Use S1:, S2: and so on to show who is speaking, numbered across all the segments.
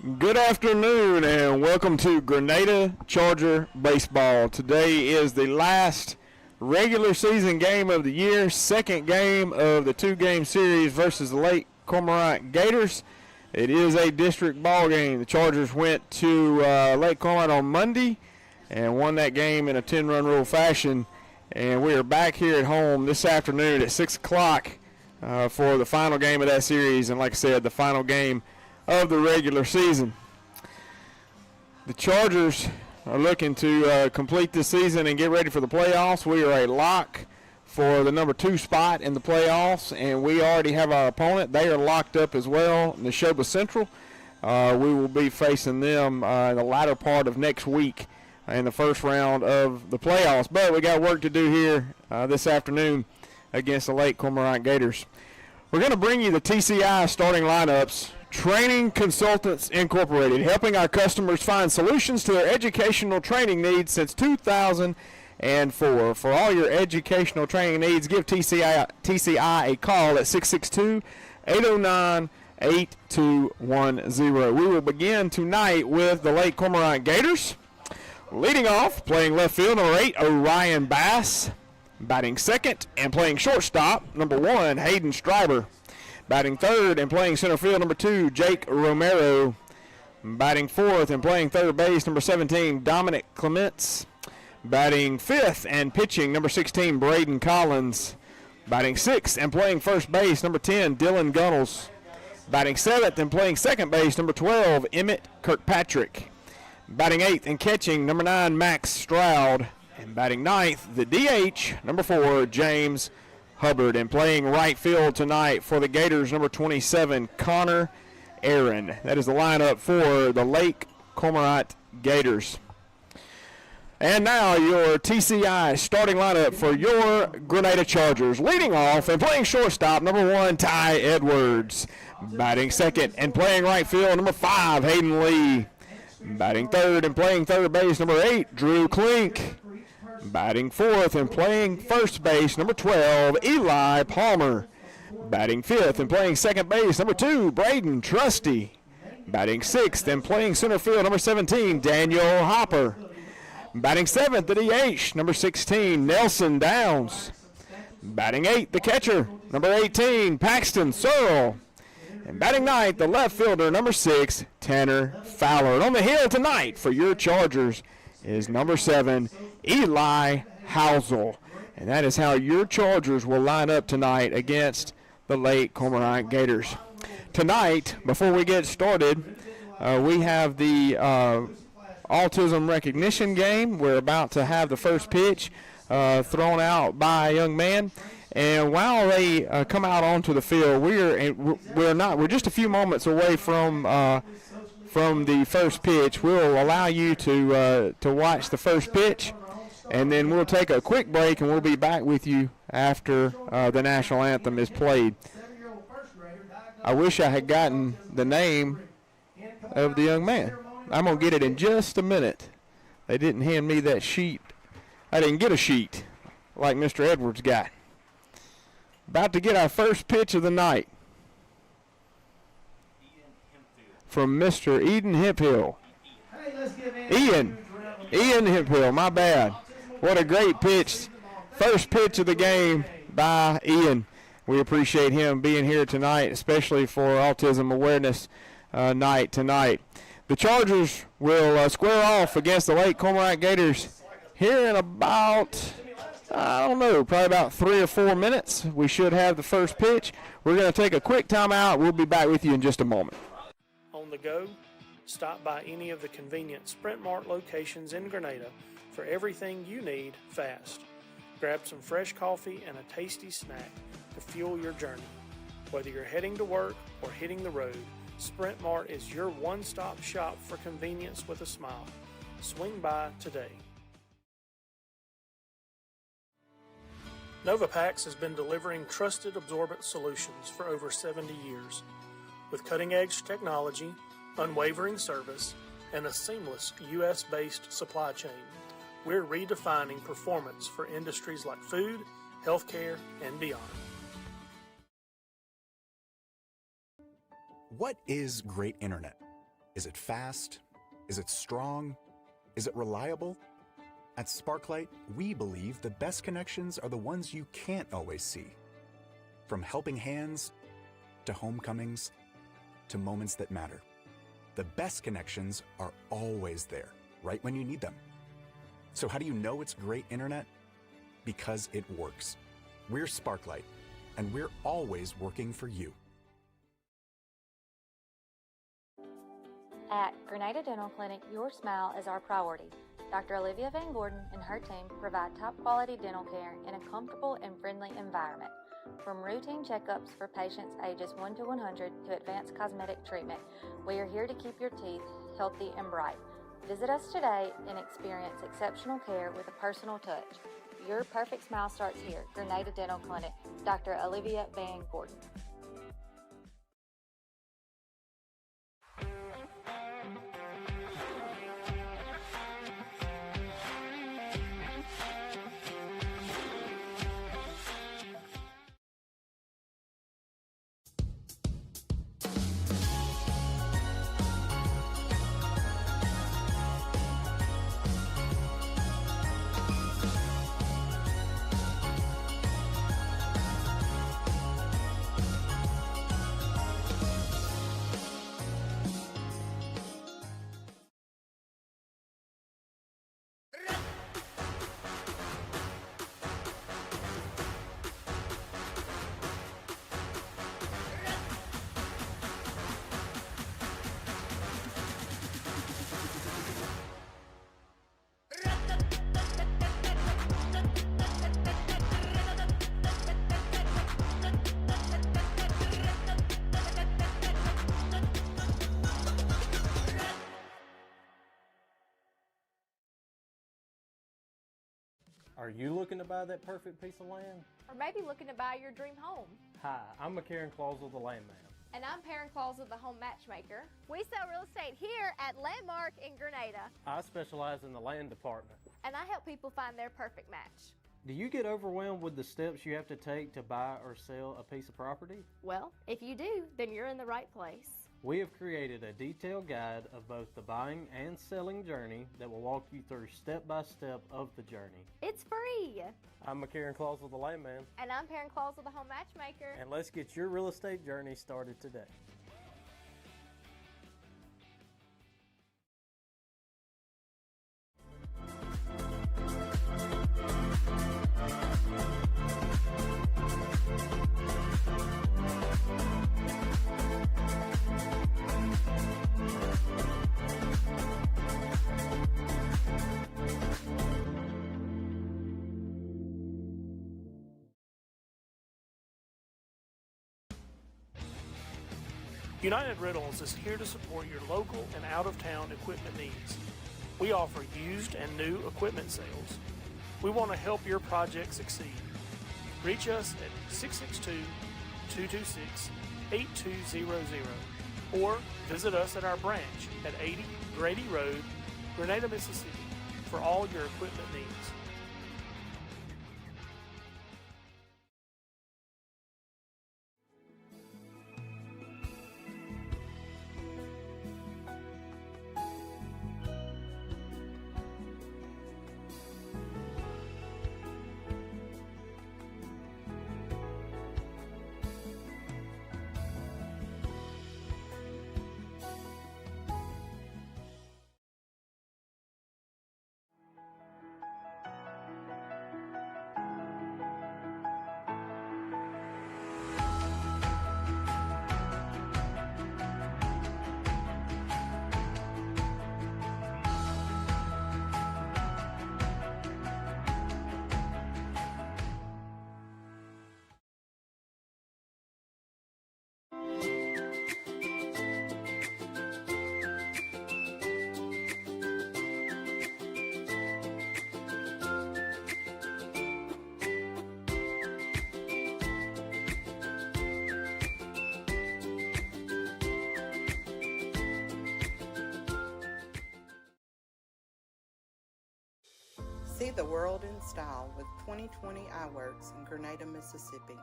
S1: Good afternoon and welcome to Grenada Charger Baseball. Today is the last regular season game of the year, second game of the two-game series versus the Lake Cormorant Gators. It is a district ball game. The Chargers went to Lake Cormorant on Monday and won that game in a 10-run rule fashion. And we are back here at home this afternoon at 6 o'clock for the final game of that series. And like I said, the final game of the regular season. The Chargers are looking to complete this season and get ready for the playoffs. We are a lock for the number 2 spot in the playoffs, and we already have our opponent. They are locked up as well, Neshoba Central. We will be facing them in the latter part of next week in the first round of the playoffs. But we got work to do here this afternoon against the Lake Cormorant Gators. We're going to bring you the TCI starting lineups. Training Consultants Incorporated, helping our customers find solutions to their educational training needs since 2004. For all your educational training needs, give TCI a call at 662-809-8210. We will begin tonight with the Lake Cormorant Gators. Leading off, playing left field, number 8, Orion Bass. Batting second and playing shortstop, number 1, Hayden Stryber. Batting third and playing center field, number 2, Jake Romero. Batting fourth and playing third base, number 17, Dominic Clements. Batting fifth and pitching, number 16, Braden Collins. Batting sixth and playing first base, number 10, Dylan Gunnels. Batting seventh and playing second base, number 12, Emmett Kirkpatrick. Batting eighth and catching, number 9, Max Stroud. And batting ninth, the DH, number 4, James Hubbard. And playing right field tonight for the Gators, number 27, Connor Aaron. That is the lineup for the Lake Cormorant Gators. And now your TCI starting lineup for your Grenada Chargers. Leading off and playing shortstop, number 1, Ty Edwards. Batting second and playing right field, number 5, Hayden Lee. Batting third and playing third base, number 8, Drew Klink. Batting fourth and playing first base, number 12, Eli Palmer. Batting fifth and playing second base, number 2, Braden Trusty. Batting sixth and playing center field, number 17, Daniel Hopper. Batting seventh, the DH, number 16, Nelson Downs. Batting eighth, the catcher, number 18, Paxton Searle. And batting ninth, the left fielder, number 6, Tanner Fowler. And on the hill tonight for your Chargers is number 7, Eli Housel. And that is how your Chargers will line up tonight against the Lake Cormorant Gators. Tonight, before we get started, we have the autism recognition game. We're about to have the first pitch thrown out by a young man. And while they come out onto the field, we're just a few moments away from the first pitch. We'll allow you to watch the first pitch, and then we'll take a quick break, and we'll be back with you after the national anthem is played. I wish I had gotten the name of the young man. I'm going to get it in just a minute. They didn't hand me that sheet. I didn't get a sheet like Mr. Edwards got. About to get our first pitch of the night from Mr. Eden Hemphill. Ian Hemphill, my bad. What a great pitch. First pitch of the game by Ian. We appreciate him being here tonight, especially for Autism Awareness Night tonight. The Chargers will square off against the Lake Cormorant Gators here in about, probably about 3 or 4 minutes. We should have the first pitch. We're going to take a quick timeout. We'll be back with you in just a moment.
S2: On the go, stop by any of the convenient Sprint Mart locations in Grenada for everything you need fast. Grab some fresh coffee and a tasty snack to fuel your journey. Whether you're heading to work or hitting the road, Sprint Mart is your one-stop shop for convenience with a smile. Swing by today. Novapax has been delivering trusted absorbent solutions for over 70 years. With cutting-edge technology, unwavering service, and a seamless U.S.-based supply chain, we're redefining performance for industries like food, healthcare, and beyond.
S3: What is great internet? Is it fast? Is it strong? Is it reliable? At Sparklight, we believe the best connections are the ones you can't always see. From helping hands to homecomings to moments that matter. The best connections are always there, right when you need them. So how do you know it's great internet? Because it works. We're Sparklight, and we're always working for you.
S4: At Grenada Dental Clinic, your smile is our priority. Dr. Olivia Van Gordon and her team provide top-quality dental care in a comfortable and friendly environment. From routine checkups for patients ages 1 to 100 to advanced cosmetic treatment, we are here to keep your teeth healthy and bright. Visit us today and experience exceptional care with a personal touch. Your perfect smile starts here. Grenada Dental Clinic, Dr. Olivia Van Gordon.
S5: Are you looking to buy that perfect piece of land?
S6: Or maybe looking to buy your dream home.
S5: Hi, I'm McCarran Clausel, the Landman.
S6: And I'm Perrin Clausel, the home matchmaker. We sell real estate here at Landmark in Grenada.
S5: I specialize in the land department.
S6: And I help people find their perfect match.
S5: Do you get overwhelmed with the steps you have to take to buy or sell a piece of property?
S6: Well, if you do, then you're in the right place.
S5: We have created a detailed guide of both the buying and selling journey that will walk you through step by step of the journey.
S6: It's free.
S5: I'm McCarran Clausel, the Landman.
S6: And I'm Perrin Clausel, the home matchmaker.
S5: And let's get your real estate journey started today.
S2: United Rentals is here to support your local and out-of-town equipment needs. We offer used and new equipment sales. We want to help your project succeed. Reach us at 662-226-8200 or visit us at our branch at 80 Grady Road, Grenada, Mississippi for all your equipment needs.
S7: See the world in style with 2020 Eyeworks in Grenada, Mississippi.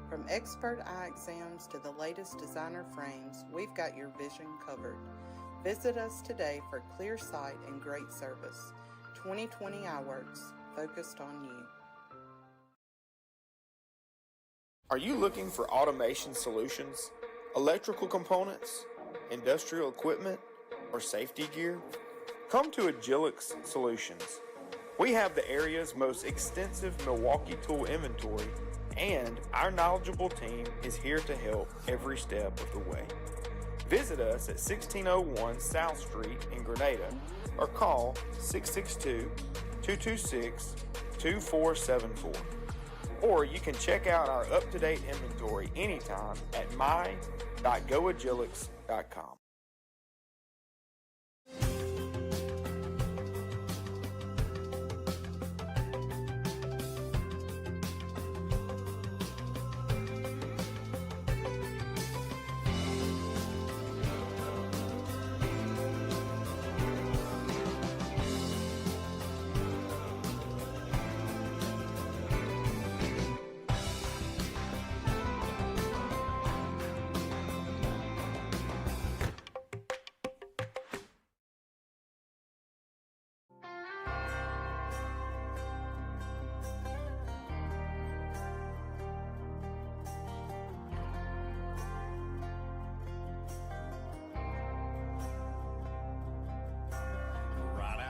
S7: From expert eye exams to the latest designer frames, we've got your vision covered. Visit us today for clear sight and great service. 2020 iWorks, focused on you.
S8: Are you looking for automation solutions, electrical components, industrial equipment, or safety gear? Come to Agilix Solutions. We have the area's most extensive Milwaukee tool inventory, and our knowledgeable team is here to help every step of the way. Visit us at 1601 South Street in Grenada or call 662-226-2474. Or you can check out our up-to-date inventory anytime at my.goagilix.com.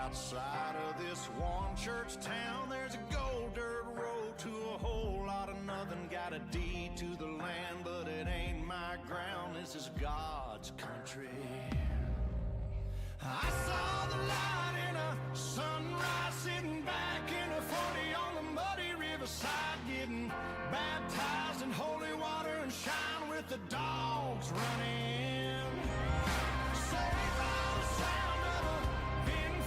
S9: Outside of this one church town, there's a gold dirt road to a whole lot of nothing. Got a deed to the land, but it ain't my ground. This is God's country. I saw the light in a sunrise, sitting back in a 40 on the muddy riverside, getting baptized in holy water and shine with the dogs running. Saved by the sound of a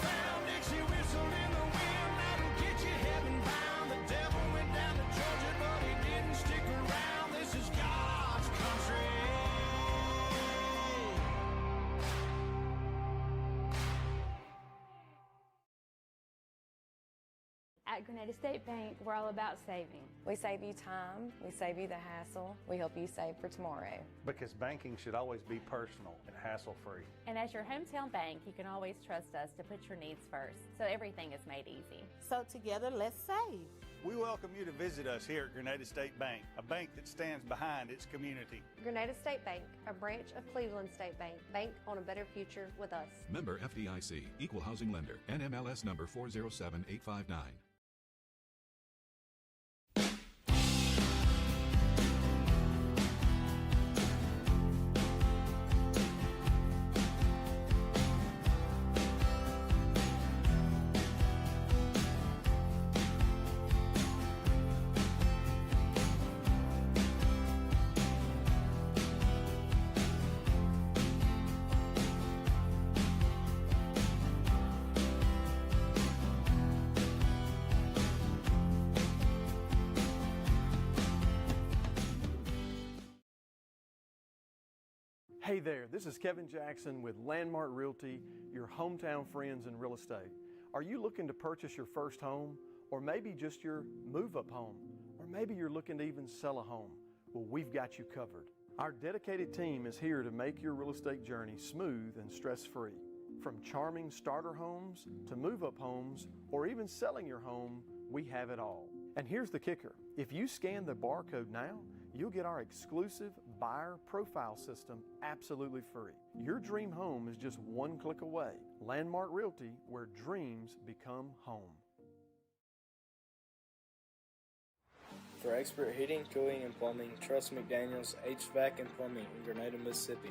S9: found Dixie whistle in the wind, that'll get you heaven bound. The devil went down to Georgia, but he didn't stick around. This is God's country.
S10: At Grenada State Bank, we're all about saving.
S11: We save you time, we save you the hassle, we help you save for tomorrow.
S12: Because banking should always be personal and hassle-free.
S10: And as your hometown bank, you can always trust us to put your needs first, so everything is made easy.
S13: So together, let's save.
S12: We welcome you to visit us here at Grenada State Bank, a bank that stands behind its community.
S11: Grenada State Bank, a branch of Cleveland State Bank. Bank on a better future with us.
S14: Member FDIC, Equal Housing Lender, NMLS number 407859.
S15: Hey there, this is Kevin Jackson with Landmark Realty, your hometown friends in real estate. Are you looking to purchase your first home, or maybe just your move-up home, or maybe you're looking to even sell a home? Well, we've got you covered. Our dedicated team is here to make your real estate journey smooth and stress-free. From charming starter homes to move-up homes, or even selling your home, we have it all. And here's the kicker. If you scan the barcode now, you'll get our exclusive buyer profile system absolutely free. Your dream home is just one click away. Landmark Realty, where dreams become home.
S16: For expert heating, cooling, and plumbing, trust McDaniels HVAC and Plumbing in Grenada, Mississippi.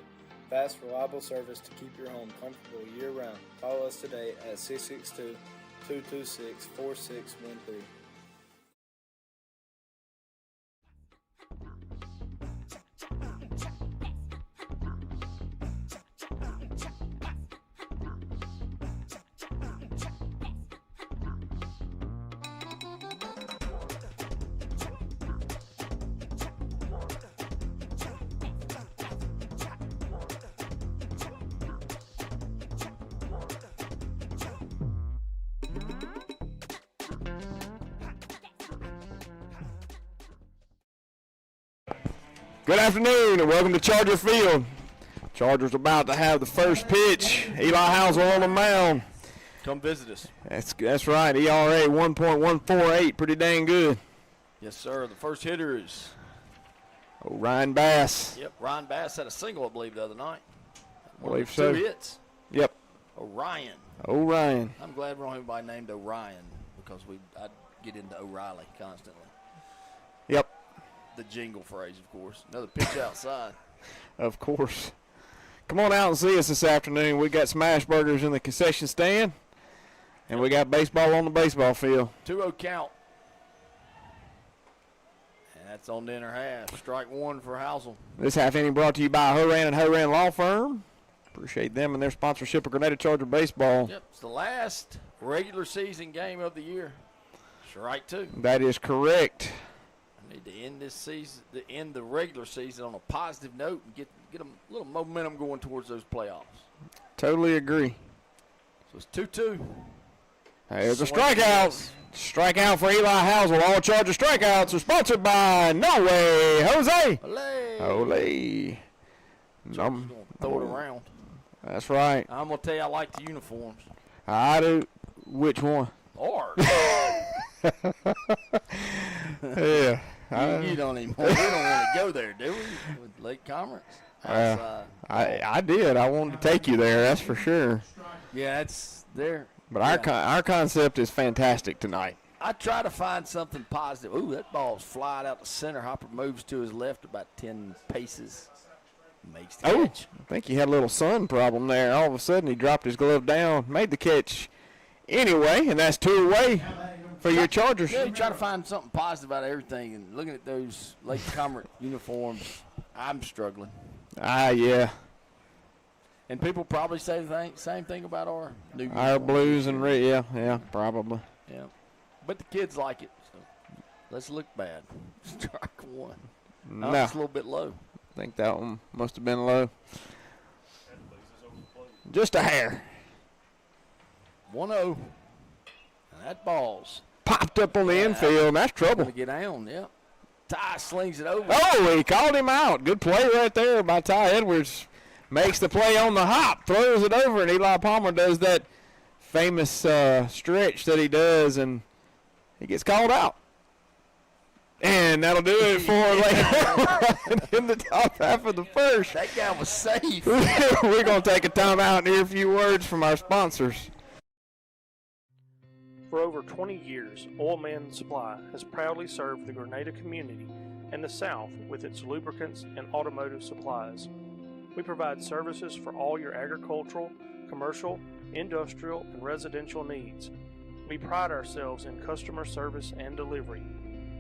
S16: Fast, reliable service to keep your home comfortable year-round. Call us today at 662-226-4613.
S1: Good afternoon and welcome to Charger Field. Chargers about to have the first pitch. Eli Housel on the mound.
S17: Come visit us.
S1: That's right. ERA 1.148. Pretty dang good.
S17: Yes, sir. The first hitter is
S1: Ryan Bass.
S17: Yep, Ryan Bass had a single, I believe, the other night.
S1: I believe so.
S17: 2 hits.
S1: Yep.
S17: Orion.
S1: Orion.
S17: I'm glad we don't have anybody named Orion because I'd get into O'Reilly constantly.
S1: Yep.
S17: The jingle phrase, of course. Another pitch outside.
S1: Of course. Come on out and see us this afternoon. We got smash burgers in the concession stand, and we got baseball on the baseball field.
S17: 2-0 count. And that's on the inner half. Strike one for Housel.
S1: This half inning brought to you by Horan and Horan Law Firm. Appreciate them and their sponsorship of Grenada Charger baseball.
S17: Yep, it's the last regular season game of the year. Strike two.
S1: That is correct.
S17: I need to end this season, to end the regular season on a positive note and get a little momentum going towards those playoffs.
S1: Totally agree.
S17: So it's 2-2.
S1: There's a strikeout. Strikeout for Eli Housel. All Charger strikeouts are sponsored by No Way Jose. Ole.
S17: Gonna throw it around.
S1: That's right.
S17: I'm going to tell you I like the uniforms.
S1: I do. Which one?
S17: Ours.
S1: Yeah.
S17: You don't even we don't want to go there, do we? With Lake Commerce?
S1: I did. I wanted to take you there, that's for sure.
S17: Yeah, it's there.
S1: But our concept is fantastic tonight.
S17: I try to find something positive. Ooh, that ball's flying out the center. Hopper moves to his left about 10 paces. Makes the catch.
S1: I think he had a little sun problem there. All of a sudden, he dropped his glove down, made the catch anyway, and that's 2 away for your Chargers.
S17: Yeah, you try to find something positive out of everything, and looking at those Lake Commerce uniforms, I'm struggling.
S1: Yeah.
S17: And people probably say the same thing about our new
S1: Our blues and red, yeah, probably.
S17: Yeah. But the kids like it, so let's look bad. Strike one.
S1: No.
S17: It's a little bit low.
S1: I think that one must have been low. Just a hair.
S17: 1-0. And that ball's
S1: popped up on the infield, and that's trouble.
S17: Going to get down, yeah. Ty slings it over.
S1: Oh, he called him out. Good play right there by Ty Edwards. Makes the play on the hop, throws it over, and Eli Palmer does that famous stretch that he does, and he gets called out. And that'll do it for later in the top half of the first.
S17: That guy was safe.
S1: We're going to take a timeout and hear a few words from our sponsors.
S2: For over 20 years, Oil Man Supply has proudly served the Grenada community and the South with its lubricants and automotive supplies. We provide services for all your agricultural, commercial, industrial, and residential needs. We pride ourselves in customer service and delivery.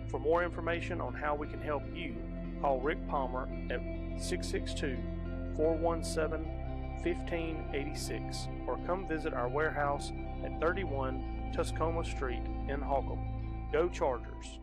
S2: For more information on how we can help you, call Rick Palmer at 662-417-1586 or come visit our warehouse at 31 Tuscoma Street in Holcomb. Go Chargers!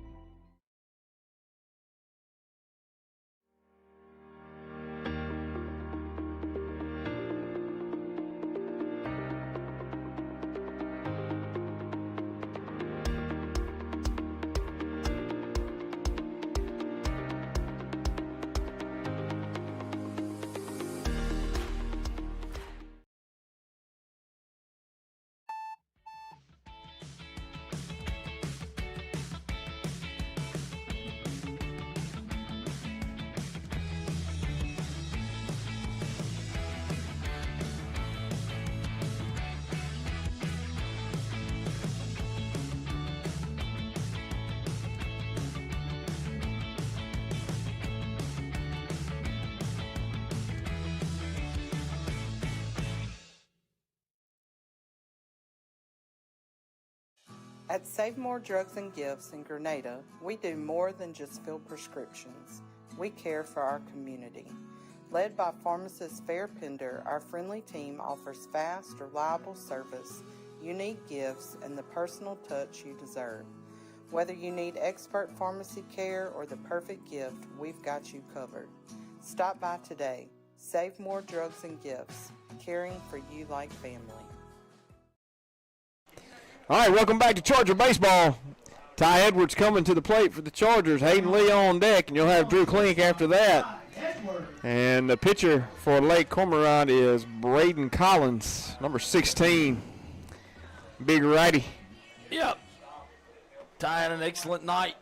S7: At Save More Drugs and Gifts in Grenada, we do more than just fill prescriptions. We care for our community. Led by pharmacist Fair Pender, our friendly team offers fast, reliable service, unique gifts, and the personal touch you deserve. Whether you need expert pharmacy care or the perfect gift, we've got you covered. Stop by today. Save More Drugs and Gifts, caring for you like family.
S1: All right, welcome back to Charger Baseball. Ty Edwards coming to the plate for the Chargers. Hayden Lee on deck, and you'll have Drew Klink after that. And the pitcher for Lake Cormorant is Braden Collins, number 16. Big righty.
S17: Yep. Ty had an excellent night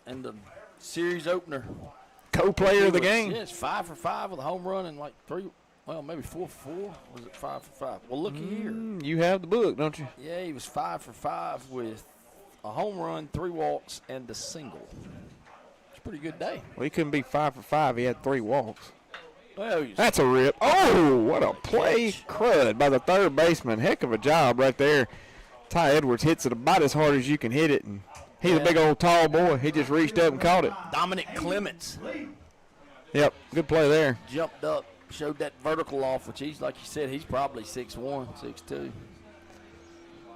S17: and the series opener.
S1: Co-player of the game.
S17: Yes, 5 for 5 with a home run and like 3, well, maybe 4 for 4. Was it 5 for 5? Well, looky here.
S1: You have the book, don't you?
S17: Yeah, he was 5 for 5 with a home run, 3 walks, and a single. It's a pretty good day.
S1: Well, he couldn't be 5 for 5. He had 3 walks.
S17: Well,
S1: that's a rip. Oh, what a play crud by the third baseman. Heck of a job right there. Ty Edwards hits it about as hard as you can hit it, and he's a big old tall boy. He just reached up and caught it.
S17: Dominic Clements.
S1: Yep, good play there.
S17: Jumped up, showed that vertical off, which he's, like you said, he's probably 6'1", 6'2".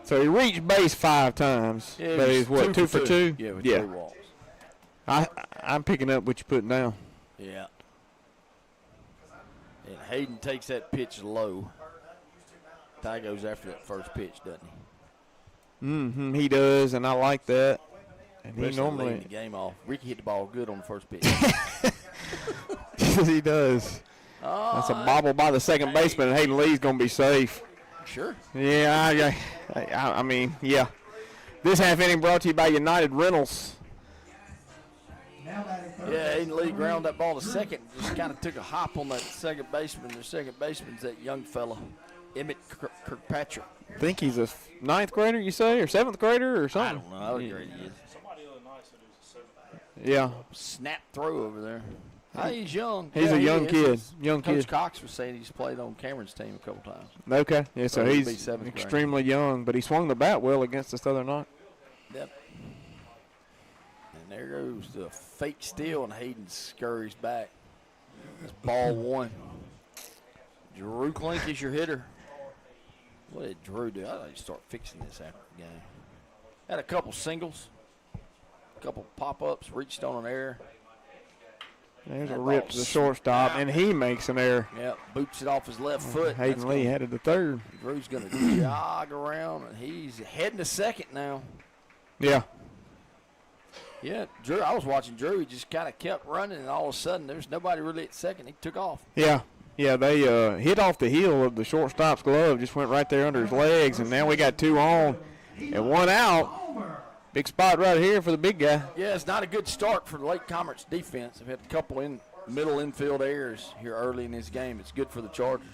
S1: So he reached base 5 times.
S17: Yeah,
S1: but he's what, 2 for 2?
S17: Yeah, with 3 walks.
S1: I'm picking up what you're putting down.
S17: Yeah. And Hayden takes that pitch low. Ty goes after that first pitch, doesn't he?
S1: He does, and I like that. And
S17: Especially
S1: he normally
S17: leading the game off. Ricky hit the ball good on the first pitch.
S1: he does. That's a bobble by the second baseman, and Hayden Lee's going to be safe.
S17: Sure.
S1: Yeah, I mean, yeah. This half inning brought to you by United Rentals.
S17: Yeah, Hayden Lee ground that ball to second. Just kind of took a hop on that second baseman. Their second baseman's that young fella, Emmett Kirkpatrick.
S1: I think he's a 9th grader, you say, or 7th grader or something.
S17: I don't know. What grade he is.
S1: Yeah.
S17: Snap throw over there. He's young.
S1: He's a young kid. Young
S17: Coach
S1: kid.
S17: Cox was saying he's played on Cameron's team a couple times.
S1: Okay. Yeah, so
S17: he'd be
S1: he's
S17: 7th grade.
S1: extremely young, but he swung the bat well against us the other night.
S17: Yep. And there goes the fake steal, and Hayden scurries back. It's ball 1. Drew Klink is your hitter. What did Drew do? I thought he'd start fixing this after the game. Had a couple singles, a couple pop-ups, reached on an error.
S1: There's a rip to the shortstop, and he makes an error.
S17: Yep, boots it off his left foot.
S1: Hayden Lee headed to third.
S17: Drew's going to jog around, and he's heading to second now.
S1: Yeah.
S17: Yeah, Drew. I was watching Drew. He just kind of kept running, and all of a sudden, there's nobody really at second. He took off.
S1: Yeah. Yeah, they hit off the heel of the shortstop's glove, just went right there under his legs, and now we got 2 on and 1 out. Big spot right here for the big guy.
S17: Yeah, it's not a good start for the Lake Commerce defense. They've had a couple in middle infield errors here early in this game. It's good for the Chargers.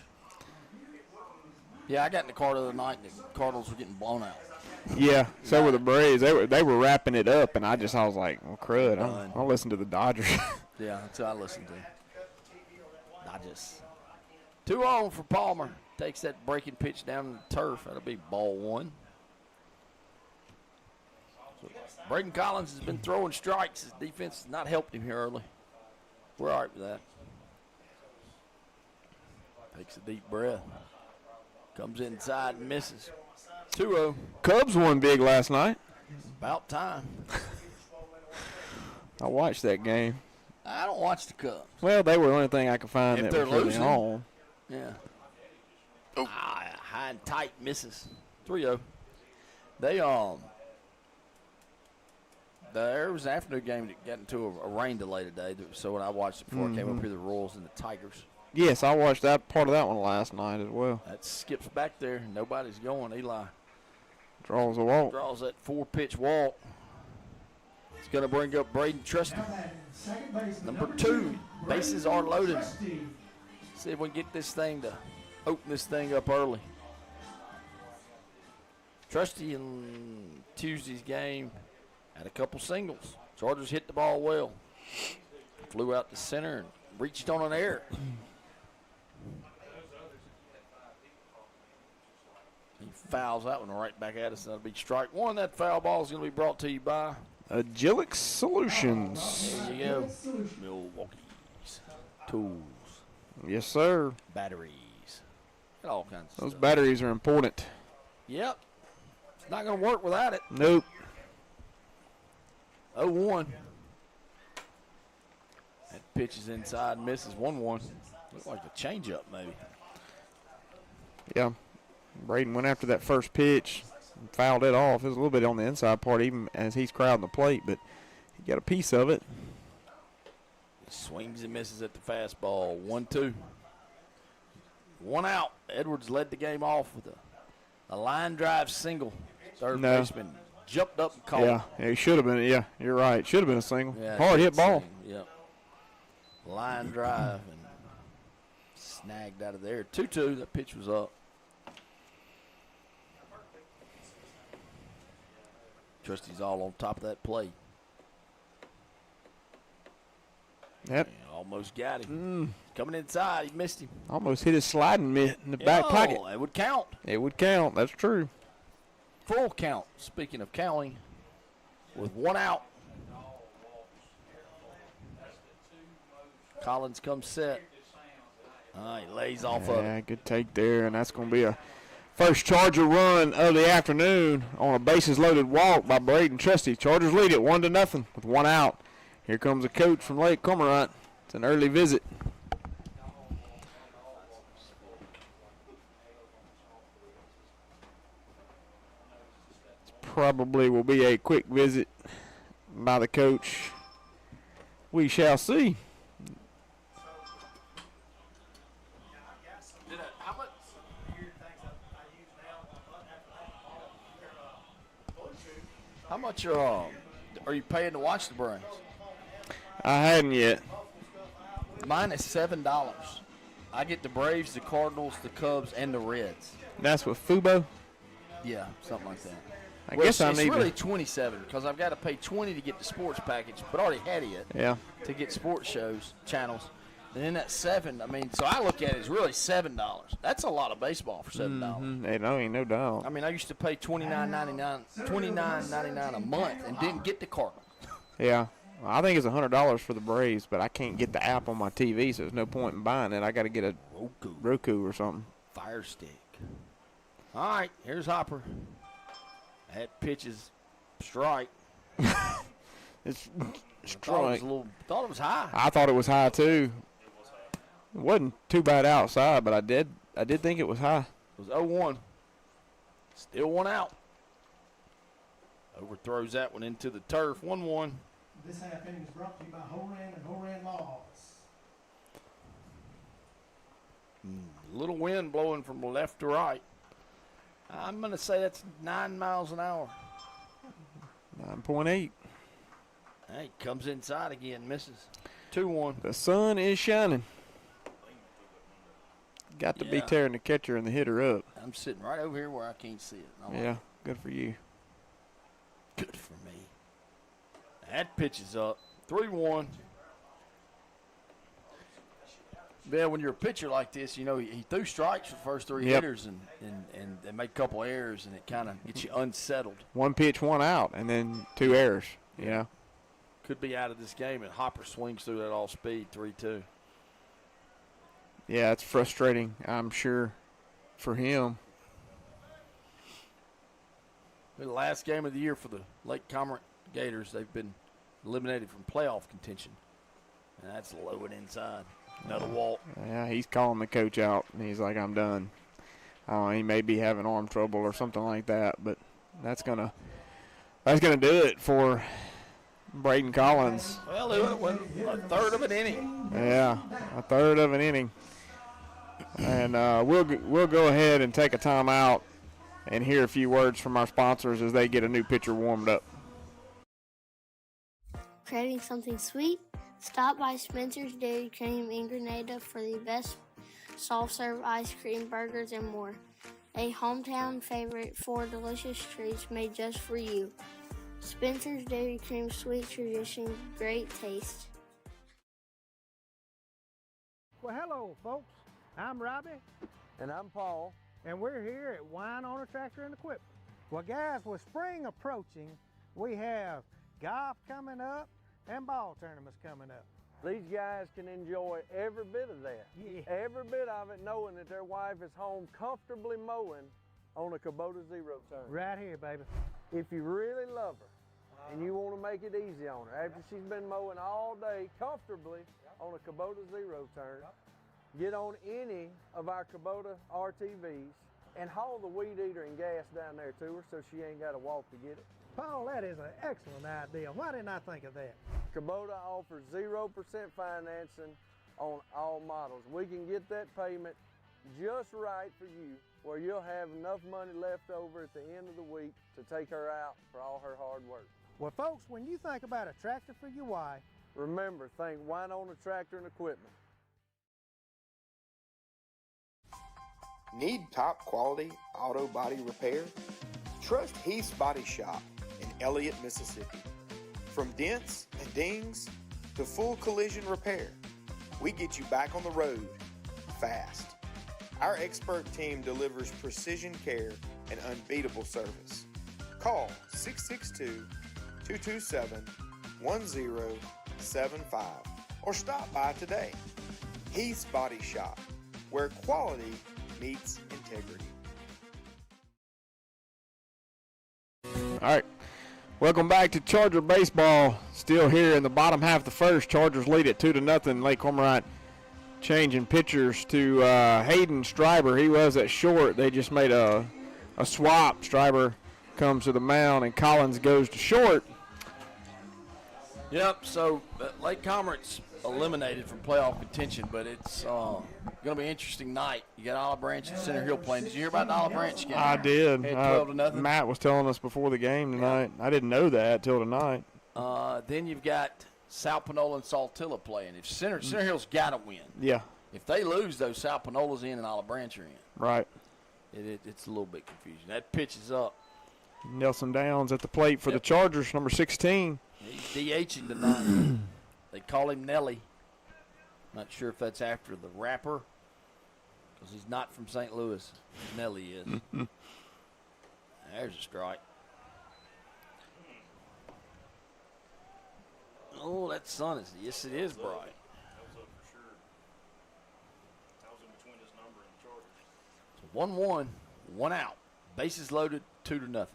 S17: Yeah, I got in the car the other night, and the Cardinals were getting blown out.
S1: Yeah, so were the Braves. They were wrapping it up, and I was like, well, crud, I'll listen to the Dodgers.
S17: Yeah, that's what I listen to. Dodgers. 2 on for Palmer. Takes that breaking pitch down the turf. That'll be ball 1. So Braden Collins has been throwing strikes. His defense has not helped him here early. We're all right with that. Takes a deep breath. Comes inside and misses. 2-0.
S1: Cubs won big last night.
S17: About time.
S1: I watched that game.
S17: I don't watch the Cubs.
S1: Well, they were the only thing I could find
S17: If
S1: that
S17: they're
S1: was really
S17: losing.
S1: on.
S17: Yeah. High and tight misses. 3-0. There was an afternoon game that got into a rain delay today. So when I watched it before I came up here, the Royals and the Tigers.
S1: Yes, I watched that part of that one last night as well.
S17: That skips back there. Nobody's going. Eli
S1: draws a walk.
S17: Draws that 4-pitch walk. It's going to bring up Braden Trusty. Number 2. Bases are loaded. See if we can get this thing to open this thing up early. Trusty in Tuesday's game had a couple singles. Chargers hit the ball well. Flew out to center and reached on an error. He fouls that one right back at us. That'll be strike 1. That foul ball is going to be brought to you by
S1: Agilix Solutions.
S17: There you go. Milwaukee's Tools.
S1: Yes, sir.
S17: Batteries. All kinds of
S1: Those
S17: stuff.
S1: batteries are important.
S17: Yep. It's not going to work without it.
S1: Nope.
S17: 0-1. That pitch is inside, misses 1-1. Looks like a changeup, maybe.
S1: Yeah. Braden went after that first pitch and fouled it off. It was a little bit on the inside part, even as he's crowding the plate, but he got a piece of it.
S17: Swings and misses at the fastball. 1-2. 1 out. Edwards led the game off with a line drive single. Third baseman jumped up and caught.
S1: Yeah, he should have been. Yeah, you're right. Should have been a single.
S17: Yeah,
S1: hard hit ball.
S17: Yep. Line drive and snagged out of there. 2-2. That pitch was up. Trustee's all on top of that play.
S1: Yep.
S17: Almost got him. Coming inside, he missed him.
S1: Almost hit his sliding mitt in the back pocket.
S17: It would count.
S1: It would count. That's true.
S17: Full count. Speaking of counting, with 1 out. Collins comes set. He lays off of it.
S1: Yeah, good take there, and that's going to be a first Charger run of the afternoon on a bases-loaded walk by Braden Trusty. Chargers lead it 1-0 with 1 out. Here comes a coach from Lake Cormorant. It's an early visit. Probably will be a quick visit by the coach. We shall see.
S17: How much are you paying to watch the Braves?
S1: I hadn't yet.
S17: Mine is $7. I get the Braves, the Cardinals, the Cubs, and the Reds.
S1: That's with Fubo?
S17: Yeah, something like that.
S1: I guess I
S17: it's
S1: need
S17: really
S1: to.
S17: $27 because I've got to pay $20 to get the sports package, but I already had it.
S1: Yeah.
S17: To get sports channels. And then that $7, I mean, so I look at it as really $7. That's a lot of baseball for $7.
S1: Hey, no, ain't no doubt.
S17: I mean, I used to pay $29.99 a month and didn't get the Cardinals.
S1: Yeah. Well, I think it's $100 for the Braves, but I can't get the app on my TV, so there's no point in buying it. I got to get a Roku or something.
S17: Fire Stick. All right, here's Hopper. That pitch is strike.
S1: It's
S17: Thought
S1: strike.
S17: it was high.
S1: I thought it was high too. It wasn't too bad outside, but I did think it was high.
S17: It was 0-1. Still 1 out. Overthrows that one into the turf. 1-1.
S9: This half inning is brought to you by Horan and Horan Laws.
S17: Little wind blowing from left to right. I'm going to say that's 9 miles an hour.
S1: 9.8.
S17: Hey, comes inside again, misses. 2-1.
S1: The sun is shining. Got to be tearing the catcher and the hitter up.
S17: I'm sitting right over here where I can't see it.
S1: Yeah, good for you.
S17: Good for me. That pitch is up. 3-1. Yeah, when you're a pitcher like this, you know, he threw strikes for the first 3 hitters and made a couple errors, and it kind of gets you unsettled.
S1: 1 pitch, 1 out, and then 2 errors. Yeah.
S17: Could be out of this game, and Hopper swings through that all speed, 3-2.
S1: Yeah, it's frustrating, I'm sure, for him.
S17: The last game of the year for the Lake Cormorant Gators, they've been eliminated from playoff contention. And that's low and inside. Another walk.
S1: Yeah, he's calling the coach out, and he's like, I'm done. He may be having arm trouble or something like that, but that's gonna do it for Braden Collins.
S17: Well, it went a third of an inning.
S1: Yeah, a third of an inning. And we'll go ahead and take a timeout and hear a few words from our sponsors as they get a new pitcher warmed up.
S18: Craving something sweet? Stop by Spencer's Dairy Cream in Grenada for the best soft-serve ice cream, burgers, and more. A hometown favorite for delicious treats made just for you. Spencer's Dairy Cream, sweet tradition, great taste.
S19: Well, hello, folks. I'm Robbie.
S15: And I'm Paul.
S19: And we're here at Wine Owner Tractor and Equipment. Well, guys, with spring approaching, we have golf coming up and ball tournaments coming up.
S15: These guys can enjoy every bit of that.
S19: Yeah.
S15: Every bit of it, knowing that their wife is home comfortably mowing on a Kubota zero turn.
S19: Right here, baby.
S15: If you really love her and you want to make it easy on her, after she's been mowing all day comfortably on a Kubota zero turn, get on any of our Kubota RTVs and haul the weed eater and gas down there to her so she ain't got to walk to get it.
S19: Paul, that is an excellent idea. Why didn't I think of that?
S15: Kubota offers 0% financing on all models. We can get that payment just right for you, where you'll have enough money left over at the end of the week to take her out for all her hard work.
S19: Well, folks, when you think about a tractor for your wife,
S15: remember, think Winona Tractor and Equipment.
S8: Need top quality auto body repair? Trust Heath's Body Shop in Elliott, Mississippi. From dents and dings to full collision repair, we get you back on the road fast. Our expert team delivers precision care and unbeatable service. Call 662-227-1075 or stop by today. Heath's Body Shop, where quality meets integrity.
S1: All right. Welcome back to Charger Baseball. Still here in the bottom half of the first. Chargers lead it 2-0. Lake Cormorant changing pitchers to Hayden Stryber. He was at short. They just made a swap. Stryber comes to the mound, and Collins goes to short.
S17: Yep, so Lake Cormorant's eliminated from playoff contention, but it's going to be an interesting night. You got Olive Branch and Center Hill playing. Did you hear about the Olive Branch game?
S1: I did.
S17: 12-0.
S1: Matt was telling us before the game tonight. Yeah. I didn't know that till tonight.
S17: Then you've got South Panola and Saltillo playing. If Center Hill's got to win.
S1: Yeah.
S17: If they lose, though, South Panola's in and Olive Branch are in.
S1: Right.
S17: It's a little bit confusing. That pitch is up.
S1: Nelson Downs at the plate for the Chargers, number 16.
S17: He's DHing tonight. They call him Nelly. Not sure if that's after the rapper, because he's not from St. Louis. Nelly is. There's a strike. Oh, that sun is, yes, it is bright.
S20: That was up for sure. That was in between his number and the Chargers.
S17: So 1-1, 1 out. Bases loaded, 2-0.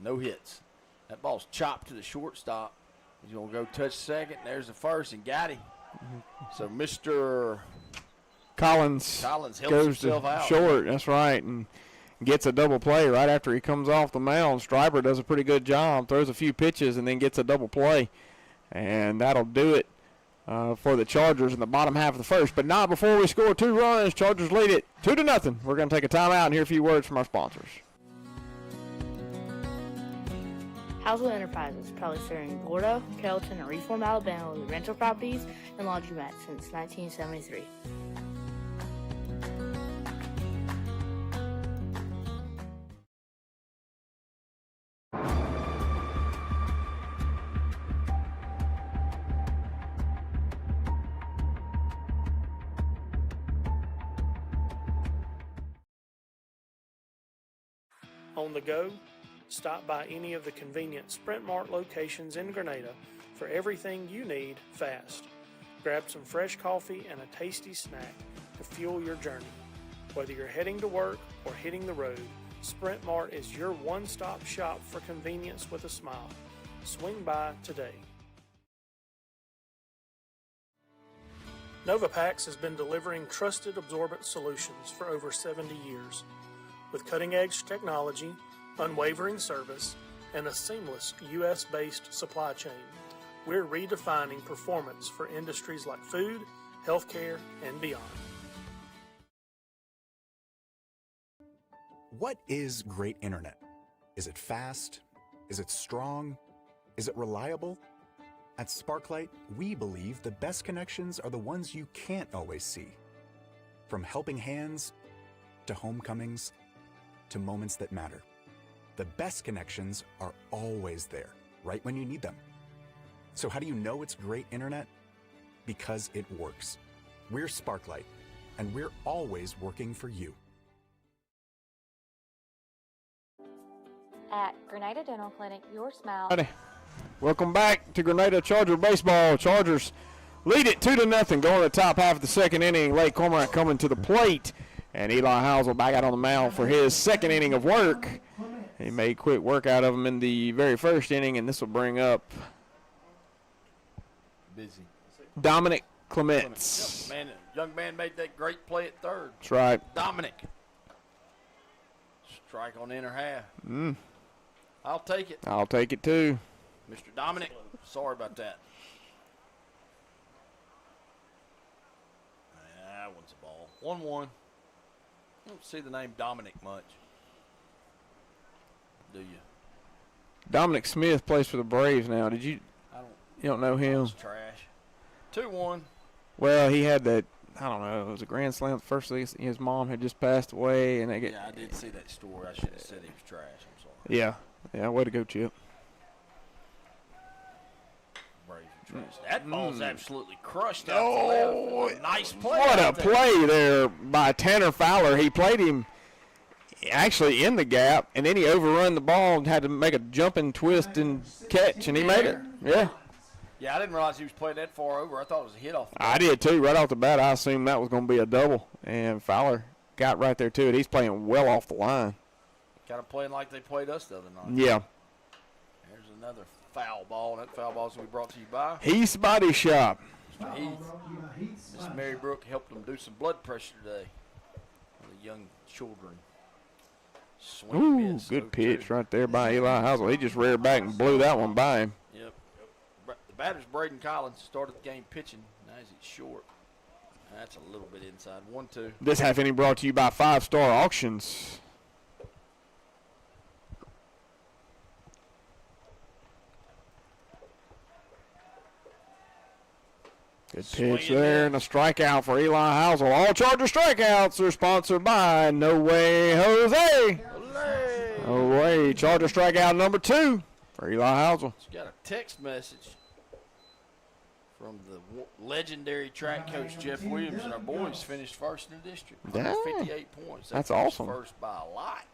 S17: No hits. That ball's chopped to the shortstop. He's going to go touch second. There's the first, and got him. So Mr.
S1: Collins
S17: helps
S1: goes
S17: himself
S1: to
S17: out.
S1: Short. That's right, and gets a double play right after he comes off the mound. Stryber does a pretty good job, throws a few pitches, and then gets a double play. And that'll do it for the Chargers in the bottom half of the first. But not before we score 2 runs. Chargers lead it 2-0. We're going to take a timeout and hear a few words from our sponsors.
S21: Housewell Enterprises, proudly serving Gordo, Carrollton, and Reform, Alabama with rental properties and laundromats since 1973.
S2: On the go? Stop by any of the convenient Sprint Mart locations in Grenada for everything you need fast. Grab some fresh coffee and a tasty snack to fuel your journey. Whether you're heading to work or hitting the road, Sprint Mart is your one-stop shop for convenience with a smile. Swing by today. Novapax has been delivering trusted absorbent solutions for over 70 years. With cutting-edge technology, unwavering service, and a seamless U.S.-based supply chain, we're redefining performance for industries like food, healthcare, and beyond.
S3: What is great internet? Is it fast? Is it strong? Is it reliable? At Sparklight, we believe the best connections are the ones you can't always see. From helping hands to homecomings to moments that matter. The best connections are always there, right when you need them. So how do you know it's great internet? Because it works. We're Sparklight, and we're always working for you.
S4: At Grenada Dental Clinic, your smile.
S1: Howdy. Welcome back to Grenada Charger Baseball. Chargers lead it 2-0 going to the top half of the second inning. Lake Cormorant coming to the plate, and Eli Housel back out on the mound for his second inning of work. He made quick work out of him in the very first inning, and this will bring up Dominic Clements.
S17: Yep, man, young man made that great play at third.
S1: That's right.
S17: Dominic. Strike on the inner half. I'll take it.
S1: I'll take it too.
S17: Mr. Dominic, sorry about that. 1-1. I don't see the name Dominic much. Do you?
S1: Dominic Smith plays for the Braves now. You don't know him?
S17: It's trash. 2-1.
S1: Well, he had that, I don't know, it was a grand slam. First, his mom had just passed away. And
S17: Yeah, I did see that story. I should have said he was trash. I'm sorry.
S1: Yeah. Yeah, way to go, Chip.
S17: Braves are trash. That ball's absolutely crushed out to left. Nice play.
S1: What a
S17: out there.
S1: play there by Tanner Fowler. He played him actually in the gap, and then he overrun the ball and had to make a jumping twist and catch, and he made it. Yeah.
S17: Yeah, I didn't realize he was playing that far over. I thought it was a hit off the
S1: I did too. Right off the bat, I assumed that was going to be a double, and Fowler got right there to it. He's playing well off the line.
S17: Kind of playing like they played us the other night.
S1: Yeah.
S17: There's another foul ball. That foul ball's going to be brought to you by
S1: Heath's Body Shop.
S17: Mr. Heath. Miss Mary Brooke helped them do some blood pressure today for the young children. Swing
S1: Ooh,
S17: miss,
S1: good
S17: 0-2.
S1: pitch right there by Eli Housel. He just reared back and blew that one by him.
S17: Yep. The batter's Braden Collins. Started the game pitching. Now he's short. That's a little bit inside. 1-2.
S1: This half inning brought to you by 5 Star Auctions. Good pitch there and a strikeout for Eli Housel. All Charger strikeouts are sponsored by No Way Jose. No Way. Charger strikeout number 2 for Eli Housel.
S17: Just got a text message from the legendary track coach Jeff Williams, and our boys finished first in the district.
S1: Dang.
S17: 58 points.
S1: That's
S17: finished
S1: awesome.
S17: First by a lot.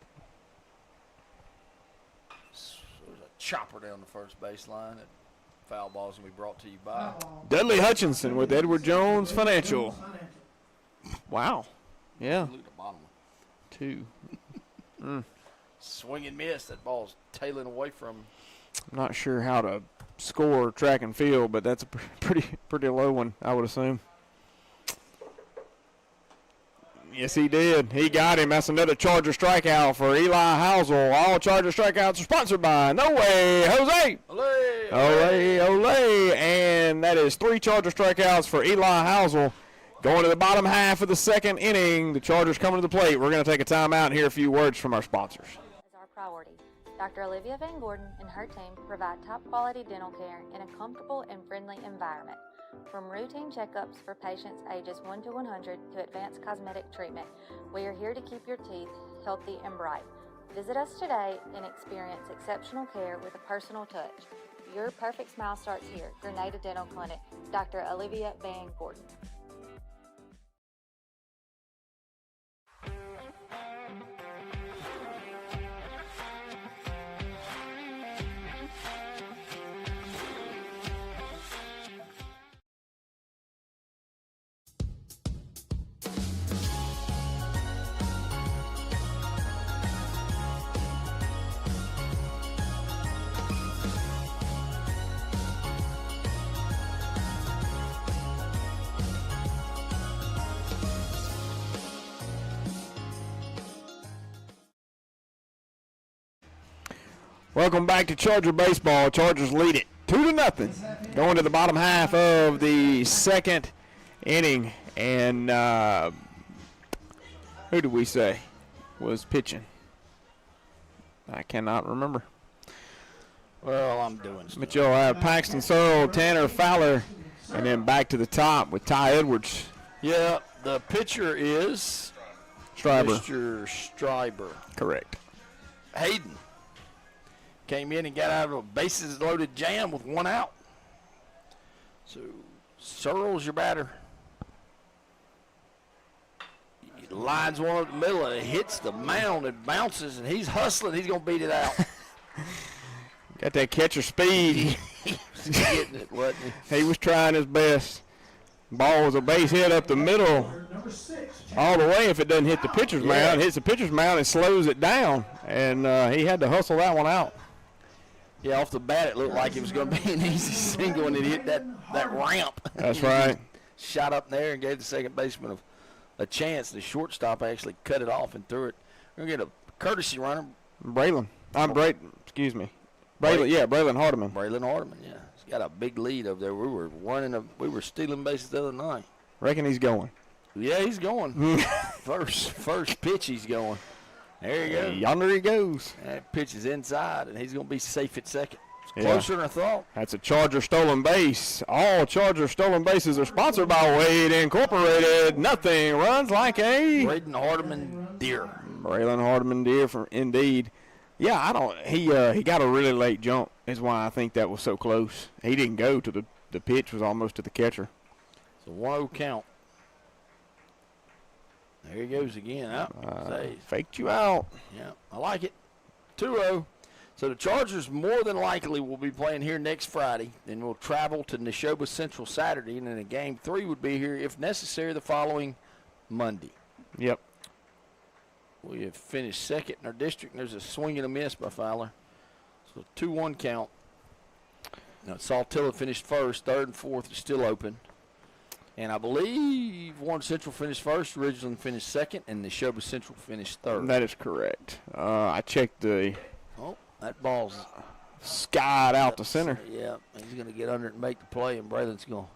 S17: So there's a chopper down the first baseline. That foul ball's going to be brought to you by
S1: Dudley Hutchinson with Edward Jones Financial. Wow. Yeah.
S17: Look at the bottom one.
S1: 2.
S17: Swing and miss. That ball's tailing away from him.
S1: I'm not sure how to score track and field, but that's a pretty low one, I would assume. Yes, he did. He got him. That's another Charger strikeout for Eli Housel. All Charger strikeouts are sponsored by No Way Jose.
S17: Olé,
S1: Olé, olé. And that is 3 Charger strikeouts for Eli Housel. Going to the bottom half of the second inning. The Chargers coming to the plate. We're going to take a timeout and hear a few words from our sponsors.
S4: Is our priority. Dr. Olivia Van Gordon and her team provide top-quality dental care in a comfortable and friendly environment. From routine checkups for patients ages 1 to 100 to advanced cosmetic treatment, we are here to keep your teeth healthy and bright. Visit us today and experience exceptional care with a personal touch. Your perfect smile starts here. Grenada Dental Clinic. Dr. Olivia Van Gordon.
S1: Welcome back to Charger Baseball. Chargers lead it 2-0. Going to the bottom half of the second inning. And who did we say was pitching? I cannot remember.
S17: Well, I'm doing stuff.
S1: But you'll have Paxton Searle, Tanner Fowler, and then back to the top with Ty Edwards.
S17: Yeah, the pitcher is
S1: Stryber.
S17: Mr. Stryber.
S1: Correct.
S17: Hayden came in and got out of a bases-loaded jam with 1 out. So, Searle's your batter. He lines one up the middle, and it hits the mound and bounces, and he's hustling. He's going to beat it out.
S1: Got that catcher speed.
S17: He's getting it, wasn't he?
S1: He was trying his best. Ball was a base hit up the middle all the way. If it doesn't hit the pitcher's mound, it hits the pitcher's mound and slows it down. And he had to hustle that one out.
S17: Yeah, off the bat, it looked like it was going to be an easy single, and it hit that ramp.
S1: That's right.
S17: Shot up in there and gave the second baseman a chance. The shortstop actually cut it off and threw it. We're going to get a courtesy runner.
S1: Braylon. Excuse me. Braylon Hardeman.
S17: Braylon Hardeman, yeah. He's got a big lead over there. We were stealing bases the other night.
S1: Reckon he's going.
S17: Yeah, he's going. first pitch he's going. There you go.
S1: Yonder he goes.
S17: That pitch is inside, and he's going to be safe at second. It's closer than I thought.
S1: That's a Charger stolen base. All Charger stolen bases are sponsored by Wade Incorporated. Nothing runs like a
S17: Braden Hardeman Deer.
S1: Braylon Hardeman Deer, indeed. Yeah, he got a really late jump is why I think that was so close. He didn't go to the pitch was almost to the catcher.
S17: It's a 1-0 count. There he goes again.
S1: Faked you out.
S17: Yeah, I like it. 2-0. So the Chargers more than likely will be playing here next Friday. Then we'll travel to Neshoba Central Saturday, and then a game 3 would be here, if necessary, the following Monday.
S1: Yep.
S17: We have finished second in our district, and there's a swing and a miss by Fowler. So 2-1 count. Now, Saltillo finished first. Third and fourth is still open. And I believe Warren Central finished first, Ridgeland finished second, and Neshoba Central finished third.
S1: That is correct. I checked the...
S17: Oh, that ball's
S1: skied out to center.
S17: Yeah, he's going to get under it and make the play, and Braylon's going to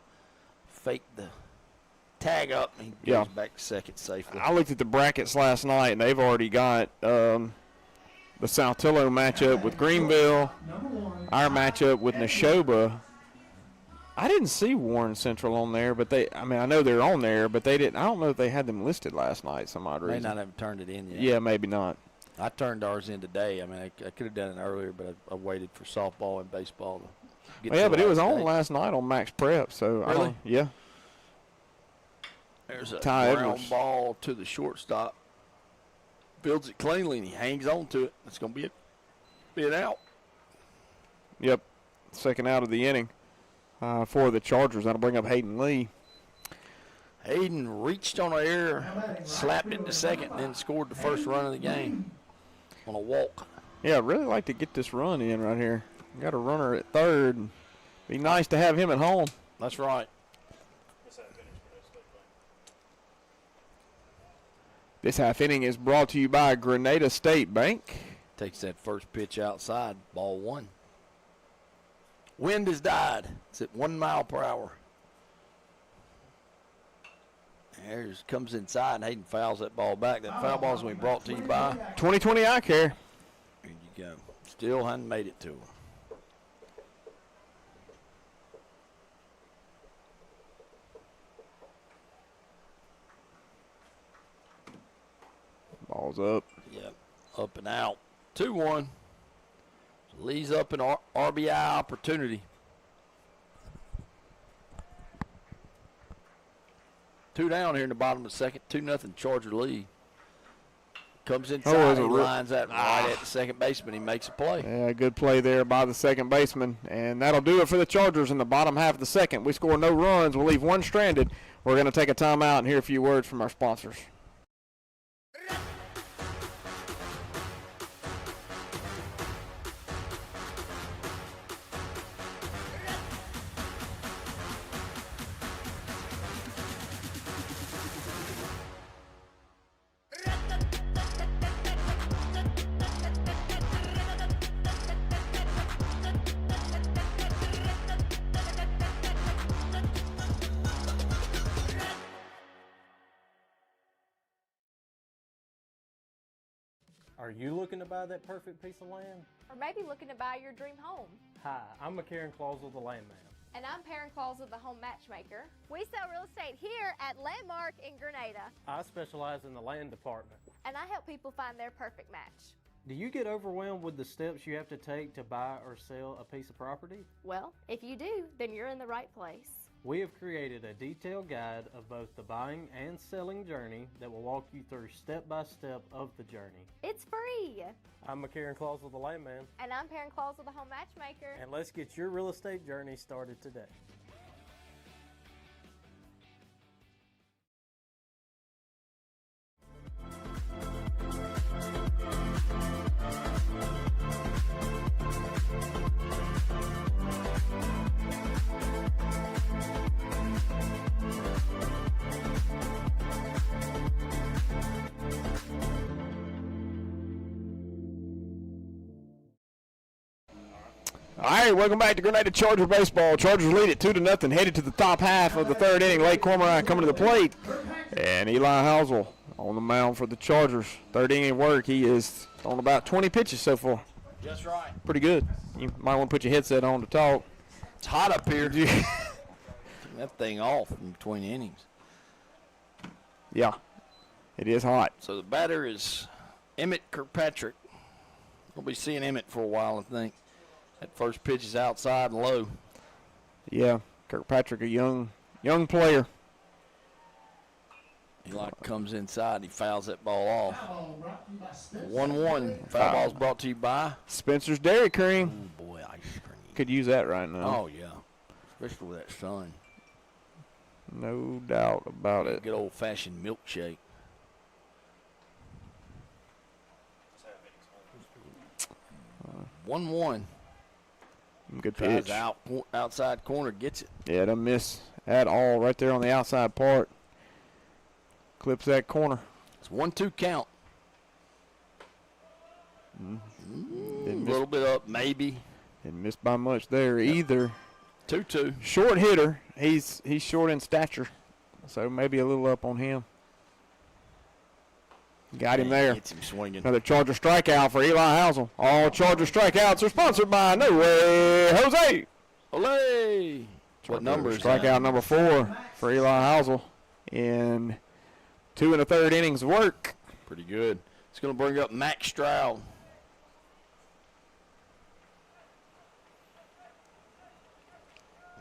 S17: fake the tag up, and he goes back to second safely.
S1: I looked at the brackets last night, and they've already got the Saltillo matchup with Greenville, our matchup with Neshoba. I didn't see Warren Central on there, but I know they're on there, but they didn't. I don't know if they had them listed last night, some odd reason.
S17: May not have turned it in yet.
S1: Yeah, maybe not.
S17: I turned ours in today. I mean, I could have done it earlier, but I waited for softball and baseball to get to
S1: but it was on last night on Max Prep, so
S17: really?
S1: Yeah.
S17: There's a
S1: Ty
S17: ground
S1: Edwards.
S17: ball to the shortstop. Builds it cleanly, and he hangs on to it. It's going to be an out.
S1: Yep, second out of the inning for the Chargers. That'll bring up Hayden Lee.
S17: Hayden reached on an error, slapped it to second, and then scored the first run of the game on a walk.
S1: Yeah, I'd really like to get this run in right here. Got a runner at third. And be nice to have him at home.
S17: That's right.
S1: This half inning is brought to you by Grenada State Bank.
S17: Takes that first pitch outside, ball 1. Wind has died. It's at 1 mile per hour. There's comes inside, and Hayden fouls that ball back. That foul ball is going to be brought to you by
S1: 2020 Eye Care.
S17: There you go. Still hadn't made it to him.
S1: Ball's up.
S17: Yep, up and out. 2-1. Lee's up an RBI opportunity. 2 down here in the bottom of the second. 2-0 Charger lead. Comes inside, he lines that right at the second baseman. He makes a play.
S1: Yeah, good play there by the second baseman. And that'll do it for the Chargers in the bottom half of the second. We score no runs. We'll leave one stranded. We're going to take a timeout and hear a few words from our sponsors.
S5: Are you looking to buy that perfect piece of land?
S11: Or maybe looking to buy your dream home.
S5: Hi, I'm McCarran Clausel, the landman.
S11: And I'm Perrin Clausel, the home matchmaker. We sell real estate here at Landmark in Grenada.
S5: I specialize in the land department.
S11: And I help people find their perfect match.
S5: Do you get overwhelmed with the steps you have to take to buy or sell a piece of property?
S11: Well, if you do, then you're in the right place.
S5: We have created a detailed guide of both the buying and selling journey that will walk you through step-by-step of the journey.
S11: It's free.
S5: I'm McCarran Clausel, the landman.
S11: And I'm Perrin Clausel, the home matchmaker.
S5: And let's get your real estate journey started today.
S1: All right, welcome back to Grenada Charger baseball. Chargers lead it 2-0, headed to the top half of the third inning. Lake Cormorant coming to the plate, and Eli Housel on the mound for the Chargers. Third inning work. He is on about 20 pitches so far.
S17: Just right.
S1: Pretty good. You might want to put your headset on to talk.
S17: It's hot up here. Turn that thing off in between innings.
S1: Yeah, it is hot.
S17: So the batter is Emmett Kirkpatrick. We'll be seeing Emmett for a while, I think. That first pitch is outside and low.
S1: Yeah, Kirkpatrick, a young player.
S17: Eli comes inside. He fouls that ball off. 1-1. Foul ball's brought to you by
S1: Spencer's Dairy Cream.
S17: Oh, boy, ice cream.
S1: Could use that right now.
S17: Oh, yeah. Especially with that sun.
S1: No doubt about it.
S17: Good old-fashioned milkshake. Uh, 1-1.
S1: Good pitch.
S17: Tries outside corner, gets it.
S1: Yeah, don't miss at all right there on the outside part. Clips that corner.
S17: It's 1-2 count. A little bit up, maybe.
S1: Didn't miss by much there either.
S17: 2-2.
S1: Short hitter. He's short in stature, so maybe a little up on him. Got him there.
S17: Gets him swinging.
S1: Another Charger strikeout for Eli Housel. All Charger strikeouts are sponsored by No Way Jose.
S17: Olay. What number is
S1: strikeout
S17: that?
S1: number 4 for Eli Housel in 2 1/3 innings of work.
S17: Pretty good. It's going to bring up Max Stroud.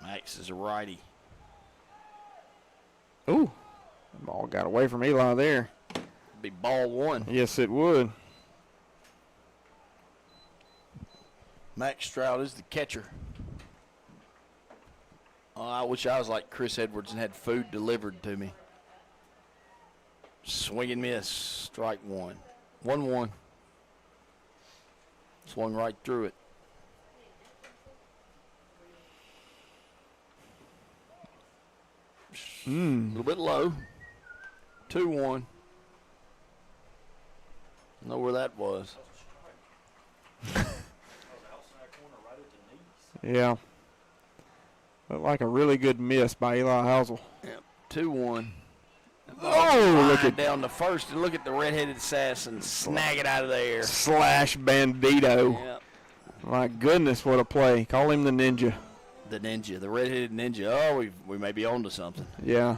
S17: Max is a righty.
S1: Ooh, ball got away from Eli there.
S17: Be ball 1.
S1: Yes, it would.
S17: Max Stroud is the catcher. Oh, I wish I was like Chris Edwards and had food delivered to me. Swing and miss. Strike 1. 1-1. Swung right through it. A little bit low. 2-1. Know where that was.
S1: Yeah. Looked like a really good miss by Eli Housel.
S17: Yep. 2-1.
S1: Oh, look at
S17: down the first and look at the red-headed assassin snag it out of there.
S1: Slash Bandito.
S17: Yep.
S1: My goodness, what a play. Call him the ninja.
S17: The ninja, the red-headed ninja. Oh, we may be on to something.
S1: Yeah.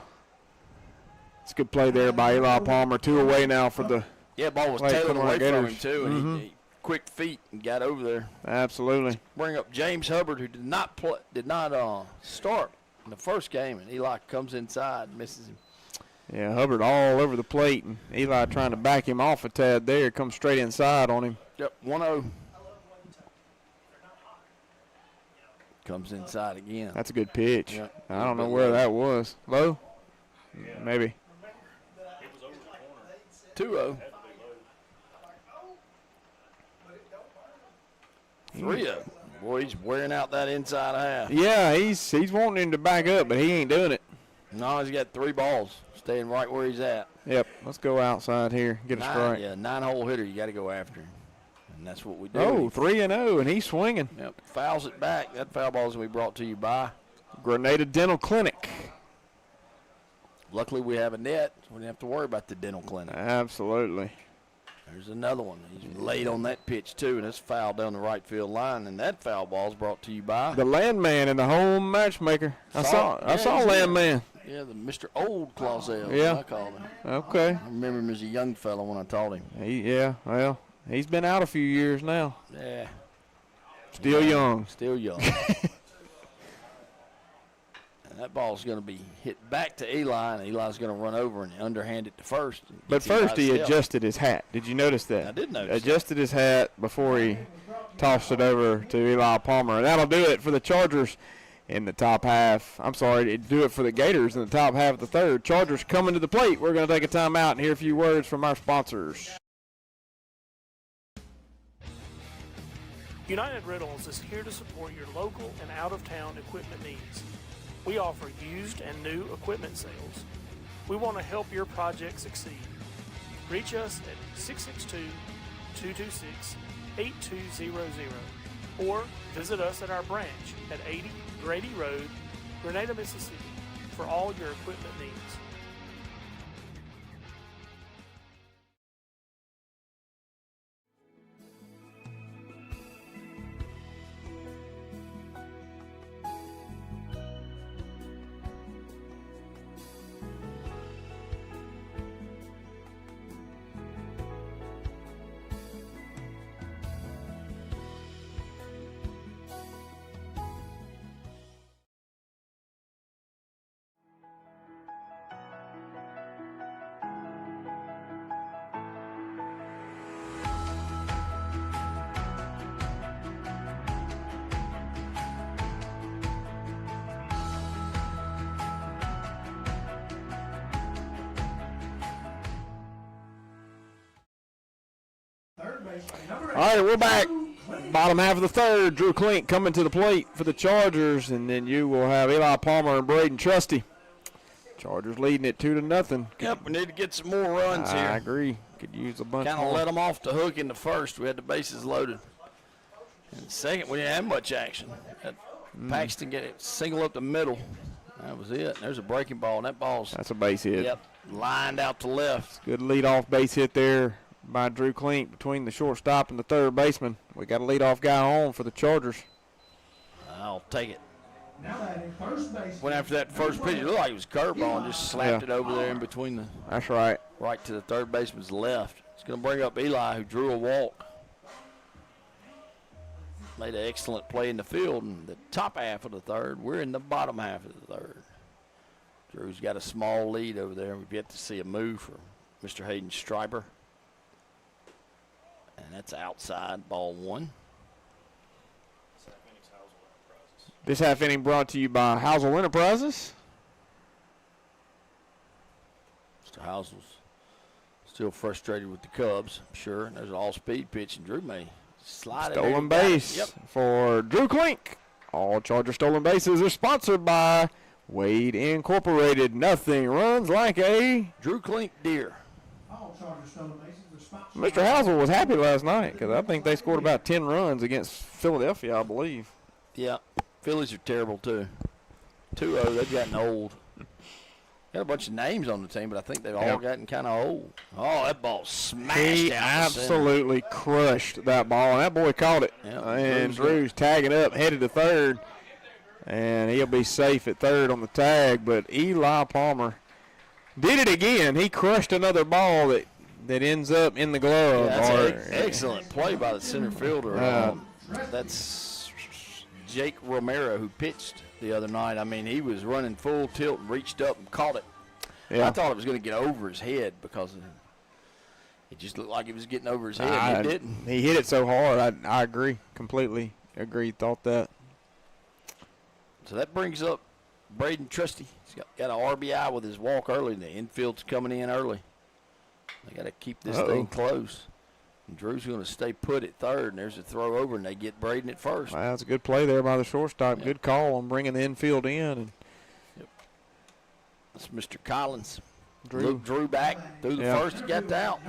S1: It's a good play there by Eli Palmer. 2 away now for the
S17: ball was tailored away from him, too, and he quick feet and got over there.
S1: Absolutely.
S17: Bring up James Hubbard, who did not start in the first game, and Eli comes inside and misses him.
S1: Yeah, Hubbard all over the plate, and Eli trying to back him off a tad there. Comes straight inside on him.
S17: Yep, 1-0. Comes inside again.
S1: That's a good pitch.
S17: Yep.
S1: I don't know where that was. Low? Maybe.
S17: 2-0. 3-0. Boy, he's wearing out that inside half.
S1: Yeah, he's wanting him to back up, but he ain't doing it.
S17: No, he's got 3 balls, staying right where he's at.
S1: Yep, let's go outside here, get a strike.
S17: Yeah, 9-hole hitter, you got to go after him. And that's what we do.
S1: Oh, 3-0, and he's swinging.
S17: Yep, fouls it back. That foul ball is going to be brought to you by
S1: Grenada Dental Clinic.
S17: Luckily, we have a net, so we don't have to worry about the dental clinic.
S1: Absolutely.
S17: There's another one. He's late on that pitch, too, and it's foul down the right field line. And that foul ball is brought to you by
S1: the Landman and the home matchmaker. I saw Landman.
S17: Yeah, the Mr. Old Clausell.
S1: Yeah.
S17: I call him.
S1: Okay.
S17: I remember him as a young fellow when I taught him.
S1: He's been out a few years now.
S17: Yeah.
S1: Still young.
S17: Still young. And that ball's going to be hit back to Eli, and Eli's going to run over and underhand it to first.
S1: But first he adjusted his hat. Did you notice that?
S17: I did notice
S1: Adjusted his hat before he tossed it over to Eli Palmer. And that'll do it for the Chargers in the top half. I'm sorry, do it for the Gators in the top half of the third. Chargers coming to the plate. We're going to take a timeout and hear a few words from our sponsors.
S2: United Rentals is here to support your local and out-of-town equipment needs. We offer used and new equipment sales. We want to help your project succeed. Reach us at 662-226-8200 or visit us at our branch at 80 Grady Road, Grenada, Mississippi, for all your equipment needs.
S1: All right, we're back. Bottom half of the third. Drew Klink coming to the plate for the Chargers, and then you will have Eli Palmer and Braden Trusty. Chargers leading it 2-0.
S17: Yep, we need to get some more runs here.
S1: I agree. Could use a bunch more.
S17: Kind of let them off the hook in the first. We had the bases loaded. In the second, we didn't have much action. Paxton get it single up the middle. That was it. There's a breaking ball, and
S1: that's a base hit.
S17: Yep, lined out to left.
S1: Good leadoff base hit there by Drew Klink between the shortstop and the third baseman. We got a leadoff guy on for the Chargers.
S17: I'll take it. Went after that first pitch. It looked like it was a curveball and just slapped it over there in between the.
S1: That's right.
S17: Right to the third baseman's left. It's going to bring up Eli, who drew a walk. Made an excellent play in the field in the top half of the third. We're in the bottom half of the third. Drew's got a small lead over there. We've yet to see a move for Mr. Hayden Stryber. And that's outside, ball one.
S1: This half inning brought to you by Housel Enterprises.
S17: Mr. Housel's still frustrated with the Cubs, I'm sure. And there's an all-speed pitch, and Drew may slide it.
S1: Stolen base for Drew Klink. All Charger stolen bases are sponsored by Wade Incorporated. Nothing runs like a
S17: Drew Klink deer.
S1: Mr. Housel was happy last night because I think they scored about 10 runs against Philadelphia, I believe.
S17: Yeah, Phillies are terrible too. 2-0, they've gotten old. Got a bunch of names on the team, but I think they've all gotten kind of old. Oh, that ball smashed
S1: He
S17: out
S1: absolutely crushed that ball, and that boy caught it.
S17: Yep,
S1: and Drew's tagging up, headed to third, and he'll be safe at third on the tag. But Eli Palmer did it again. He crushed another ball that ends up in the glove.
S17: Yeah, that's an excellent play by the center fielder. That's Jake Romero, who pitched the other night. I mean, he was running full tilt and reached up and caught it.
S1: Yeah.
S17: I thought it was going to get over his head because it just looked like it was getting over his head. It didn't.
S1: He hit it so hard. I agree. Completely agree. Thought that.
S17: So that brings up Braden Trusty. He's got an RBI with his walk early. The infield's coming in early. They got to keep this thing close. And Drew's going to stay put at third, and there's a throw over, and they get Braden at first.
S1: Wow, that's a good play there by the shortstop. Yep. Good call on bringing the infield in. And
S17: that's Mr. Collins. Drew back through the first and got out.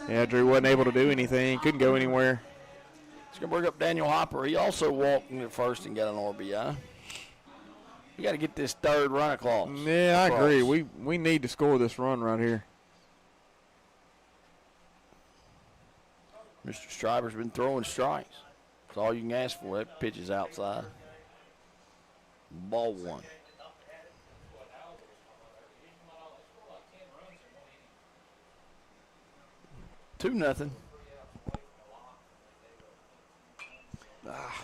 S1: Yeah, Drew wasn't able to do anything. Couldn't go anywhere.
S17: It's going to bring up Daniel Hopper. He also walked in at first and got an RBI. We got to get this third run across.
S1: Yeah, I agree. We need to score this run right here.
S17: Mr. Stryber's been throwing strikes. That's all you can ask for. That pitch is outside. Ball one. Two nothing.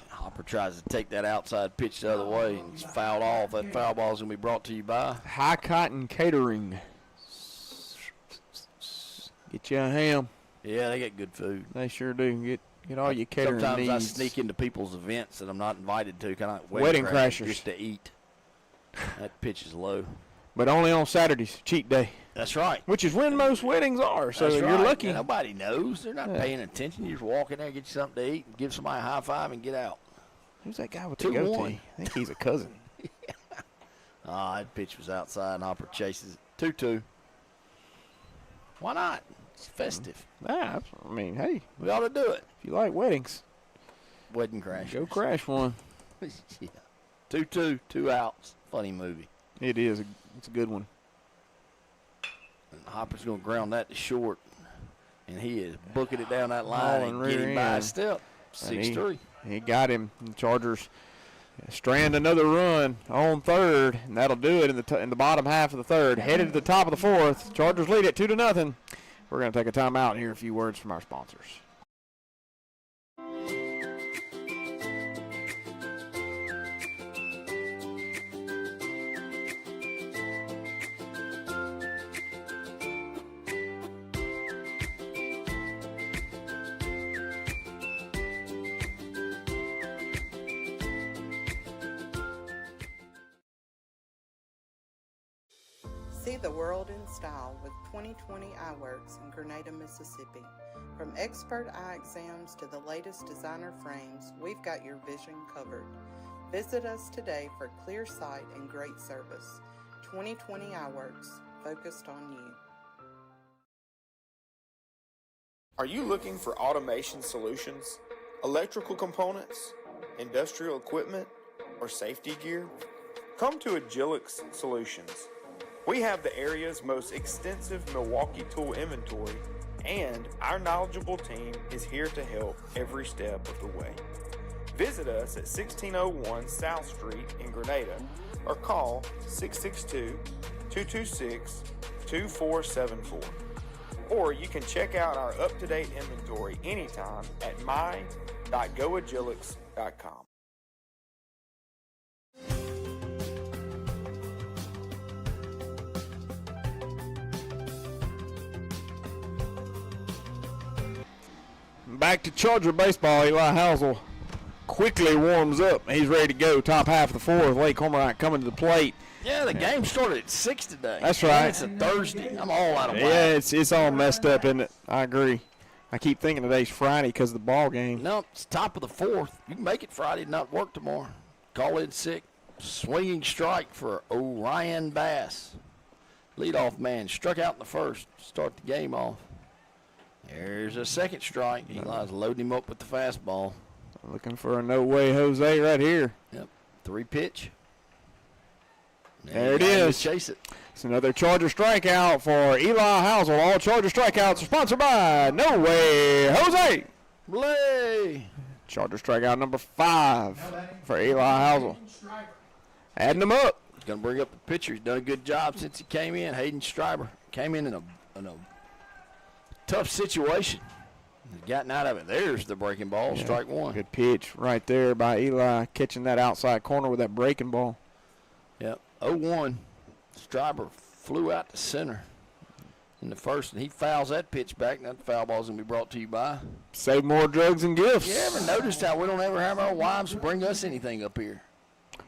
S17: Hopper tries to take that outside pitch the other way, and he's fouled off. That foul ball is going to be brought to you by
S1: High Cotton Catering. Get you a ham.
S17: Yeah, they get good food.
S1: They sure do. Get all your catering
S17: Sometimes
S1: needs.
S17: I sneak into people's events that I'm not invited to, kind of
S1: Wedding crashers,
S17: just to eat. That pitch is low.
S1: But only on Saturdays, cheat day.
S17: That's right.
S1: Which is when most weddings are, so
S17: That's
S1: you're
S17: right.
S1: lucky.
S17: Yeah, nobody knows. They're not paying attention. You just walk in there, get you something to eat, and give somebody a high five and get out.
S1: Who's that guy with the goatee? I think he's a cousin.
S17: That pitch was outside, and Hopper chases it. 2-2. Why not? It's festive.
S1: I mean, hey.
S17: We ought to do it.
S1: If you like weddings.
S17: Wedding Crashers.
S1: Go crash one.
S17: Yeah. 2-2, 2 outs. Funny movie.
S1: It is. It's a good one.
S17: And Hopper's going to ground that to short. And he is booking it down that line and getting by a step. 6-3.
S1: He got him. The Chargers strand another run on third, and that'll do it in the bottom half of the third. Headed to the top of the fourth. Chargers lead it 2-0. We're going to take a timeout and hear a few words from our sponsors.
S7: See the world in style with 2020 Eyeworks in Grenada, Mississippi. From expert eye exams to the latest designer frames, we've got your vision covered. Visit us today for clear sight and great service. 2020 Eyeworks, focused on you.
S8: Are you looking for automation solutions, electrical components, industrial equipment, or safety gear? Come to Agilix Solutions. We have the area's most extensive Milwaukee tool inventory, and our knowledgeable team is here to help every step of the way. Visit us at 1601 South Street in Grenada or call 662-226-2474. Or you can check out our up-to-date inventory anytime at my.goagilix.com.
S1: Back to Charger baseball. Eli Housel quickly warms up. He's ready to go. Top half of the fourth. Lake Cormorant coming to the plate.
S17: Yeah, the game started at 6 today.
S1: That's right.
S17: And it's a Thursday. I'm all out of whack.
S1: Yeah, it's all messed up, isn't it? I agree. I keep thinking today's Friday because of the ball game.
S17: No, it's top of the fourth. You can make it Friday and not work tomorrow. Call in sick. Swinging strike for Orion Bass. Leadoff man struck out in the first. Start the game off. There's a second strike. Eli's loading him up with the fastball.
S1: Looking for a no-way Jose right here.
S17: Yep. 3 pitch.
S1: There it is.
S17: Chase it.
S1: It's another Charger strikeout for Eli Housel. All Charger strikeouts are sponsored by No Way Jose.
S17: Play.
S1: Charger strikeout number 5 for Eli Housel. Adding them up.
S17: He's going to bring up the pitcher. He's done a good job since he came in. Hayden Stryber came in a tough situation. He's gotten out of it. There's the breaking ball. Yeah. Strike one.
S1: Good pitch right there by Eli, catching that outside corner with that breaking ball.
S17: Yep. 0-1. Stryber flew out to center in the first, and he fouls that pitch back. And that foul ball's going to be brought to you by
S1: Save More Drugs and Gifts.
S17: You ever noticed how we don't ever have our wives bring us anything up here?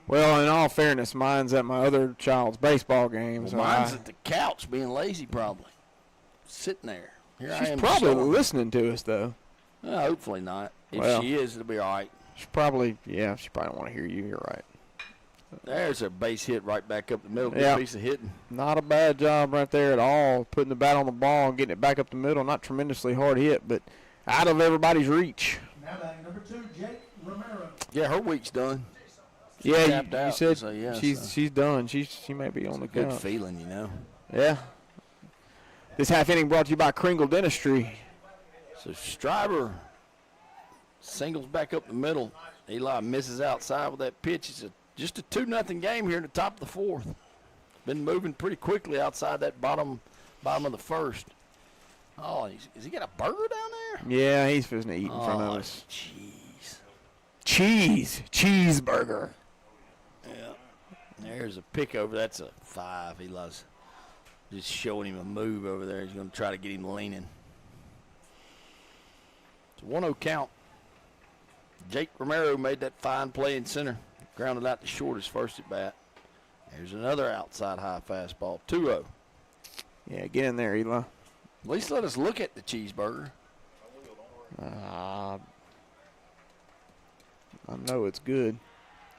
S1: Well, in all fairness, mine's at my other child's baseball games.
S17: Well, mine's at the couch being lazy probably. Sitting there. Here
S1: She's probably listening to us, though.
S17: Hopefully not. If she is, it'll be all right.
S1: She probably don't want to hear you. You're right.
S17: There's a base hit right back up the middle. Good piece of hitting.
S1: Not a bad job right there at all. Putting the bat on the ball and getting it back up the middle. Not tremendously hard hit, but out of everybody's reach.
S9: Now batting number 2, Jake Romero.
S17: Yeah, her week's done.
S1: She's you said
S17: so, yeah,
S1: she's done. She may be on the count.
S17: Good feeling, you know.
S1: Yeah. This half inning brought to you by Kringle Dentistry.
S17: So Stryber singles back up the middle. Eli misses outside with that pitch. It's just a 2-0 game here in the top of the fourth. Been moving pretty quickly outside that bottom of the first. Oh, has he got a burger down there?
S1: Yeah, he's supposed to eat in front of us. Cheeseburger.
S17: Yeah. There's a pick over. That's a 5. Eli's just showing him a move over there. He's going to try to get him leaning. It's a 1-0 count. Jake Romero made that fine play in center. Grounded out to short his first at bat. There's another outside high fastball. 2-0.
S1: Yeah, get in there, Eli.
S17: At least let us look at the cheeseburger.
S1: I know it's good.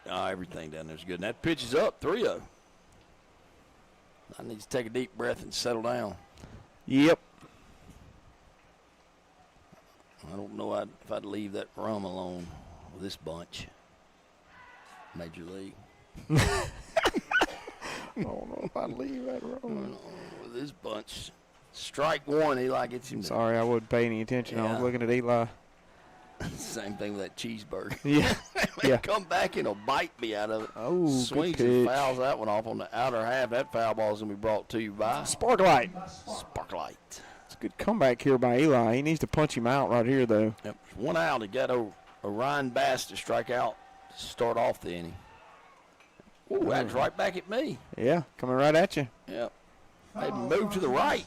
S17: Everything down there is good. And that pitch is up, 3-0. I need to take a deep breath and settle down.
S1: Yep.
S17: I don't know if I'd leave that rum alone. Well, this bunch, Major League.
S1: I don't know if I'd leave that road.
S17: With this bunch. Strike one, Eli gets him.
S1: Sorry, I wasn't paying any attention. I was looking at Eli.
S17: Same thing with that cheeseburger.
S1: Yeah.
S17: Yeah. Come back and he'll bite me out of it.
S1: Oh,
S17: swings
S1: good
S17: and
S1: pitch.
S17: fouls that one off on the outer half. That foul ball is going to be brought to you by
S1: Sparklight.
S17: Sparklight.
S1: It's a good comeback here by Eli. He needs to punch him out right here, though.
S17: Yep. One out. He got Orion Bass to strike out to start off the inning. Ooh, that's right back at me.
S1: Yeah, coming right at you.
S17: Yep. They moved to the right.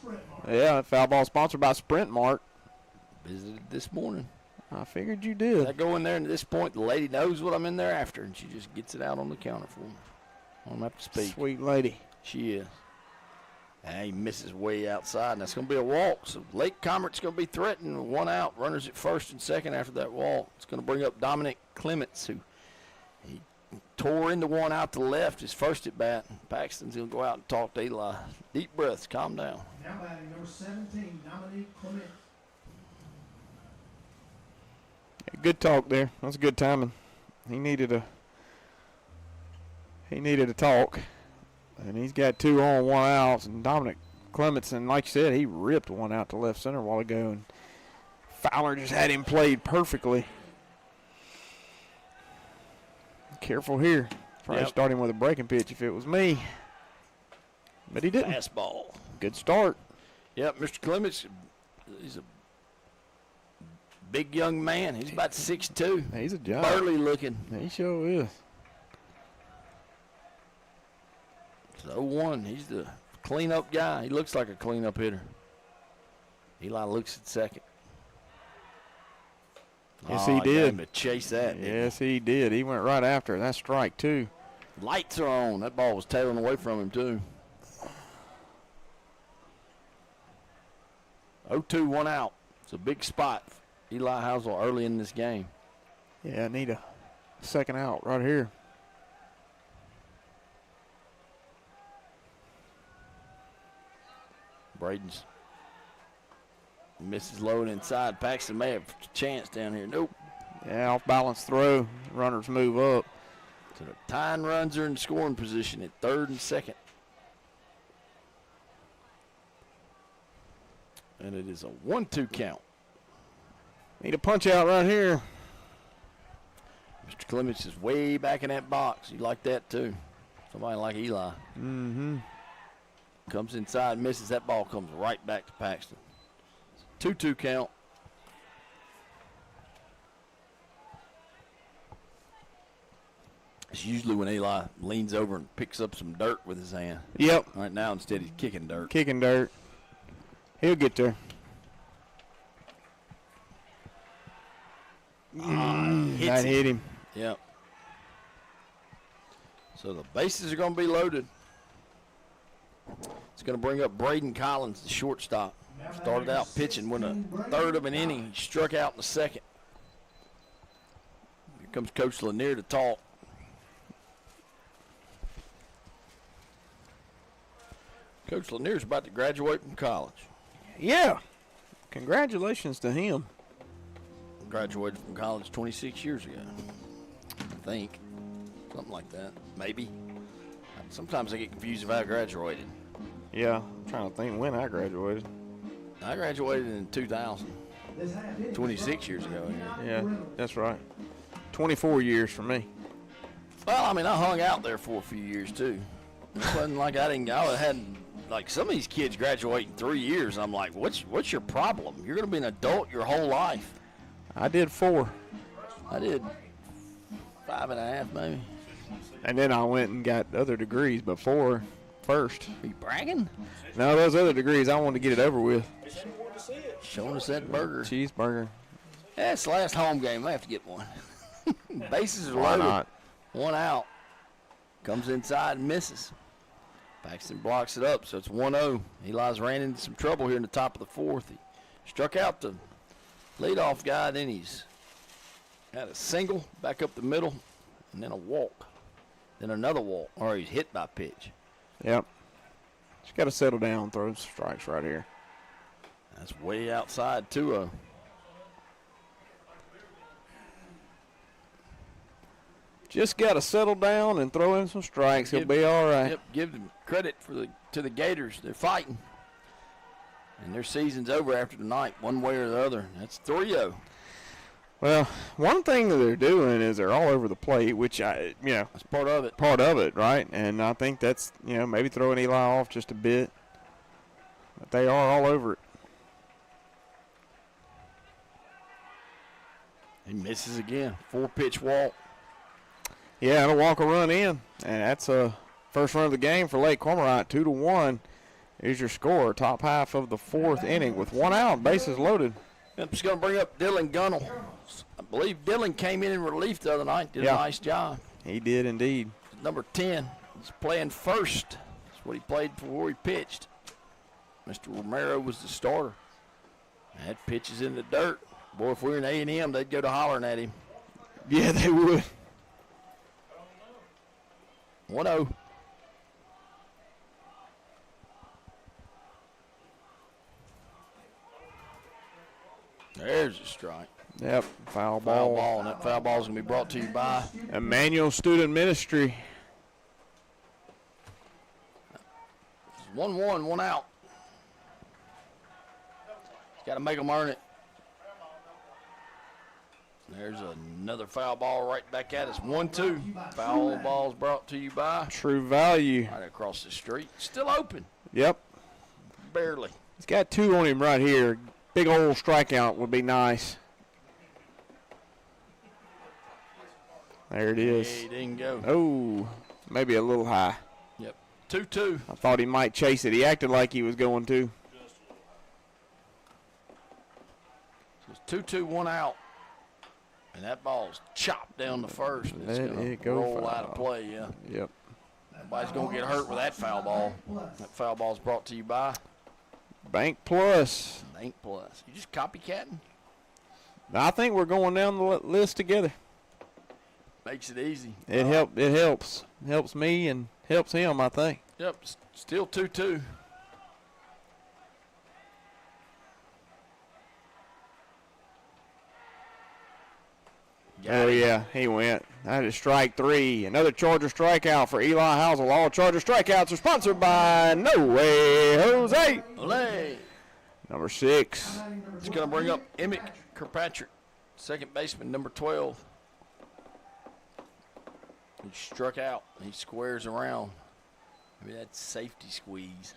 S1: Yeah, foul ball sponsored by Sprint Mark.
S17: Visited this morning.
S1: I figured you did.
S17: I go in there, and at this point, the lady knows what I'm in there after, and she just gets it out on the counter for me. I don't have to speak.
S1: Sweet lady.
S17: She is. And he misses way outside, and that's going to be a walk. So Lake Comert's going to be threatened with one out. Runners at first and second after that walk. It's going to bring up Dominic Clements, who he tore into one out to the left, his first at bat. Paxton's going to go out and talk to Eli. Deep breaths, calm down.
S9: Now batting number 17, Dominic Clement.
S1: Good talk there. That's good timing. He needed a talk. And he's got 2 on, 1 out. And Dominic Clementson, like you said, he ripped one out to left center a while ago. And Fowler just had him played perfectly. Careful here. Probably starting with a breaking pitch if it was me. But he didn't.
S17: Fastball.
S1: Good start.
S17: Yep, Mr. Clements, he's a big young man. He's about 6'2".
S1: He's a giant.
S17: Burly looking.
S1: He sure is.
S17: It's 0-1. He's the cleanup guy. He looks like a cleanup hitter. Eli looks at second.
S1: Yes, he did.
S17: Got him to chase that.
S1: Yes, he did. He went right after it. That's strike 2.
S17: Lights are on. That ball was tailing away from him, too. 0-2, 1 out. It's a big spot for Eli Housel early in this game.
S1: Yeah, I need a second out right here.
S17: Braden's misses low and inside. Paxton may have a chance down here. Nope.
S1: Yeah, off balance throw. Runners move up.
S17: So the tying runs are in scoring position at third and second. And it is a 1-2 count.
S1: Need a punch out right here.
S17: Mr. Clements is way back in that box. You like that too. Somebody like Eli.
S1: Mm-hmm.
S17: Comes inside, misses. That ball comes right back to Paxton. 2-2 count. It's usually when Eli leans over and picks up some dirt with his hand.
S1: Yep.
S17: Right now, instead, he's kicking dirt.
S1: Kicking dirt. He'll get there. That hit him.
S17: Yep. So the bases are going to be loaded. It's going to bring up Braden Collins, the shortstop. Started out pitching, went a third of an inning. He struck out in the second. Here comes Coach Lanier to talk. Coach Lanier's about to graduate from college.
S1: Yeah. Congratulations to him.
S17: Graduated from college 26 years ago, I think. Something like that. Maybe. Sometimes I get confused if I graduated.
S1: Yeah, I'm trying to think when I graduated.
S17: I graduated in 2000. 26 years ago.
S1: Yeah, that's right. 24 years for me.
S17: Well, I mean, I hung out there for a few years, too. It wasn't like I had, like, some of these kids graduate in 3 years. I'm like, what's your problem? You're going to be an adult your whole life.
S1: I did 4.
S17: I did 5.5, maybe.
S1: And then I went and got other degrees before first.
S17: Are you bragging?
S1: No, those other degrees, I wanted to get it over with.
S17: Showing us that burger.
S1: Cheeseburger.
S17: Yeah, it's the last home game. I have to get one. Bases are
S1: Why
S17: loaded.
S1: not?
S17: 1 out. Comes inside and misses. Paxton blocks it up, so it's 1-0. Eli's ran into some trouble here in the top of the fourth. He struck out the leadoff guy, then he's got a single back up the middle, and then a walk. Then another walk, or he's hit by pitch.
S1: Yep. Just got to settle down, throw some strikes right here.
S17: That's way outside, 2-0.
S1: Just got to settle down and throw in some strikes. He'll be all right.
S17: Yep, give them credit to the Gators. They're fighting. And their season's over after tonight, one way or the other. That's 3-0.
S1: Well, one thing that they're doing is they're all over the plate, which
S17: that's part of it.
S1: Part of it, right? And I think that's maybe throwing Eli off just a bit, but they are all over it.
S17: He misses again. 4-pitch walk.
S1: Yeah, and a walk, a run in, and that's a first run of the game for Lake Cormorant. 2-1 is your score. Top half of the fourth inning with one out, bases loaded.
S17: I'm just going to bring up Dylan Gunnell. I believe Dylan came in relief the other night. Did a nice job.
S1: He did indeed.
S17: Number 10. He's playing first. That's what he played before he pitched. Mr. Romero was the starter. That pitch is in the dirt. Boy, if we were in A&M, they'd go to hollering at him.
S1: Yeah, they would.
S17: 1-0. There's a strike.
S1: Yep, foul ball.
S17: Foul ball, and that foul ball is going to be brought to you by
S1: Emmanuel Student Ministry.
S17: 1-1, one out. Got to make them earn it. There's another foul ball right back at us. 1-2. Foul ball's brought to you by
S1: True Value.
S17: Right across the street. Still open.
S1: Yep.
S17: Barely.
S1: He's got 2 on him right here. Big old strikeout would be nice. There it is.
S17: He didn't go.
S1: Oh, maybe a little high.
S17: Yep. 2-2.
S1: I thought he might chase it. He acted like he was going to.
S17: It's 2-2, one out. And that ball's chopped down the first. It's
S1: Let
S17: going
S1: it
S17: to
S1: go
S17: roll
S1: foul.
S17: out of play, yeah.
S1: Yep.
S17: Nobody's going to get hurt with that foul ball. That foul ball's brought to you by
S1: Bank Plus.
S17: Bank Plus. You just copycatting?
S1: I think we're going down the list together.
S17: Makes it easy.
S1: It helps. Helps me and helps him, I think.
S17: Yep, still 2-2.
S1: Oh, yeah, he went. That is strike 3. Another Charger strikeout for Eli Housel. All Charger strikeouts are sponsored by No Way Jose.
S17: Olay.
S1: Number 6.
S17: It's going to bring up Emmett Kirkpatrick, second baseman, number 12. He struck out. He squares around. Maybe that's safety squeeze.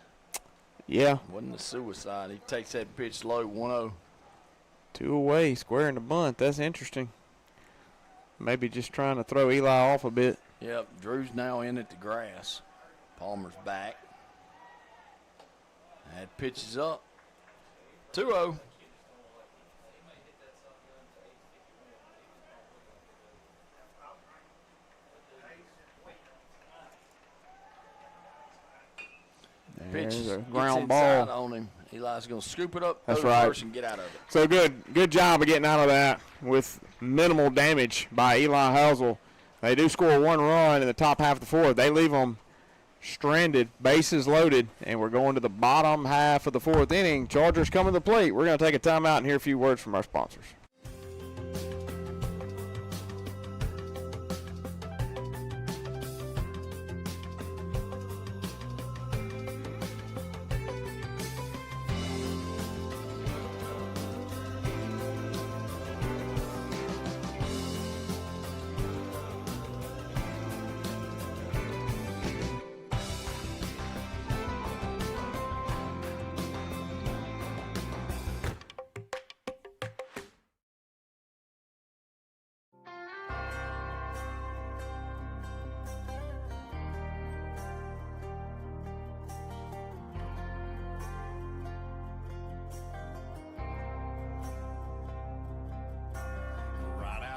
S1: Yeah.
S17: Wasn't a suicide. He takes that pitch low, 1-0.
S1: 2 away, squaring the bunt. That's interesting. Maybe just trying to throw Eli off a bit.
S17: Yep, Drew's now in at the grass. Palmer's back. That pitch is up. 2-0. Pitch
S1: There's a
S17: gets
S1: ground
S17: inside
S1: ball.
S17: on him. Eli's going to scoop it up,
S1: That's
S17: throw to
S1: right.
S17: first, and get out of it.
S1: So good job of getting out of that with minimal damage by Eli Housel. They do score 1 run in the top half of the fourth. They leave them stranded, bases loaded, and we're going to the bottom half of the fourth inning. Chargers coming to the plate. We're going to take a timeout and hear a few words from our sponsors.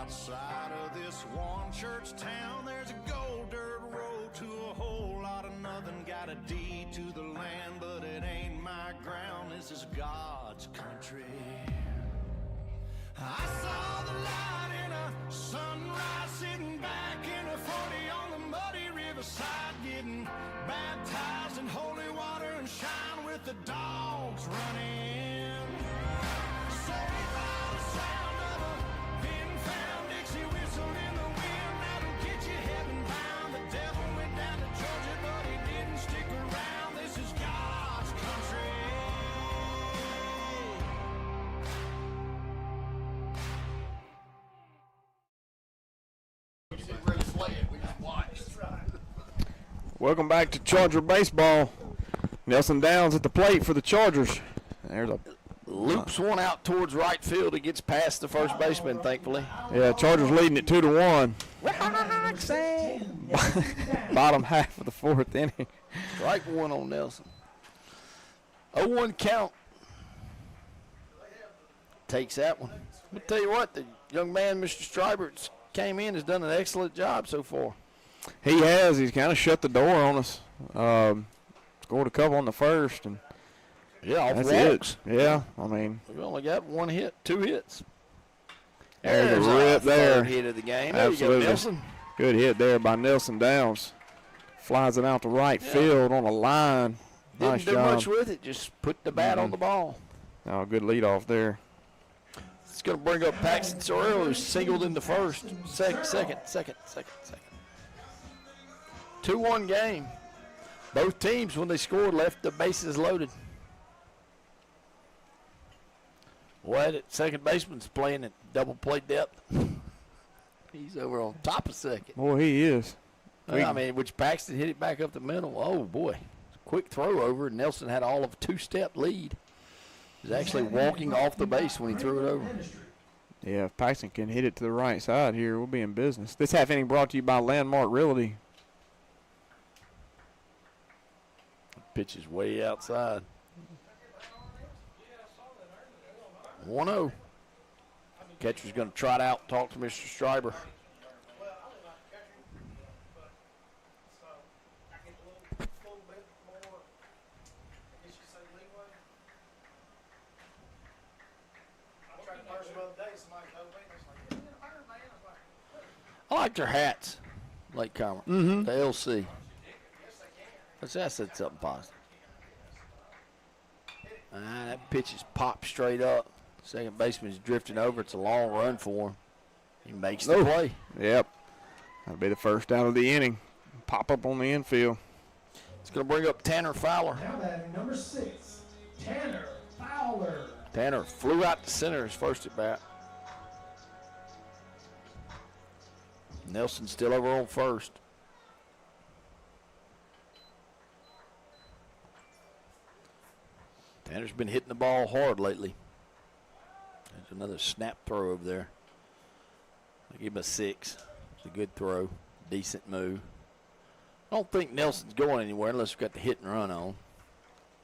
S9: Outside of this one church town, there's a gold dirt road to a whole lot of nothing. Got a deed to the land, but it ain't my ground. This is God's country. I saw the light in a sunrise, sitting back in a 40 on the muddy riverside, getting baptized in holy water and shine with the dogs running. Saved by the sound of a pin found Dixie whistle in the wind that'll get you
S1: Welcome back to Charger baseball. Nelson Downs at the plate for the Chargers. There's a
S17: loops one out towards right field. It gets past the first baseman, thankfully.
S1: Yeah, Chargers leading it 2-1. Bottom half of the fourth inning.
S17: Strike one on Nelson. 0-1 count. Takes that one. I'll tell you what, the young man, Mr. Stribert, came in, has done an excellent job so far.
S1: He has. He's kind of shut the door on us. Scored a couple on the first, and
S17: off
S1: that's
S17: walks.
S1: it. Yeah, I mean,
S17: we've only got 1 hit, 2 hits.
S1: There's a rip there.
S17: Third hit of the game. There
S1: Absolutely.
S17: you go, Nelson.
S1: Good hit there by Nelson Downs. Flies it out to right field on a line.
S17: Didn't
S1: Nice
S17: do
S1: job.
S17: much with it. Just put the bat on the ball.
S1: Oh, good lead off there.
S17: It's going to bring up Paxton Sorrell, who's singled in the first. Second. 2-1 game. Both teams, when they scored, left the bases loaded. Boy, that second baseman's playing at double play depth. He's over on top of second.
S1: Boy, he is.
S17: Which Paxton hit it back up the middle. Oh, boy. Quick throw over. Nelson had all of a 2-step lead. He was actually walking off the base when he threw it over.
S1: Yeah, if Paxton can hit it to the right side here, we'll be in business. This half inning brought to you by Landmark Realty.
S17: Pitch is way outside. 1-0. Catcher's going to trot out and talk to Mr. Stryber. I like their hats, Lake Comer.
S1: Mm-hmm.
S17: The LC. I said something positive. That pitch is popped straight up. Second baseman's drifting over. It's a long run for him. He makes the play.
S1: Yep. That'll be the first out of the inning. Pop up on the infield.
S17: It's going to bring up Tanner Fowler.
S9: Now batting number 6, Tanner Fowler.
S17: Tanner flew out to center his first at bat. Nelson still over on first. Tanner's been hitting the ball hard lately. There's another snap throw over there. I'll give him a 6. It's a good throw. Decent move. I don't think Nelson's going anywhere unless we've got the hit and run on.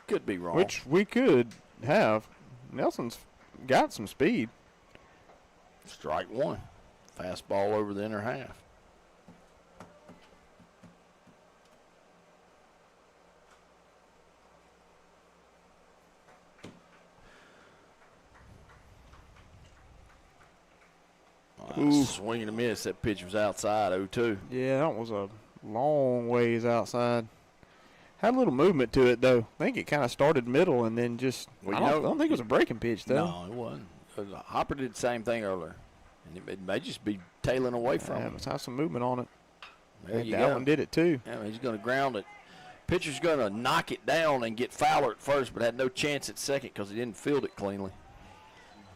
S17: Could be wrong.
S1: Which we could have. Nelson's got some speed.
S17: Strike one. Fastball over the inner half. Swing and a miss. That pitch was outside, 0-2.
S1: Yeah, that was a long ways outside. Had a little movement to it, though. I think it kind of started middle and then just I don't think it was a breaking pitch, though.
S17: No, it wasn't. Hopper did the same thing earlier. And it may just be tailing away from him.
S1: Let's have some movement on it.
S17: There you
S1: that
S17: go.
S1: one did it, too.
S17: Yeah, he's going to ground it. Pitcher's going to knock it down and get Fowler at first, but had no chance at second because he didn't field it cleanly.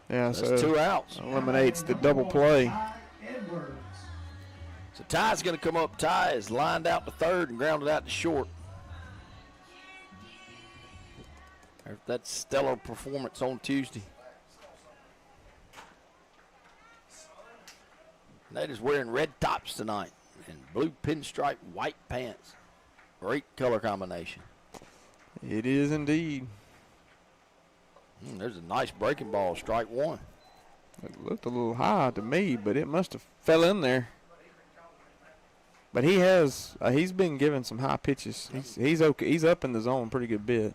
S1: Yeah,
S17: so that's 2 outs.
S1: Eliminates the double play.
S17: So Ty's going to come up. Ty is lined out to third and grounded out to short. That's stellar performance on Tuesday. Nate is wearing red tops tonight and blue pinstripe white pants. Great color combination.
S1: It is indeed.
S17: There's a nice breaking ball, strike one.
S1: It looked a little high to me, but it must have fell in there. But he has he's been given some high pitches. He's okay. He's up in the zone pretty good bit.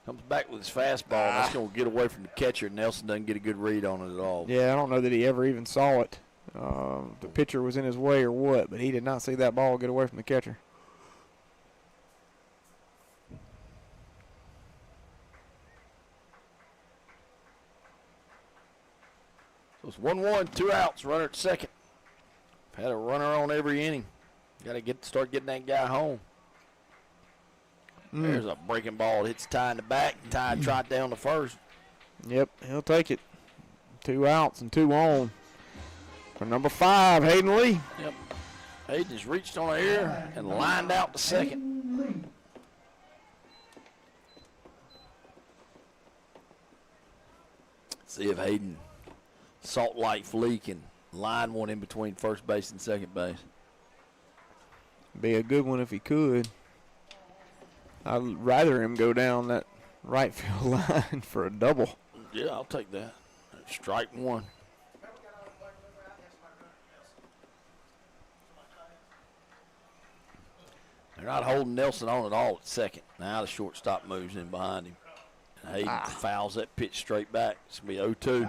S17: Comes back with his fastball. That's going to get away from the catcher. Nelson doesn't get a good read on it at all.
S1: Yeah, I don't know that he ever even saw it. The pitcher was in his way or what, but he did not see that ball get away from the catcher.
S17: So it's 1-1, 2 outs, runner at second. Had a runner on every inning. Got to start getting that guy home. There's a breaking ball. It hits Ty in the back. Ty trot down to first.
S1: Yep, he'll take it. 2 outs and 2 on. For number 5, Hayden Lee.
S17: Yep. Hayden just reached on the air and lined out to second. See if Hayden Salt Life Lee can line one in between first base and second base.
S1: Be a good one if he could. I'd rather him go down that right field line for a double.
S17: Yeah, I'll take that. Strike one. They're not holding Nelson on at all at second. Now the shortstop moves in behind him. And Hayden fouls that pitch straight back. It's going to be 0-2.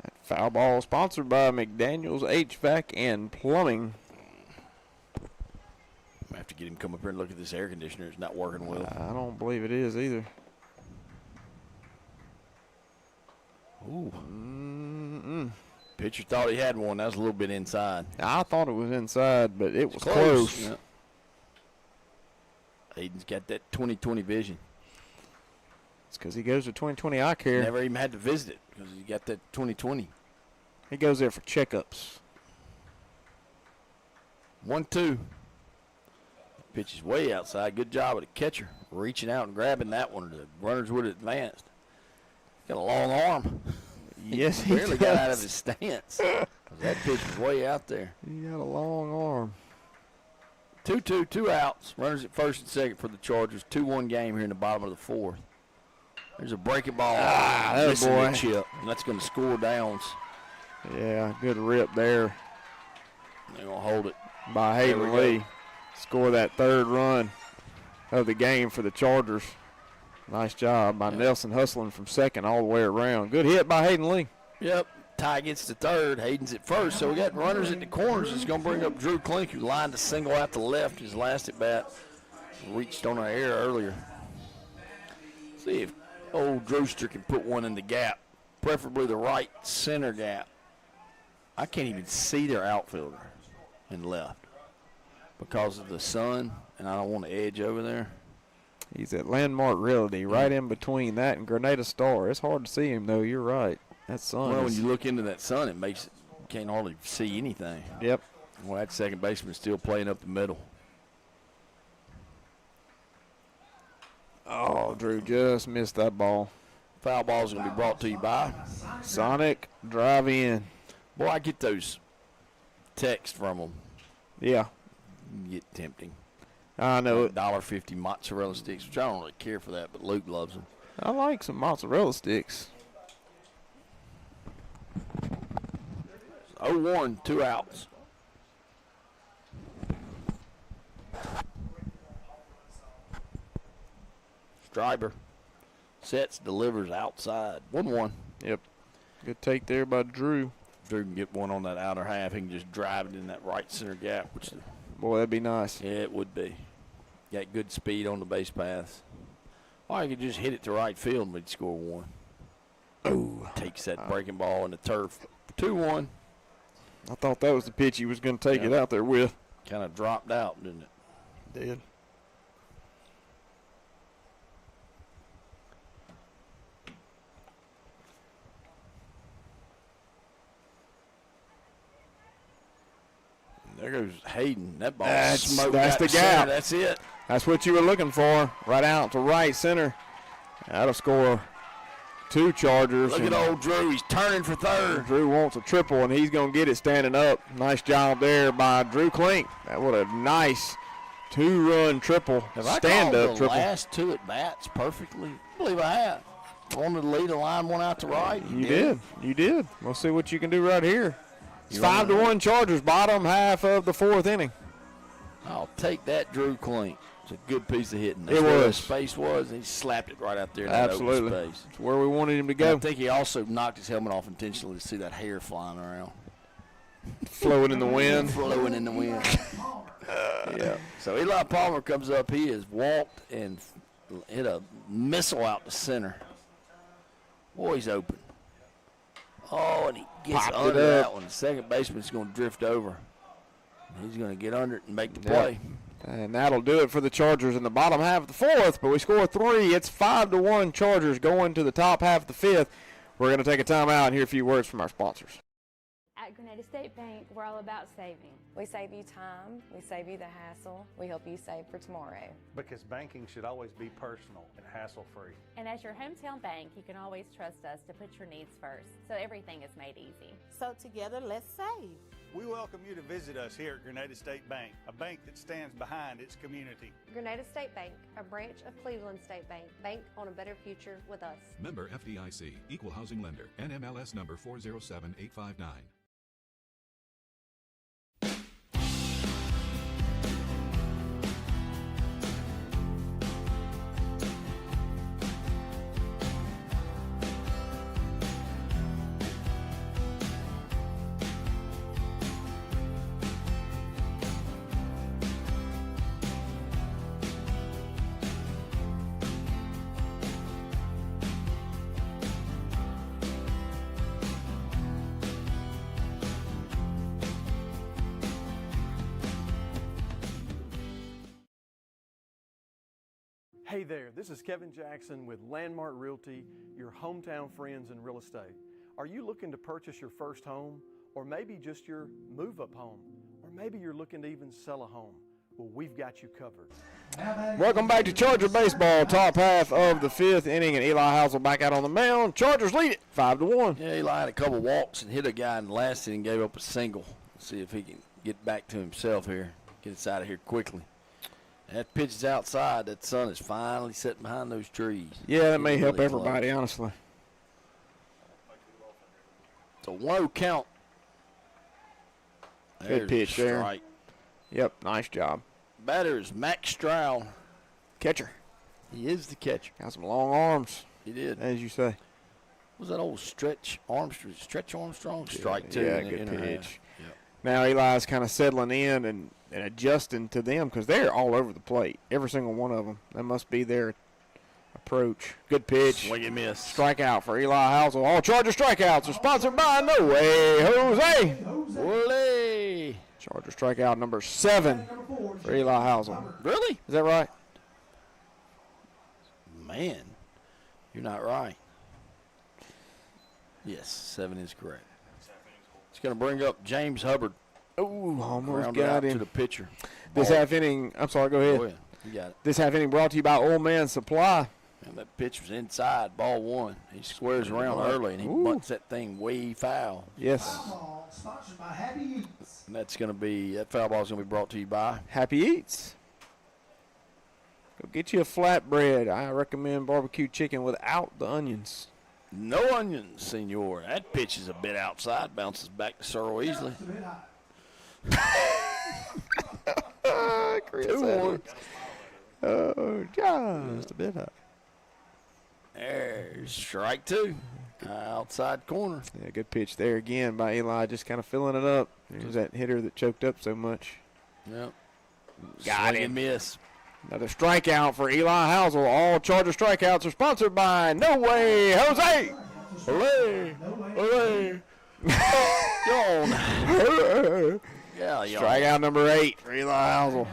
S1: That foul ball sponsored by McDaniels HVAC and Plumbing.
S17: I have to get him to come up here and look at this air conditioner. It's not working well.
S1: I don't believe it is either.
S17: Ooh. Pitcher thought he had one. That was a little bit inside.
S1: I thought it was inside, but it was close.
S17: Yeah. Hayden's got that 20/20 vision.
S1: It's because he goes to 20/20 eye care.
S17: Never even had to visit it because he got that 20/20.
S1: He goes there for checkups.
S17: 1-2. Pitch is way outside. Good job of the catcher reaching out and grabbing that one. The runners would have advanced. Got a long arm.
S1: Yes, he
S17: barely
S1: does.
S17: got out of his stance. That pitch was way out there.
S1: He got a long arm.
S17: 2-2, 2 outs. Runners at first and second for the Chargers. 2-1 game here in the bottom of the fourth. There's a breaking ball.
S1: That boy.
S17: Chip. And that's going to score downs.
S1: Yeah, good rip there.
S17: They're going to hold it.
S1: By Hayden Lee. Score that third run of the game for the Chargers. Nice job by Nelson hustling from second all the way around. Good hit by Hayden Lee.
S17: Yep. Ty gets to third. Hayden's at first. So we got runners at the corners. It's going to bring up Drew Klink, who lined a single out to left his last at bat. Reached on our air earlier. See if old Drewster can put one in the gap, preferably the right center gap. I can't even see their outfielder in left because of the sun, and I don't want to edge over there.
S1: He's at Landmark Realty, right in between that and Grenada Star. It's hard to see him, though. You're right. That sun.
S17: Well, when you look into that sun, it makes it, you can't hardly see anything.
S1: Yep.
S17: Well, that second baseman still playing up the middle.
S1: Oh, Drew just missed that ball.
S17: Foul ball is going to be brought to you by
S1: Sonic Drive In.
S17: Boy, I get those texts from them.
S1: Yeah.
S17: Get tempting.
S1: I know it.
S17: $1.50 mozzarella sticks, which I don't really care for that, but Luke loves them.
S1: I like some mozzarella sticks.
S17: 0-1, 2 outs. Stryber sets, delivers outside. 1-1.
S1: Yep. Good take there by Drew.
S17: Drew can get one on that outer half. He can just drive it in that right center gap. Which,
S1: boy, that'd be nice.
S17: Yeah, it would be. Got good speed on the base paths. Or he could just hit it to right field and we'd score one.
S1: Oh.
S17: Takes that breaking ball in the turf. 2-1.
S1: I thought that was the pitch he was going to take it out there with.
S17: Kind of dropped out, didn't it?
S1: Did.
S17: There goes Hayden. That ball
S1: That's
S17: smoked
S1: the
S17: center.
S1: gap.
S17: That's it.
S1: That's what you were looking for. Right out to right center. That'll score 2 Chargers.
S17: Look at old Drew. He's turning for third.
S1: Drew wants a triple, and he's going to get it standing up. Nice job there by Drew Klink. That was a nice 2-run triple. Stand-up triple.
S17: Last 2 at bats perfectly. I believe I have. Wanted to lead a line, one out to right.
S1: You did. You did. We'll see what you can do right here. It's 5-1 Chargers, bottom half of the 4th inning.
S17: I'll take that, Drew Klink. It's a good piece of hitting.
S1: It
S17: where
S1: was.
S17: the space was, and he slapped it right out there in
S1: Absolutely.
S17: that open space.
S1: It's where we wanted him to go.
S17: And I think he also knocked his helmet off intentionally to see that hair flying around.
S1: Flowing in the wind.
S17: Flowing in the wind.
S1: Yeah.
S17: So Eli Palmer comes up. He has walked and hit a missile out to center. Boy, he's open. Oh, and he gets
S1: Popped
S17: under
S1: it up.
S17: that one. The second baseman's going to drift over. He's going to get under it and make the play.
S1: And that'll do it for the Chargers in the bottom half of the 4th, but we score 3. It's 5-1 Chargers going to the top half of the 5th. We're going to take a time out and hear a few words from our sponsors.
S6: At Grenada State Bank, we're all about saving.
S22: We save you time, we save you the hassle, we help you save for tomorrow.
S12: Because banking should always be personal and hassle-free.
S10: And as your hometown bank, you can always trust us to put your needs first, so everything is made easy.
S13: So together, let's save.
S12: We welcome you to visit us here at Grenada State Bank, a bank that stands behind its community.
S11: Grenada State Bank, a branch of Cleveland State Bank. Bank on a better future with us.
S14: Member FDIC, Equal Housing Lender, NMLS number 407859.
S15: Hey there, this is Kevin Jackson with Landmark Realty, your hometown friends in real estate. Are you looking to purchase your first home, or maybe just your move-up home, or maybe you're looking to even sell a home? Well, we've got you covered.
S1: Welcome back to Charger baseball. Top half of the 5th inning, and Eli Housel back out on the mound. Chargers lead it 5-1.
S17: Yeah, Eli had a couple walks and hit a guy in the last inning, gave up a single. Let's see if he can get back to himself here, get us out of here quickly. That pitch is outside. That sun is finally sitting behind those trees.
S1: Yeah, that may help everybody, honestly.
S17: It's a 1-0 count.
S1: Good pitch there. Yep, nice job.
S17: Batter is Max Stroud.
S1: Catcher.
S17: He is the catcher.
S1: Got some long arms.
S17: He did.
S1: As you say.
S17: What was that old Stretch Armstrong? Strike two.
S1: Yeah, good pitch. Yep. Now Eli's kind of settling in and adjusting to them because they're all over the plate. Every single one of them. That must be their approach. Good pitch.
S17: Swing and miss.
S1: Strikeout for Eli Housel. All Charger strikeouts are sponsored by No Way Jose.
S17: Ole.
S1: Charger strikeout number 7 for Eli Housel.
S17: Really?
S1: Is that right?
S17: Man, you're not right. Yes, 7 is correct. It's going to bring up James Hubbard.
S1: Oh, almost
S17: got
S1: got him.
S17: To the pitcher.
S1: This half inning, I'm sorry, go ahead.
S17: Go ahead. You got it.
S1: This half inning brought to you by Old Man Supply.
S17: And that pitch was inside, ball 1. He squares around early, and he bunts that thing way foul.
S1: Yes.
S9: Sponsored by Happy Eats.
S17: And that's going to be, that foul ball is going to be brought to you by
S1: Happy Eats. Go get you a flatbread. I recommend barbecue chicken without the onions.
S17: No onions, senor. That pitch is a bit outside, bounces back to Searle easily.
S1: Chris 2-1. Oh, just a bit high.
S17: There's strike 2. Outside corner.
S1: Yeah, good pitch there again by Eli, just kind of filling it up. There's that hitter that choked up so much.
S17: Yep.
S1: Got
S17: Swing
S1: him.
S17: and miss.
S1: Another strikeout for Eli Housel. All Charger strikeouts are sponsored by No Way Jose.
S17: Olay. Olay. Yeah,
S1: Strikeout number 8 for Eli Housel.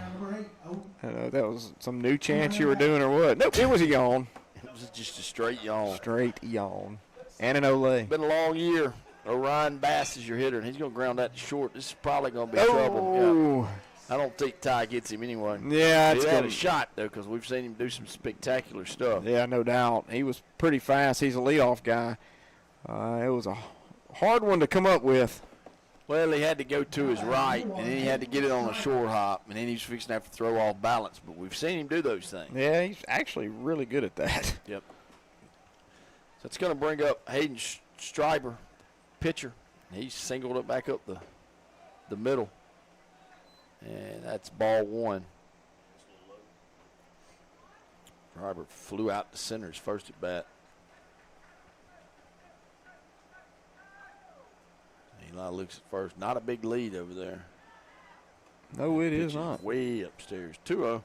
S1: I know that was some new chant you were doing or what? Nope, it was a yawn.
S17: It was just a straight yawn.
S1: Straight yawn. And an Olay.
S17: Been a long year. Orion Bass is your hitter, and he's going to ground that to short. This is probably going to be trouble. Yeah. I don't think Ty gets him anyway.
S1: Yeah,
S17: he had a shot, though, because we've seen him do some spectacular stuff.
S1: Yeah, no doubt. He was pretty fast. He's a leadoff guy. It was a hard one to come up with.
S17: Well, he had to go to his right, and then he had to get it on a short hop, and then he was fixing to have to throw off balance. But we've seen him do those things.
S1: Yeah, he's actually really good at that.
S17: Yep. So it's going to bring up Hayden Stryber, pitcher. He's singled it back up the middle. And that's ball 1. Stryber flew out to center his first at bat. Eli looks at first. Not a big lead over there.
S1: No, it is not.
S17: Way upstairs. 2-0.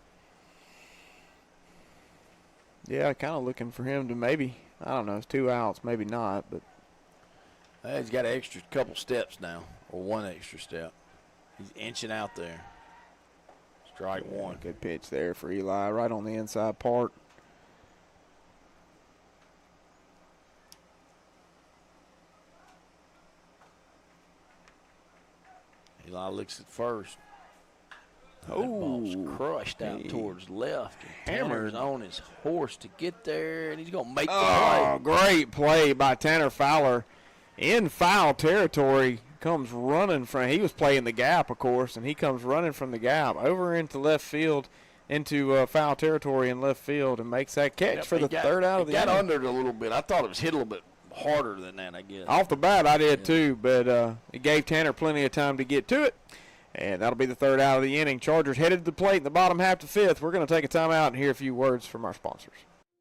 S1: Yeah, kind of looking for him to maybe, I don't know, it's 2 outs, maybe not, but.
S17: He's got an extra couple steps now, or 1 extra step. He's inching out there. Strike 1.
S1: Good pitch there for Eli, right on the inside part.
S17: Eli looks at first. That ball's crushed out towards left.
S1: Hammered.
S17: Tanner's on his horse to get there, and he's going to make the
S1: Oh,
S17: play.
S1: great play by Tanner Fowler. In foul territory, comes running from, he was playing the gap, of course, and he comes running from the gap over into left field, into foul territory in left field, and makes that catch for the third out of the inning.
S17: Got under it a little bit. I thought it was hit a little bit harder than that, I guess.
S1: Off the bat, I did too, but it gave Tanner plenty of time to get to it. And that'll be the third out of the inning. Chargers headed to the plate in the bottom half to fifth. We're going to take a timeout and hear a few words from our sponsors.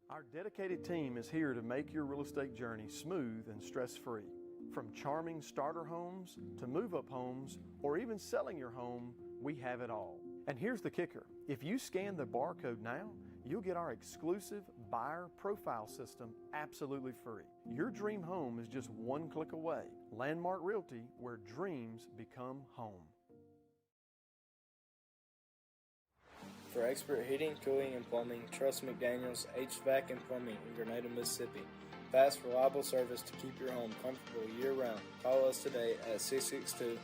S15: Our dedicated team is here to make your real estate journey smooth and stress-free. From charming starter homes to move-up homes or even selling your home, we have it all. And here's the kicker. If you scan the barcode now, you'll get our exclusive buyer profile system absolutely free. Your dream home is just one click away. Landmark Realty, where dreams become home.
S16: For expert heating, cooling, and plumbing, trust McDaniels HVAC and Plumbing in Grenada, Mississippi. Fast, reliable service to keep your home comfortable year-round. Call us today at 662-226-4613.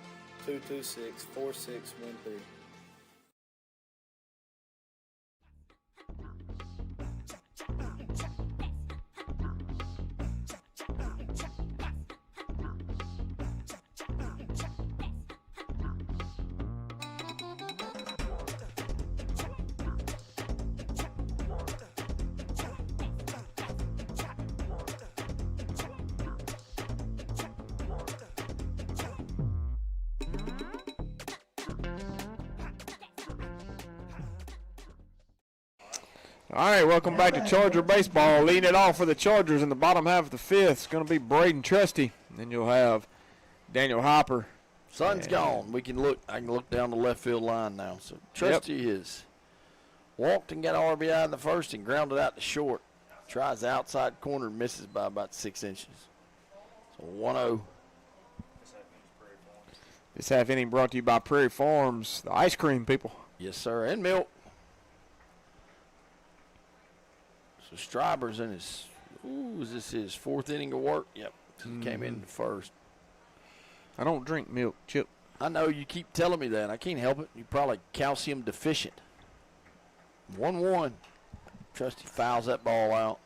S1: All right, welcome back to Charger Baseball. Leading it off for the Chargers in the bottom half of the fifth. It's going to be Braden Trusty. Then you'll have Daniel Hopper.
S17: Sun's gone. I can look down the left field line now. So Trusty has walked and got RBI in the first and grounded out to short. Tries the outside corner, misses by about 6 inches. So 1-0.
S1: This half inning brought to you by Prairie Farms, the ice cream people.
S17: Yes, sir, and milk. So Stryber's in his, is this his fourth inning of work? Yep, he came in the first.
S1: I don't drink milk, Chip.
S17: I know, you keep telling me that. I can't help it. You're probably calcium deficient. 1-1. Trusty fouls that ball out.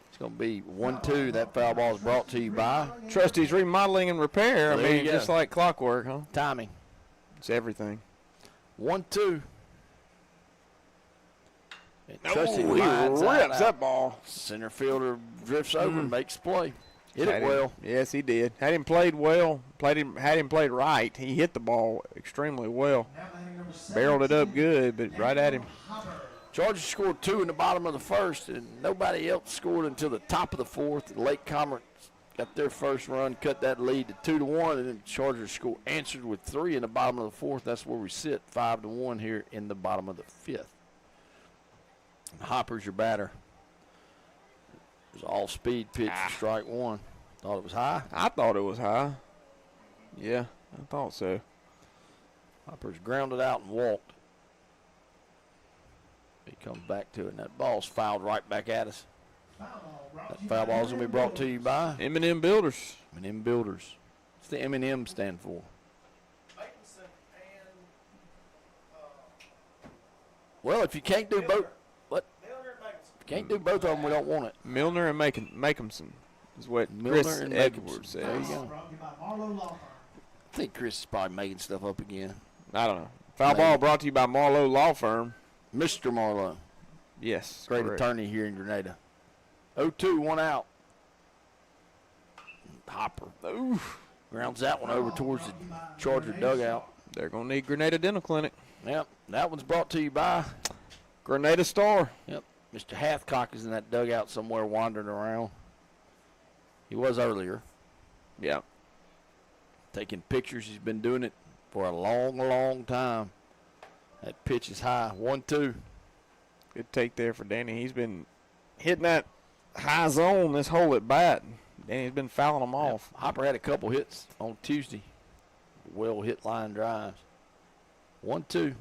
S17: It's going to be 1-2. That foul ball is brought to you by
S1: Trusty's Remodeling and Repair.
S17: There
S1: I mean,
S17: you go.
S1: just like clockwork, huh?
S17: Timing.
S1: It's everything.
S17: 1-2.
S1: Oh,
S17: Trusty
S1: he
S17: lines
S1: rips that
S17: out.
S1: ball.
S17: Center fielder drifts over and makes play. Hit it well.
S1: Yes, he did. Had him played well, had him played right, he hit the ball extremely well. Barreled it up good, but right at him.
S17: Chargers scored 2 in the bottom of the first, and nobody else scored until the top of the fourth. Lake Commerce got their first run, cut that lead to 2-1, and then Chargers answered with 3 in the bottom of the fourth. That's where we sit, 5-1 here in the bottom of the fifth. Hopper's your batter. It was all speed pitch, strike one. Thought it was high?
S1: I thought it was high. Yeah, I thought so.
S17: Hopper's grounded out and walked. He comes back to it, and that ball's fouled right back at us. That foul ball's going to be brought to you by
S1: M&M Builders.
S17: M&M Builders. What's the M&M stand for? Well, if you can't do both, can't do both of them, we don't want it.
S1: Milner and Makehamson is what
S17: Milner
S1: Chris
S17: and
S1: Edwards
S17: There
S1: says.
S17: you go. I think Chris is probably making stuff up again.
S1: I don't know. Foul ball brought to you by Marlowe Law Firm.
S17: Mr. Marlowe.
S1: Yes.
S17: Great
S1: correct.
S17: attorney here in Grenada. 0-2, 1 out. Hopper.
S1: Oof.
S17: Grounds that one over towards the Charger dugout.
S1: They're going to need Grenada Dental Clinic.
S17: Yep. That one's brought to you by
S1: Grenada Star.
S17: Yep. Mr. Hathcock is in that dugout somewhere wandering around. He was earlier.
S1: Yeah.
S17: Taking pictures. He's been doing it for a long, long time. That pitch is high. 1-2.
S1: Good take there for Danny. He's been hitting that high zone this whole at bat. Danny's been fouling them off.
S17: Hopper had a couple hits on Tuesday. Well hit line drives. 1-2.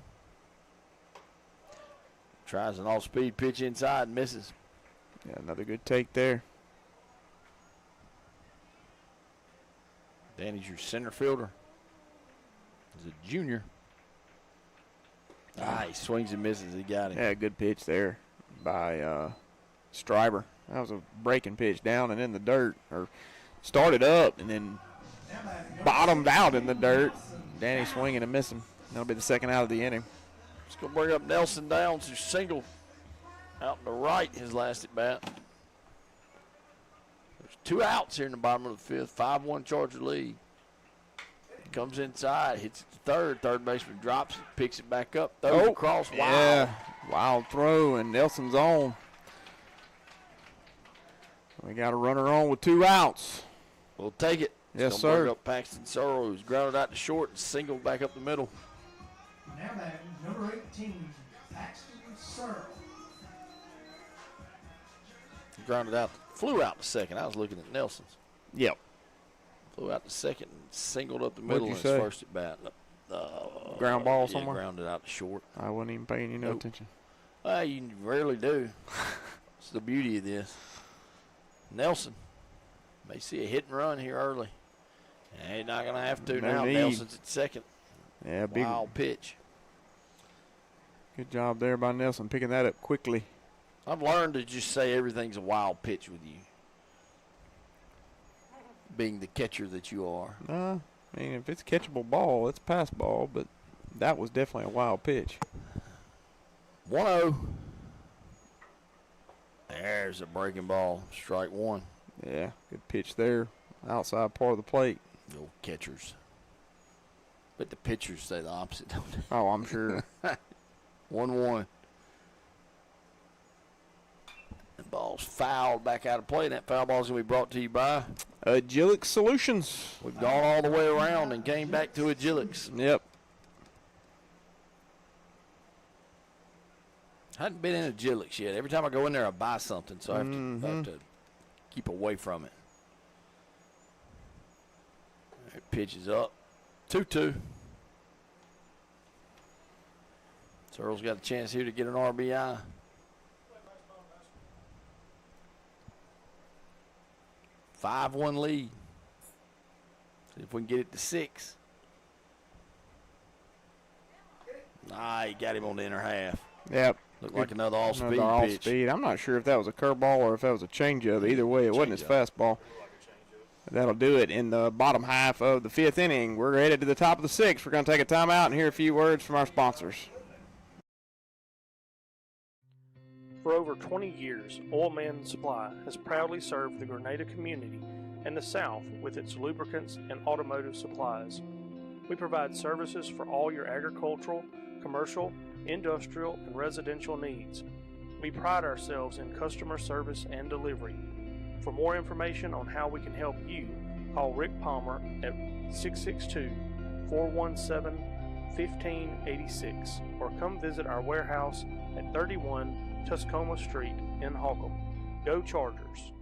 S17: Tries an off-speed pitch inside, misses.
S1: Yeah, another good take there.
S17: Danny's your center fielder. He's a junior. He swings and misses. He got him.
S1: Yeah, good pitch there by Stryber. That was a breaking pitch down and in the dirt, or started up and then bottomed out in the dirt. Danny swinging and missing. That'll be the second out of the inning.
S17: It's going to bring up Nelson Downs, who singled out to right his last at bat. There's 2 outs here in the bottom of the 5th. 5-1 Charger lead. Comes inside, hits it to third. Third baseman drops it, picks it back up, throws it across. Wow.
S1: Yeah, wild throw, and Nelson's on. We got a runner on with 2 outs.
S17: We'll take it.
S1: Yes,
S17: It's
S1: sir.
S17: gonna bring up Paxton Searle, who's grounded out to short and singled back up the middle.
S9: Now batting, number 18, Paxton Searle.
S17: Grounded out, flew out to second. I was looking at Nelson's.
S1: Yep.
S17: Flew out to second and singled up the
S1: What'd
S17: middle
S1: you
S17: in his
S1: say?
S17: first at bat.
S1: Ground ball
S17: yeah,
S1: somewhere?
S17: Grounded out to short.
S1: I wasn't even paying you no attention.
S17: You rarely do. It's the beauty of this. Nelson may see a hit and run here early. He's not going to have to
S1: No
S17: now.
S1: need.
S17: Nelson's at second.
S1: Yeah, big
S17: Wild pitch.
S1: Good job there by Nelson picking that up quickly.
S17: I've learned to just say everything's a wild pitch with you, being the catcher that you are.
S1: I mean, if it's catchable ball, it's pass ball, but that was definitely a wild pitch.
S17: 1-0. There's a breaking ball. Strike 1.
S1: Yeah, good pitch there. Outside part of the plate.
S17: No catchers. But the pitchers say the opposite, don't they?
S1: Oh, I'm sure.
S17: 1-1. The ball's fouled back out of play. And that foul ball's going to be brought to you by
S1: Agilix Solutions.
S17: We've gone all the way around and came back to Agilix.
S1: Yep.
S17: I hadn't been in Agilix yet. Every time I go in there, I buy something, so I have to keep away from it. It pitches up. 2-2. Searle's got a chance here to get an RBI. A 5-1 lead. See if we can get it to 6. He got him on the inner half.
S1: Yep.
S17: Looked like another all-speed pitch.
S1: Speed. I'm not sure if that was a curveball or if that was a changeup. Either way, it wasn't his fastball. That'll do it in the bottom half of the 5th inning. We're headed to the top of the 6th. We're going to take a timeout and hear a few words from our sponsors.
S2: For over 20 years, Oil Man Supply has proudly served the Grenada community and the South with its lubricants and automotive supplies. We provide services for all your agricultural, commercial, industrial, and residential needs. We pride ourselves in customer service and delivery. For more information on how we can help you, call Rick Palmer at 662-417-1586 or come visit our warehouse at 31 Tuscoma Street in Holcomb. Go Chargers!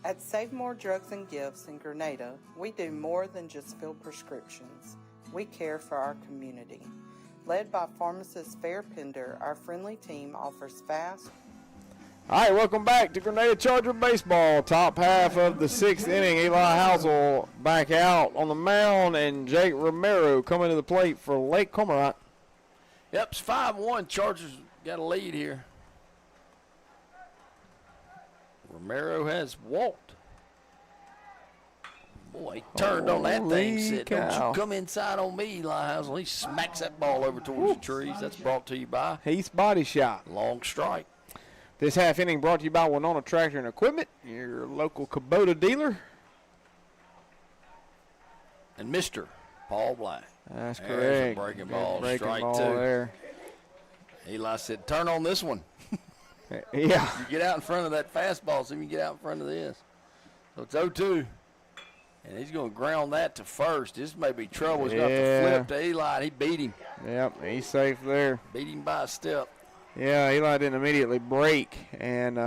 S7: At Save More Drugs and Gifts in Grenada, we do more than just fill prescriptions. We care for our community. Led by pharmacist Fair Pender, our friendly team offers fast.
S1: All right, welcome back to Grenada Charger Baseball. Top half of the 6th inning. Eli Housel back out on the mound, and Jake Romero coming to the plate for Lake Cormorant.
S17: Yep, it's 5-1. Chargers got a lead here. Romero has walked. Boy, he turned on that thing,
S1: Holy
S17: said, "Don't
S1: cow.
S17: you come inside on me, Eli Housel." He smacks that ball over towards the trees. That's brought to you by
S1: Heath's Body Shop.
S17: Long Strike.
S1: This half inning brought to you by Winona Tractor and Equipment, your local Kubota dealer.
S17: And Mr. Paul Black.
S1: That's
S17: There's
S1: correct.
S17: a breaking
S1: Good
S17: ball,
S1: breaking
S17: strike
S1: ball
S17: 2.
S1: there.
S17: Eli said, "Turn on this one."
S1: Yeah.
S17: You get out in front of that fastball, so you can get out in front of this. So it's 0-2. And he's going to ground that to first. This may be trouble. He's got to flip to Eli, and he beat him.
S1: Yep, he's safe there.
S17: Beat him by a step.
S1: Yeah, Eli didn't immediately break, and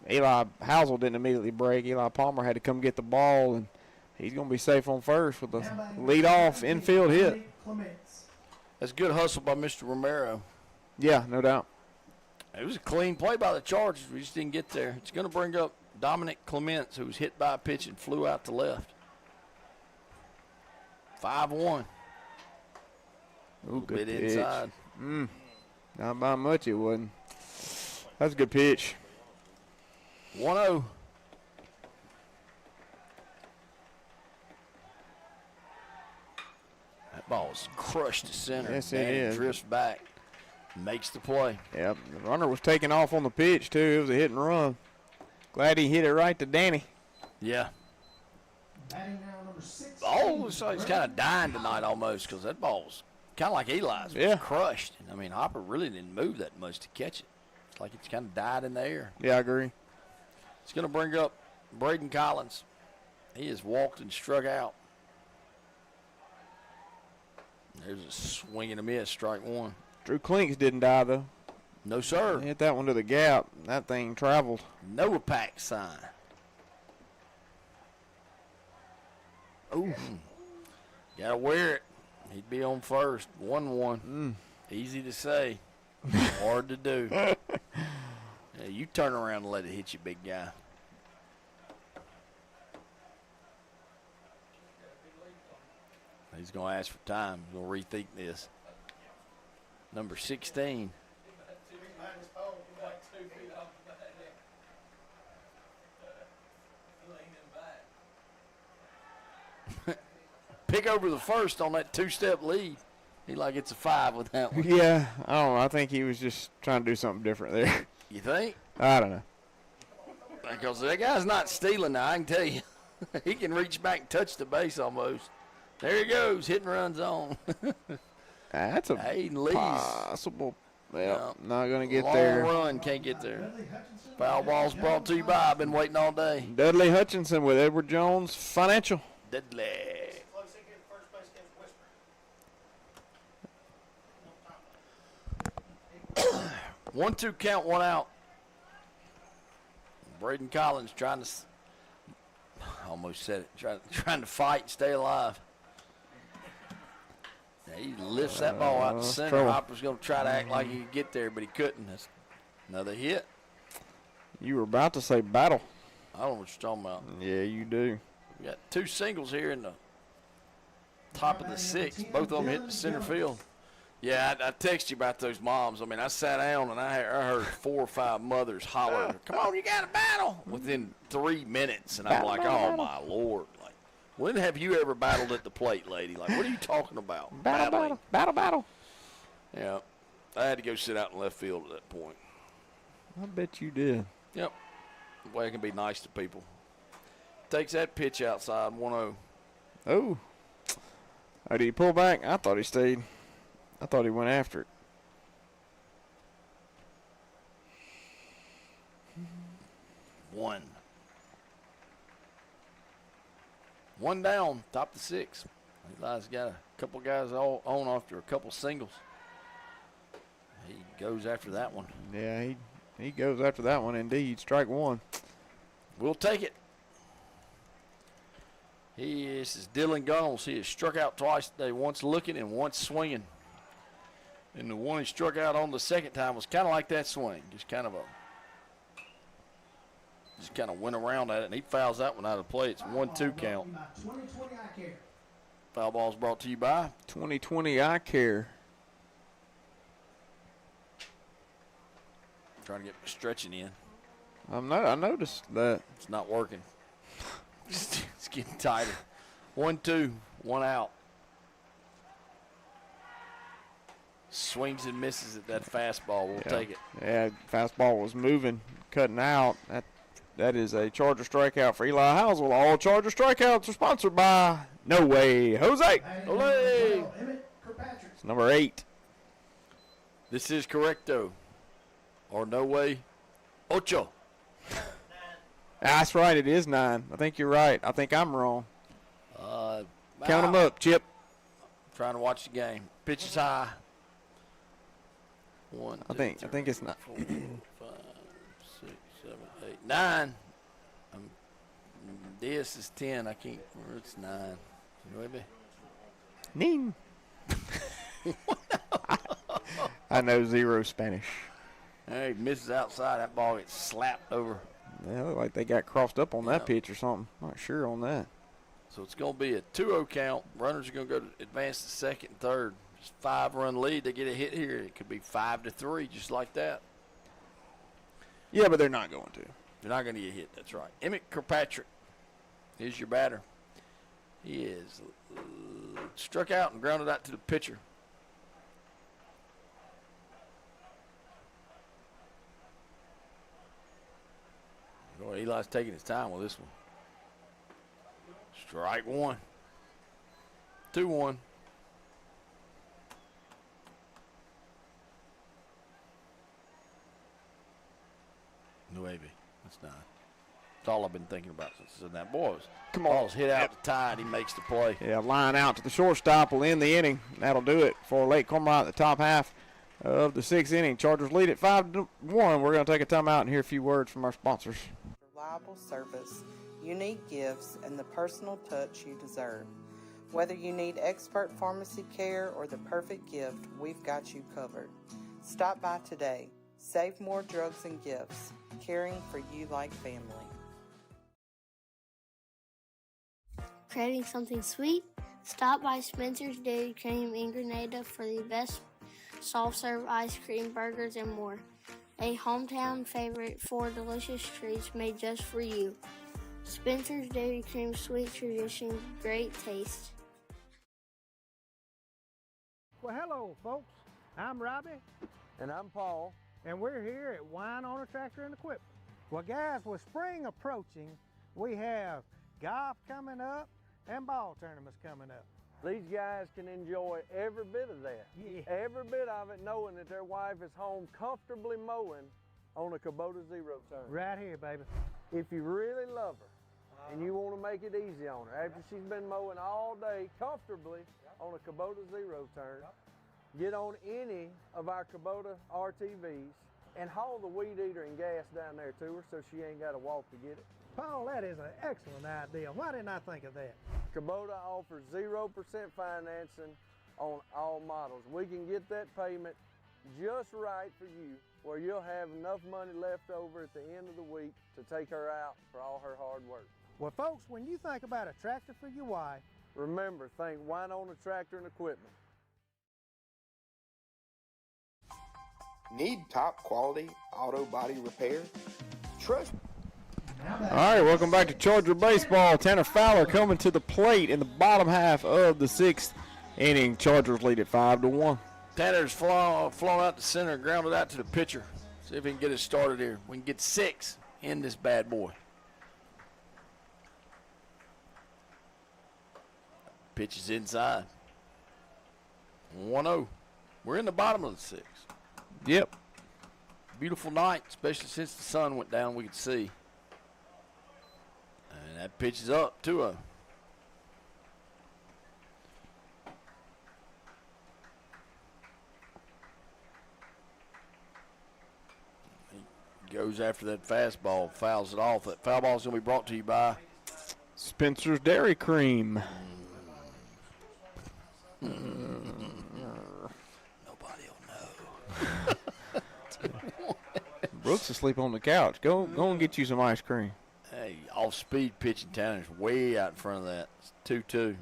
S1: Eli Housel didn't immediately break. Eli Palmer had to come get the ball, and he's going to be safe on first with a lead-off infield hit.
S17: That's good hustle by Mr. Romero.
S1: Yeah, no doubt.
S17: It was a clean play by the Chargers. We just didn't get there. It's going to bring up Dominic Clements, who was hit by a pitch and flew out to left. 5-1.
S1: Ooh, good
S17: bit
S1: pitch.
S17: inside.
S1: Not by much, it wasn't. That's a good pitch.
S17: 1-0. That ball is crushed to center.
S1: Yes, it
S17: Danny
S1: is.
S17: drifts back, makes the play.
S1: Yep, the runner was taking off on the pitch, too. It was a hit and run. Glad he hit it right to Danny.
S17: Yeah. Ball looks like it's kind of dying tonight almost because that ball was kind of like Eli's. It was crushed. And, I mean, Hopper really didn't move that much to catch it. It's like it's kind of died in the air.
S1: Yeah, I agree.
S17: It's going to bring up Braden Collins. He has walked and struck out. There's a swing and a miss, strike 1.
S1: Drew Clinks didn't die, though.
S17: No, sir.
S1: He hit that one to the gap. That thing traveled.
S17: No pack sign. Ooh. Got to wear it. He'd be on first. 1-1. Easy to say. Hard to do. Yeah, you turn around and let it hit you, big guy. He's going to ask for time. He's going to rethink this. Number 16. Pick over the first on that 2-step lead. He like it's a 5 with that one.
S1: Yeah, I don't know. I think he was just trying to do something different there.
S17: You think?
S1: I don't know.
S17: Because that guy's not stealing now, I can tell you. He can reach back and touch the base almost. There he goes, hit and runs on.
S1: That's a possible. Well, not going to get there.
S17: Long run, can't get there. Foul ball's brought to you by. I've been waiting all day.
S1: Dudley Hutchinson with Edward Jones Financial.
S17: Dudley. 1-2 count, 1 out. Braden Collins trying to, almost said it, trying to fight and stay alive. Now he lifts that ball out to center.
S1: Trouble.
S17: Hopper's going to try to act like he could get there, but he couldn't. That's another hit.
S1: You were about to say battle.
S17: I don't know what you're talking about.
S1: Yeah, you do.
S17: We got 2 singles here in the top of the 6th. Both of them hit the center field. Yeah, I text you about those moms. I mean, I sat down and I heard 4 or 5 mothers holler, "Come on, you got a battle!" within 3 minutes. And I'm like, oh, my Lord. Like, when have you ever battled at the plate, lady? Like, what are you talking about?
S1: Battle.
S17: Yeah, I had to go sit out in left field at that point.
S1: I bet you did.
S17: Yep. The way I can be nice to people. Takes that pitch outside, 1-0.
S1: Oh. Did he pull back? I thought he stayed. I thought he went after it.
S17: One down, top of the 6th. Eli's got a couple guys all on after a couple singles. He goes after that one.
S1: Yeah, he goes after that one indeed. Strike 1.
S17: We'll take it. This is Dylan Gunnels. He has struck out twice today, once looking and once swinging. And the one he struck out on the second time was kind of like that swing. Just kind of went around at it, and he fouls that one out of play. It's 1-2 count. Foul ball's brought to you by
S1: 2020 Eye Care.
S17: Trying to get stretching in.
S1: I noticed that.
S17: It's not working. It's getting tighter. 1-2, 1 out. Swings and misses at that fastball. We'll take it.
S1: Yeah, fastball was moving, cutting out. That is a Charger strikeout for Eli Housel. All Charger strikeouts are sponsored by No Way Jose.
S17: Ole!
S1: It's number 8.
S17: This is correcto. Or No Way Ocho.
S1: That's right, it is 9. I think you're right. I think I'm wrong. Count them up, Chip.
S17: Trying to watch the game. Pitch is high. 1, 2,
S1: I think it's 9.
S17: 4, 5, 6, 7, 8, 9. This is 10. I can't remember. It's 9.
S1: Nin. I know 0 Spanish.
S17: Hey, misses outside. That ball gets slapped over.
S1: They look like they got crossed up on that pitch or something. Not sure on that.
S17: So it's going to be a 2-0 count. Runners are going to go to advance to second and third. Just 5-run lead. They get a hit here. It could be 5-3, just like that.
S1: Yeah, but they're not going to.
S17: They're not going to get hit. That's right. Emmett Kirkpatrick is your batter. He is struck out and grounded out to the pitcher. Boy, Eli's taking his time with this one. Strike 1. 2-1. Nueve. That's 9. That's all I've been thinking about since that boys.
S1: Come on.
S17: Ball's hit out the tide. He makes the play.
S1: Yeah, line out to the shortstop will end the inning. That'll do it for Lake Cormorant at the top half of the 6th inning. Chargers lead at 5-1. We're going to take a timeout and hear a few words from our sponsors.
S7: Reliable service, unique gifts, and the personal touch you deserve. Whether you need expert pharmacy care or the perfect gift, we've got you covered. Stop by today. Save more drugs and gifts. Caring for you like family.
S18: Craving something sweet? Stop by Spencer's Dairy Cream in Grenada for the best soft-serve ice cream, burgers, and more. A hometown favorite for delicious treats made just for you. Spencer's Dairy Cream, sweet tradition, great taste.
S19: Well, hello, folks. I'm Robbie.
S23: And I'm Paul.
S19: And we're here at Wine on a Tractor and Equipment. Well, guys, with spring approaching, we have golf coming up and ball tournaments coming up.
S23: These guys can enjoy every bit of that.
S19: Yeah.
S23: Every bit of it, knowing that their wife is home comfortably mowing on a Kubota Zero turn.
S19: Right here, baby.
S23: If you really love her and you want to make it easy on her, after she's been mowing all day comfortably on a Kubota Zero turn, get on any of our Kubota RTVs and haul the weed eater and gas down there to her so she ain't got to walk to get it.
S19: Paul, that is an excellent idea. Why didn't I think of that?
S23: Kubota offers 0% financing on all models. We can get that payment just right for you, where you'll have enough money left over at the end of the week to take her out for all her hard work.
S19: Well, folks, when you think about a tractor for your wife,
S23: remember, think Wine on a Tractor and Equipment.
S8: Need top quality auto body repair? Trust.
S1: All right, welcome back to Charger Baseball. Tanner Fowler coming to the plate in the bottom half of the 6th inning. Chargers lead at 5-1.
S17: Tanner's flown out to center and grounded out to the pitcher. See if he can get it started here. We can get 6 in this bad boy. Pitch is inside. 1-0. We're in the bottom of the 6th.
S1: Yep.
S17: Beautiful night, especially since the sun went down, we could see. And that pitch is up, 2-0. He goes after that fastball, fouls it off. That foul ball is going to be brought to you by
S1: Spencer's Dairy Cream.
S17: Nobody will know.
S1: Brooks asleep on the couch. Go and get you some ice cream.
S17: Hey, off-speed pitching. Tanner's way out in front of that. It's 2-2.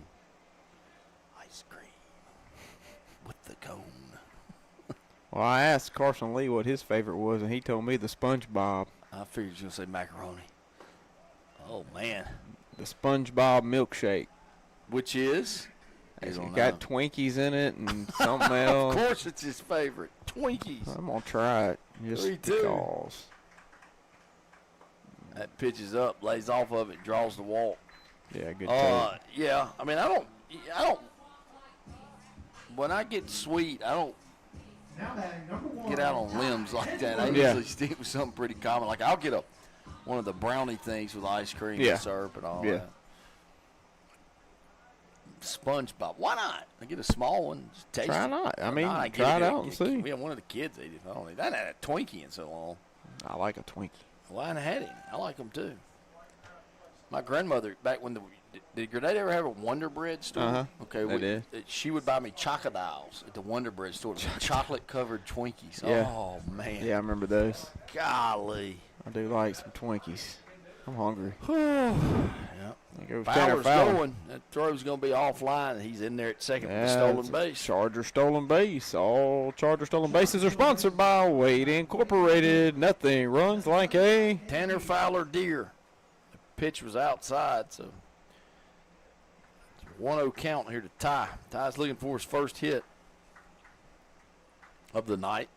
S17: Ice cream with the cone.
S1: Well, I asked Carson Lee what his favorite was, and he told me the SpongeBob.
S17: I figured you were going to say macaroni. Oh, man.
S1: the SpongeBob milkshake.
S17: Which is?
S1: It's got Twinkies in it and something else.
S17: Of course it's his favorite. Twinkies.
S1: I'm going to try it just because.
S17: That pitches up, lays off of it, draws the walk.
S1: Yeah, good take.
S17: Yeah, I mean, I don't. When I get sweet, I don't get out on limbs like that. I usually stick with something pretty common. Like I'll get one of the brownie things with ice cream and syrup and all that. SpongeBob. Why not? I get a small one. Taste
S1: Try
S17: it.
S1: not. I mean,
S17: try
S1: it out and see.
S17: Yeah, one of the kids ate it. I haven't had a Twinkie in so long.
S1: I like a Twinkie.
S17: Well, I hadn't had it. I like them too. My grandmother, back when did Grenada ever have a Wonder Bread store?
S1: Uh-huh.
S17: Okay, she would buy me chocodiles at the Wonder Bread store. Chocolate-covered Twinkies.
S1: Yeah.
S17: Oh, man.
S1: Yeah, I remember those.
S17: Golly.
S1: I do like some Twinkies. I'm hungry.
S17: Yep. Fowler's going. That throw's going to be offline. He's in there at second with the stolen base.
S1: Charger stolen base. All Charger stolen bases are sponsored by Wade Incorporated. Nothing runs like a
S17: Tanner Fowler deer. The pitch was outside, so 1-0 count here to Ty. Ty's looking for his first hit of the night.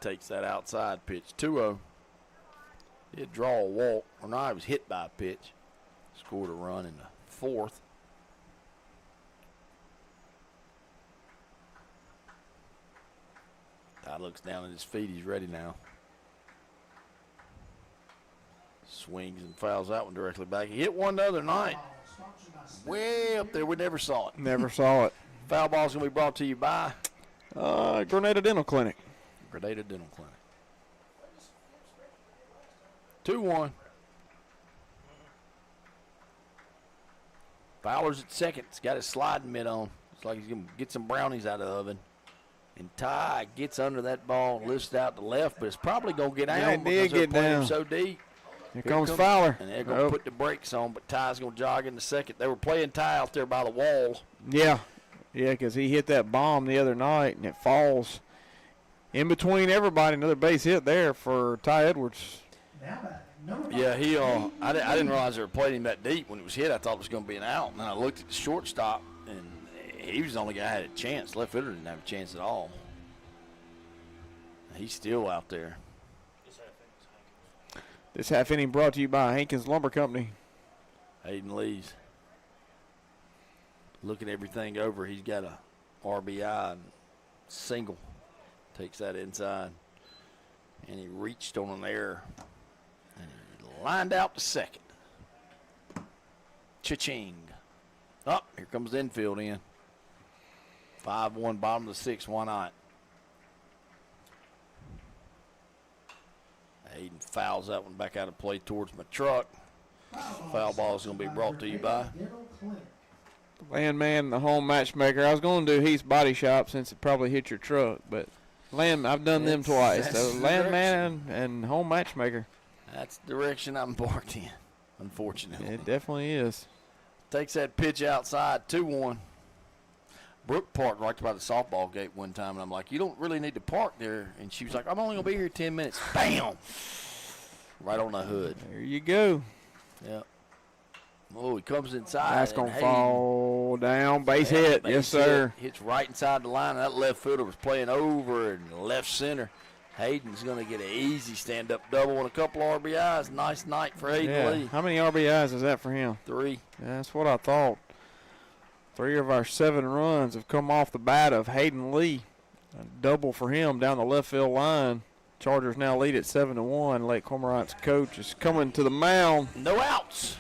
S17: Takes that outside pitch. 2-0. Did draw a walk. Or no, he was hit by a pitch. Scored a run in the fourth. Ty looks down at his feet. He's ready now. Swings and fouls that one directly back. He hit one the other night. Way up there. We never saw it.
S1: Never saw it.
S17: Foul ball's going to be brought to you by
S1: Grenada Dental Clinic.
S17: Grenada Dental Clinic. 2-1. Fowler's at second. He's got his sliding mitt on. It's like he's going to get some brownies out of the oven. And Ty gets under that ball, lifts it out to left, but it's probably going to get out because they're playing him so deep.
S1: Here comes Fowler.
S17: And they're going to put the brakes on, but Ty's going to jog in the second. They were playing Ty out there by the wall.
S1: Yeah. Yeah, because he hit that bomb the other night, and it falls in between everybody. Another base hit there for Ty Edwards.
S17: Yeah, I didn't realize they were playing him that deep. When it was hit, I thought it was going to be an out. And then I looked at the shortstop, and he was the only guy that had a chance. Left fielder didn't have a chance at all. He's still out there.
S1: This half inning brought to you by Hankins Lumber Company.
S17: Hayden Lee's looking everything over. He's got a RBI and single. Takes that inside. And he reached on an error. And he lined out to second. Cha-ching. Oh, here comes the infield in. 5-1, bottom of the sixth. Why not? Hayden fouls that one back out of play towards my truck. Foul ball is going to be brought to you by
S1: Landman, the home matchmaker. I was going to do Heath's Body Shop since it probably hit your truck, but I've done them twice. So Landman and home matchmaker.
S17: That's the direction I'm embarked in, unfortunately.
S1: It definitely is.
S17: Takes that pitch outside, 2-1. Brooke parked right by the softball gate one time, and I'm like, you don't really need to park there. And she was like, I'm only going to be here 10 minutes. Bam! Right on the hood.
S1: There you go.
S17: Yep. Oh, he comes inside.
S1: That's going to fall down. Base hit. Yes, sir.
S17: Hits right inside the line. That left fielder was playing over in left center. Hayden's going to get an easy stand-up double and a couple RBIs. Nice night for Hayden Lee.
S1: How many RBIs is that for him?
S17: 3.
S1: Yeah, that's what I thought. 3 of our 7 runs have come off the bat of Hayden Lee. A double for him down the left field line. Chargers now lead at 7-1. Lake Cormorant's coach is coming to the mound.
S17: No outs.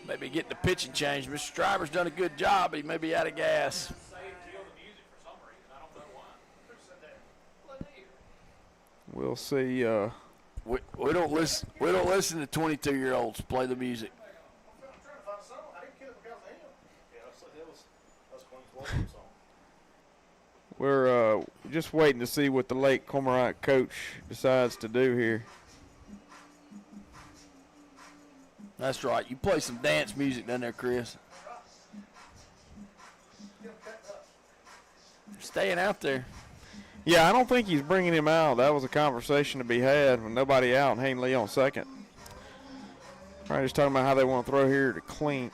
S17: Maybe get the pitching change. Mr. Stryber's done a good job. He may be out of gas.
S1: We'll see.
S17: We don't listen. We don't listen to 22-year-olds play the music.
S1: We're just waiting to see what the Lake Cormorant coach decides to do here.
S17: That's right. You play some dance music down there, Chris. Staying out there.
S1: Yeah, I don't think he's bringing him out. That was a conversation to be had with nobody out and Hayden Lee on second. All right, just talking about how they want to throw here to Clink.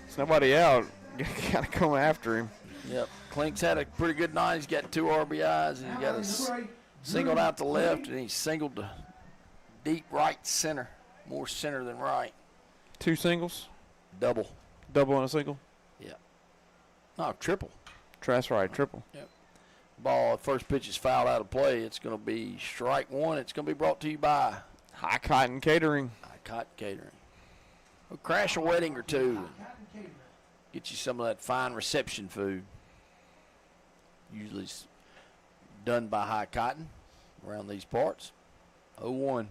S1: There's nobody out. Got to come after him.
S17: Yep. Clink's had a pretty good night. He's got 2 RBIs, and he got a singled out to left, and he singled to deep right center. More center than right.
S1: 2 singles?
S17: Double.
S1: Double and a single?
S17: Yeah. No, triple.
S1: That's right, triple.
S17: Yep. Ball, first pitch is fouled out of play. It's going to be strike 1. It's going to be brought to you by
S1: High Cotton Catering.
S17: High Cotton Catering. We'll crash a wedding or two. Get you some of that fine reception food. Usually done by High Cotton around these parts. 0-1.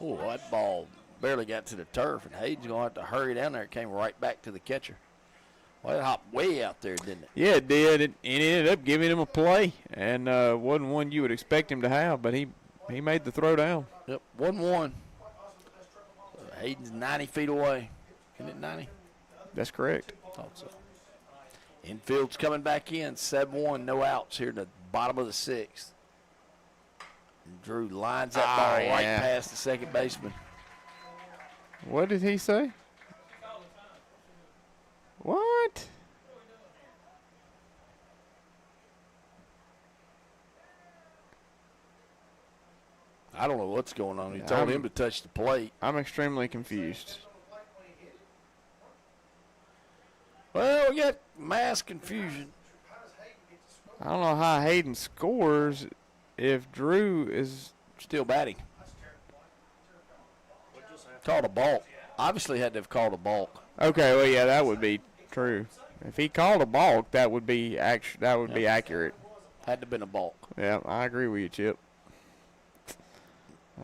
S17: Oh, that ball barely got to the turf, and Hayden's going to have to hurry down there. It came right back to the catcher. Well, it hopped way out there, didn't it?
S1: Yeah, it did. It ended up giving him a play, and wasn't one you would expect him to have, but he made the throw down.
S17: Yep, 1-1. Hayden's 90 feet away. Isn't it 90?
S1: That's correct.
S17: Thought so. Infield's coming back in, 7-1, no outs here in the bottom of the 6th. And Drew lines that ball right past the second baseman.
S1: What did he say? What?
S17: I don't know what's going on. He told him to touch the plate.
S1: I'm extremely confused.
S17: Well, we got mass confusion.
S1: I don't know how Hayden scores if Drew is
S17: still batting. Called a balk. Obviously had to have called a balk.
S1: Okay, well, yeah, that would be true. If he called a balk, that would be be accurate.
S17: Had to have been a balk.
S1: Yeah, I agree with you, Chip.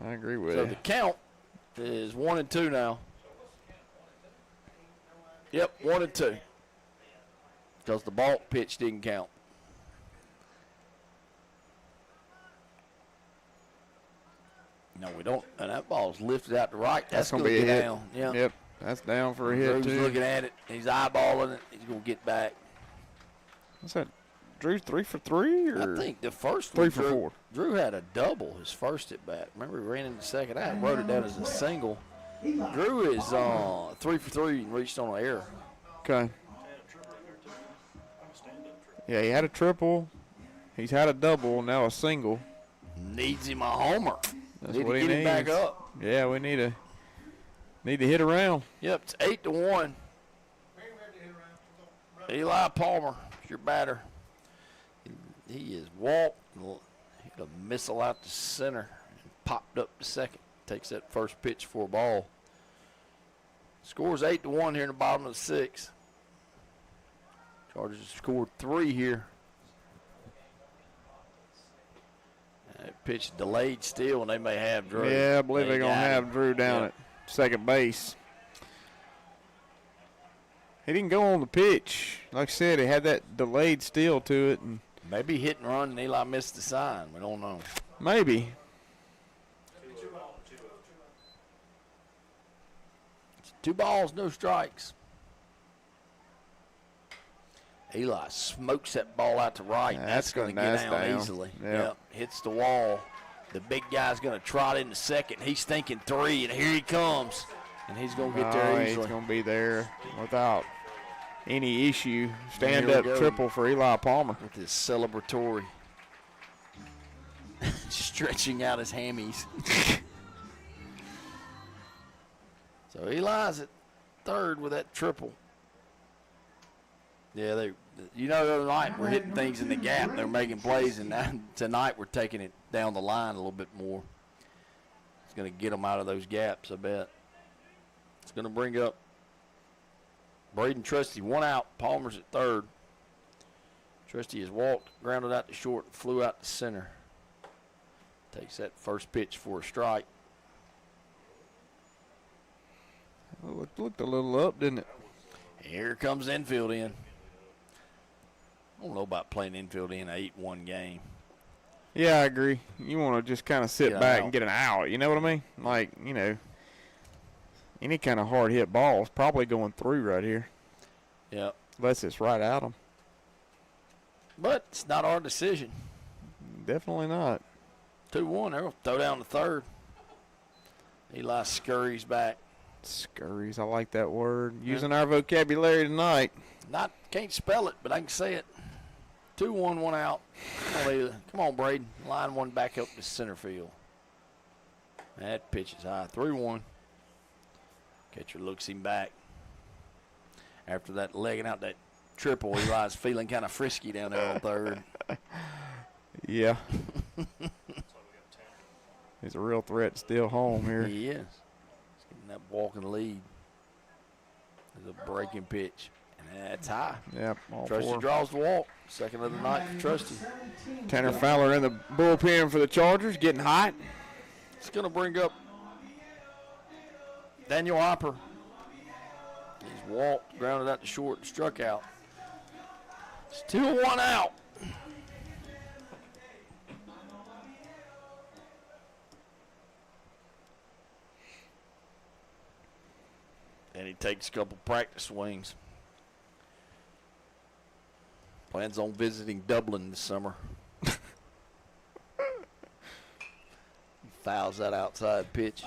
S1: I agree with you.
S17: So the count is 1-2 now. Yep, 1-2. Because the balk pitch didn't count. No, we don't. And that ball's lifted out to right. That's going to be a hit. Down. Yeah.
S1: Yep, that's down for a hit,
S17: Drew's
S1: too.
S17: Looking at it. He's eyeballing it. He's going to get back.
S1: What's that? Drew 3 for 3? Or
S17: I think the first
S1: 3
S17: one,
S1: for 4.
S17: Drew had a double his first at bat. Remember, he ran in the second. I wrote it down as a single. Drew is 3 for 3 and reached on an error.
S1: Okay. Yeah, he had a triple. He's had a double, now a single.
S17: Needs him a homer.
S1: That's
S17: need
S1: what
S17: to
S1: he
S17: get
S1: needs.
S17: him back up.
S1: Yeah, we need to hit around.
S17: Yep, it's 8-1. Eli Palmer, your batter. He is walked, hit a missile out to center, and popped up to second. Takes that first pitch for a ball. Scores 8-1 here in the bottom of the 6th. Chargers scored 3 here. That pitch delayed still, and they may have Drew.
S1: Yeah, I believe they're going to have Drew down at second base. He didn't go on the pitch. Like I said, he had that delayed steal to it. And
S17: maybe hit and run, and Eli missed the sign. We don't know.
S1: Maybe.
S17: It's 2 balls, no strikes. Eli smokes that ball out to right. That's going to get down easily. Yep. Hits the wall. The big guy's going to trot into second. He's thinking 3, and here he comes. And he's going to get there easily.
S1: He's going to be there without any issue. Stand-up triple for Eli Palmer.
S17: With his celebratory. Stretching out his hammies. So Eli's at third with that triple. Yeah, the other night we're hitting things in the gap. They're making plays, and tonight we're taking it down the line a little bit more. It's going to get them out of those gaps, I bet. It's going to bring up Braden Trusty, 1 out. Palmer's at third. Trusty has walked, grounded out to short, and flew out to center. Takes that first pitch for a strike.
S1: Looked a little up, didn't it?
S17: Here comes infield in. I don't know about playing infield in an 8-1 game.
S1: Yeah, I agree. You want to just kind of sit back and get an out. You know what I mean? Like, any kind of hard hit ball is probably going through right here.
S17: Yeah.
S1: Unless it's right at them.
S17: But it's not our decision.
S1: Definitely not.
S17: 2-1. They're going to throw down the third. Eli scurries back.
S1: Scurries. I like that word. Using our vocabulary tonight.
S17: Can't spell it, but I can say it. 2-1, one out. Come on, Braden. Line one back up to center field. That pitch is high. 3-1. Catcher looks him back. After that legging out that triple, Eli's feeling kind of frisky down there on third.
S1: Yeah. He's a real threat to steal home here.
S17: He is. He's getting that walking lead. There's a breaking pitch. And that's high.
S1: Yep.
S17: Trusty draws the walk. Second of the night for Trusty.
S1: Tanner Fowler in the bullpen for the Chargers, getting hot.
S17: It's going to bring up Daniel Hopper. He's walked, grounded out to short, and struck out. Still one out. And he takes a couple practice swings. Plans on visiting Dublin this summer. Fouls that outside pitch.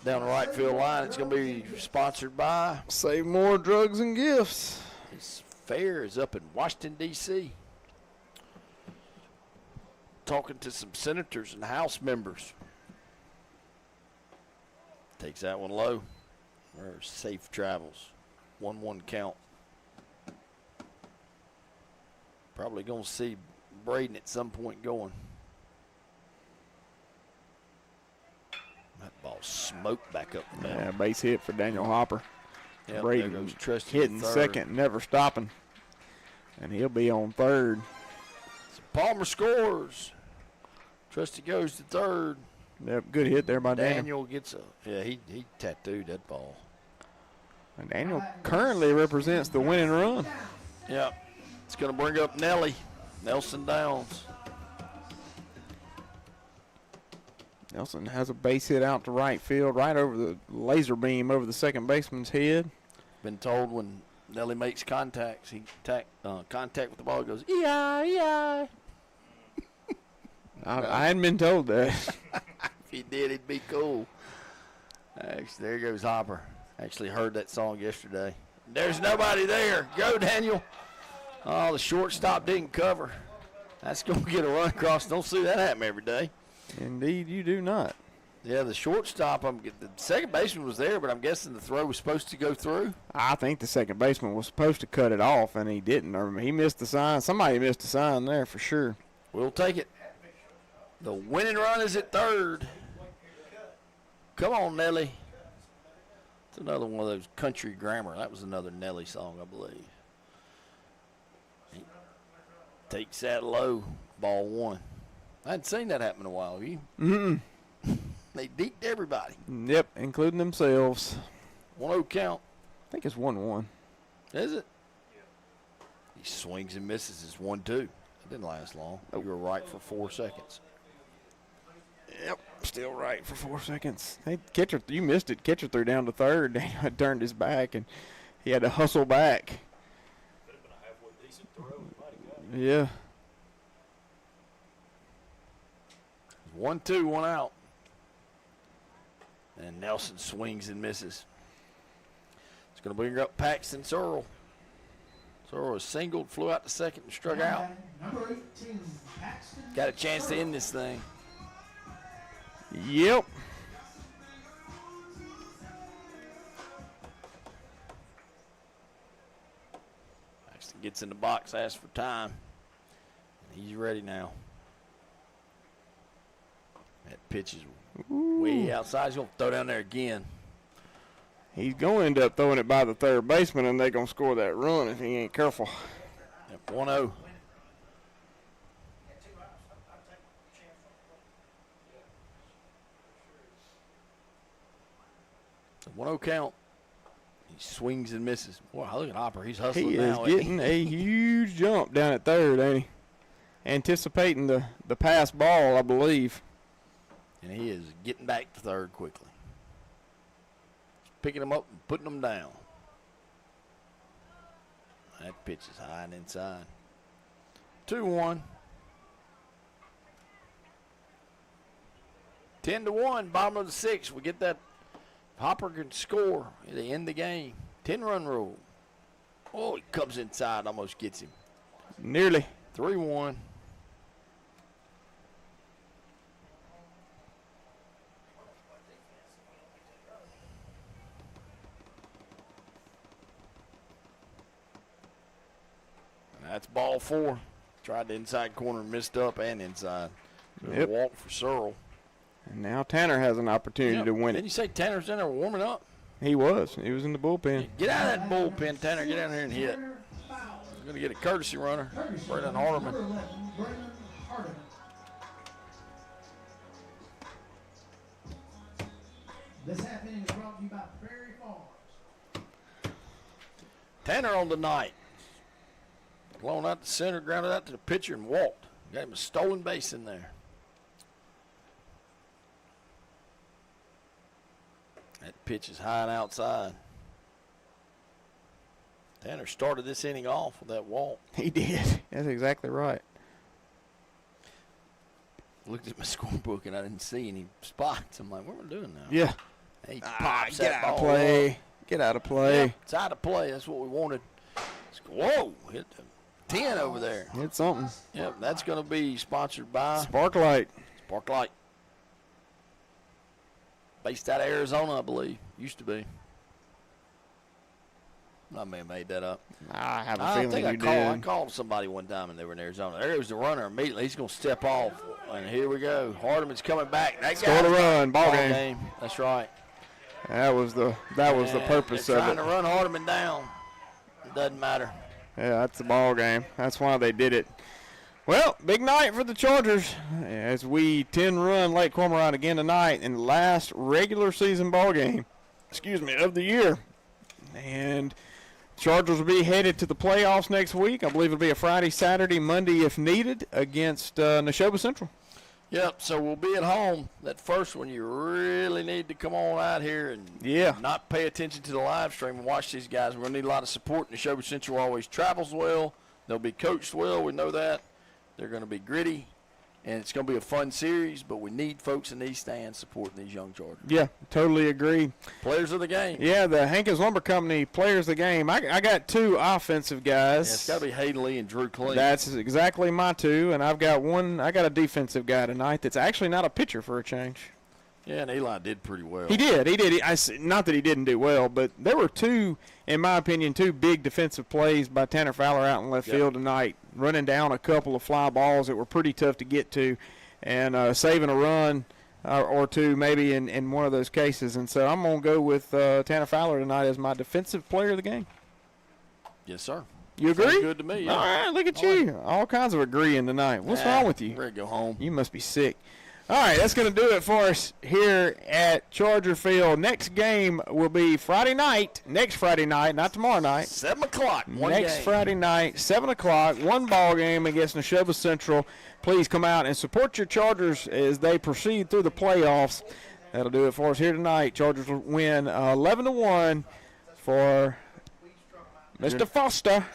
S17: Down the right field line. It's going to be sponsored by
S1: Save More Drugs and Gifts.
S17: This fair is up in Washington, D.C. Talking to some senators and House members. Takes that one low. Or safe travels. 1-1 count. Probably going to see Braden at some point going. That ball smoked back up the middle.
S1: Yeah, base hit for Daniel Hopper.
S17: Yep,
S1: Braden
S17: there goes Trusty
S1: hitting
S17: third.
S1: second, never stopping. And he'll be on third.
S17: So Palmer scores. Trusty goes to third.
S1: Yep, good hit there by Daniel.
S17: Daniel gets he tattooed that ball.
S1: And Daniel currently represents the winning run.
S17: Yep. It's going to bring up Nelson Downs.
S1: Nelson has a base hit out to right field, right over the laser beam over the second baseman's head.
S17: Been told when Nelly makes contact with the ball, he goes, E-I.
S1: I hadn't been told that.
S17: If he did, he'd be cool. Actually, there goes Hopper. Actually heard that song yesterday. There's nobody there. Go, Daniel. Oh, the shortstop didn't cover. That's going to get a run across. Don't see that happen every day.
S1: Indeed, you do not.
S17: Yeah, the shortstop, the second baseman was there, but I'm guessing the throw was supposed to go through.
S1: I think the second baseman was supposed to cut it off, and he didn't. Or he missed the sign. Somebody missed the sign there for sure.
S17: We'll take it. The winning run is at third. Come on, Nelly. It's another one of those country grammar. That was another Nelly song, I believe. He takes that low, ball one. I hadn't seen that happen in a while, have you?
S1: Mm-mm.
S17: They deked everybody.
S1: Yep, including themselves.
S17: 1-0 count.
S1: I think it's 1-1.
S17: Is it? He swings and misses. It's 1-2. It didn't last long. You were right for 4 seconds.
S1: Yep, still right for 4 seconds. Hey, catcher, you missed it. Catcher threw down to third. Daniel had turned his back, and he had to hustle back. Yeah.
S17: 1-2, one out. And Nelson swings and misses. It's going to bring up Paxton Searle. Searle was singled, flew out to second, and struck out.
S9: Number 18, Paxton.
S17: Got a chance to end this thing.
S1: Yep.
S17: Paxton gets in the box, asks for time. And he's ready now. That pitch is way outside. He's going to throw down there again.
S1: He's going to end up throwing it by the third baseman, and they're going to score that run if he ain't careful.
S17: Yep, 1-0. It's a 1-0 count. He swings and misses. Boy, look at Hopper. He's hustling now.
S1: He is getting a huge jump down at third, ain't he? Anticipating the pass ball, I believe.
S17: And he is getting back to third quickly. Picking them up and putting them down. That pitch is high and inside. 2-1. 10-1, bottom of the 6th. We get that. Hopper can score. They end the game. 10-run rule. Oh, he comes inside, almost gets him.
S1: Nearly.
S17: 3-1. That's ball 4. Tried the inside corner, missed up and inside.
S1: Yep.
S17: Walk for Searle.
S1: And now Tanner has an opportunity to win
S17: Didn't you say Tanner's in there warming up?
S1: He was. He was in the bullpen.
S17: Get out of that bullpen, Tanner. Get down here and hit. We're going to get a courtesy runner. Brennan Hardeman.
S9: This half inning is brought to you by Prairie Farms.
S17: Tanner on the night. Blown out the center, grounded out to the pitcher, and walked. Got him a stolen base in there. That pitch is high and outside. Tanner started this inning off with that walk.
S1: He did. That's exactly right.
S17: Looked at my scorebook and I didn't see any spots. I'm like, what am I doing now?
S1: Yeah.
S17: And he pops
S1: get
S17: that
S1: out of
S17: ball
S1: play.
S17: up.
S1: Get out of play.
S17: Yep, it's out of play. That's what we wanted. Whoa, hit the 10 over there.
S1: Hit something.
S17: Yep, that's going to be sponsored by
S1: Sparklight.
S17: Sparklight. Based out of Arizona, I believe. Used to be. I may have made that up.
S1: I have a
S17: I
S1: feeling
S17: think
S1: you did.
S17: I called somebody one time and they were in Arizona. There goes the runner immediately. He's going to step off. And here we go. Hardeman's coming back. That
S1: Scored a run. Ball game.
S17: game. That's right.
S1: That was the purpose of it.
S17: Trying to run Hardeman down. It doesn't matter.
S1: Yeah, that's the ball game. That's why they did it. Well, big night for the Chargers as we 10-run Lake Cormorant again tonight in the last regular season ball game, of the year. And Chargers will be headed to the playoffs next week. I believe it'll be a Friday, Saturday, Monday if needed against Neshoba Central.
S17: Yep, so we'll be at home. That first one, you really need to come on out here and not pay attention to the live stream and watch these guys. We're going to need a lot of support. Neshoba Central always travels well. They'll be coached well. We know that. They're going to be gritty, and it's going to be a fun series, but we need folks in these stands supporting these young Chargers.
S1: Yeah, totally agree.
S17: Players of the game.
S1: Yeah, the Hankins Lumber Company players of the game. I got 2 offensive guys.
S17: Yeah, it's got to be Hayden Lee and Drew Clean.
S1: That's exactly my 2, and I've got a defensive guy tonight that's actually not a pitcher for a change.
S17: Yeah, and Eli did pretty well.
S1: He did. Not that he didn't do well, but there were 2, in my opinion, 2 big defensive plays by Tanner Fowler out in left field tonight, running down a couple of fly balls that were pretty tough to get to and saving a run or 2 maybe in one of those cases. And so I'm going to go with Tanner Fowler tonight as my defensive player of the game.
S17: Yes, sir.
S1: You agree?
S17: Sounds good to me, yeah.
S1: All right, look at you. All kinds of agreeing tonight. What's wrong with you?
S17: Ready to go home.
S1: You must be sick. All right, that's going to do it for us here at Charger Field. Next game will be next Friday night, not tomorrow night.
S17: 7 o'clock,
S1: Next Friday night, 7 o'clock, one ball game against Neshoba Central. Please come out and support your Chargers as they proceed through the playoffs. That'll do it for us here tonight. Chargers will win 11-1 for Mr. Foster.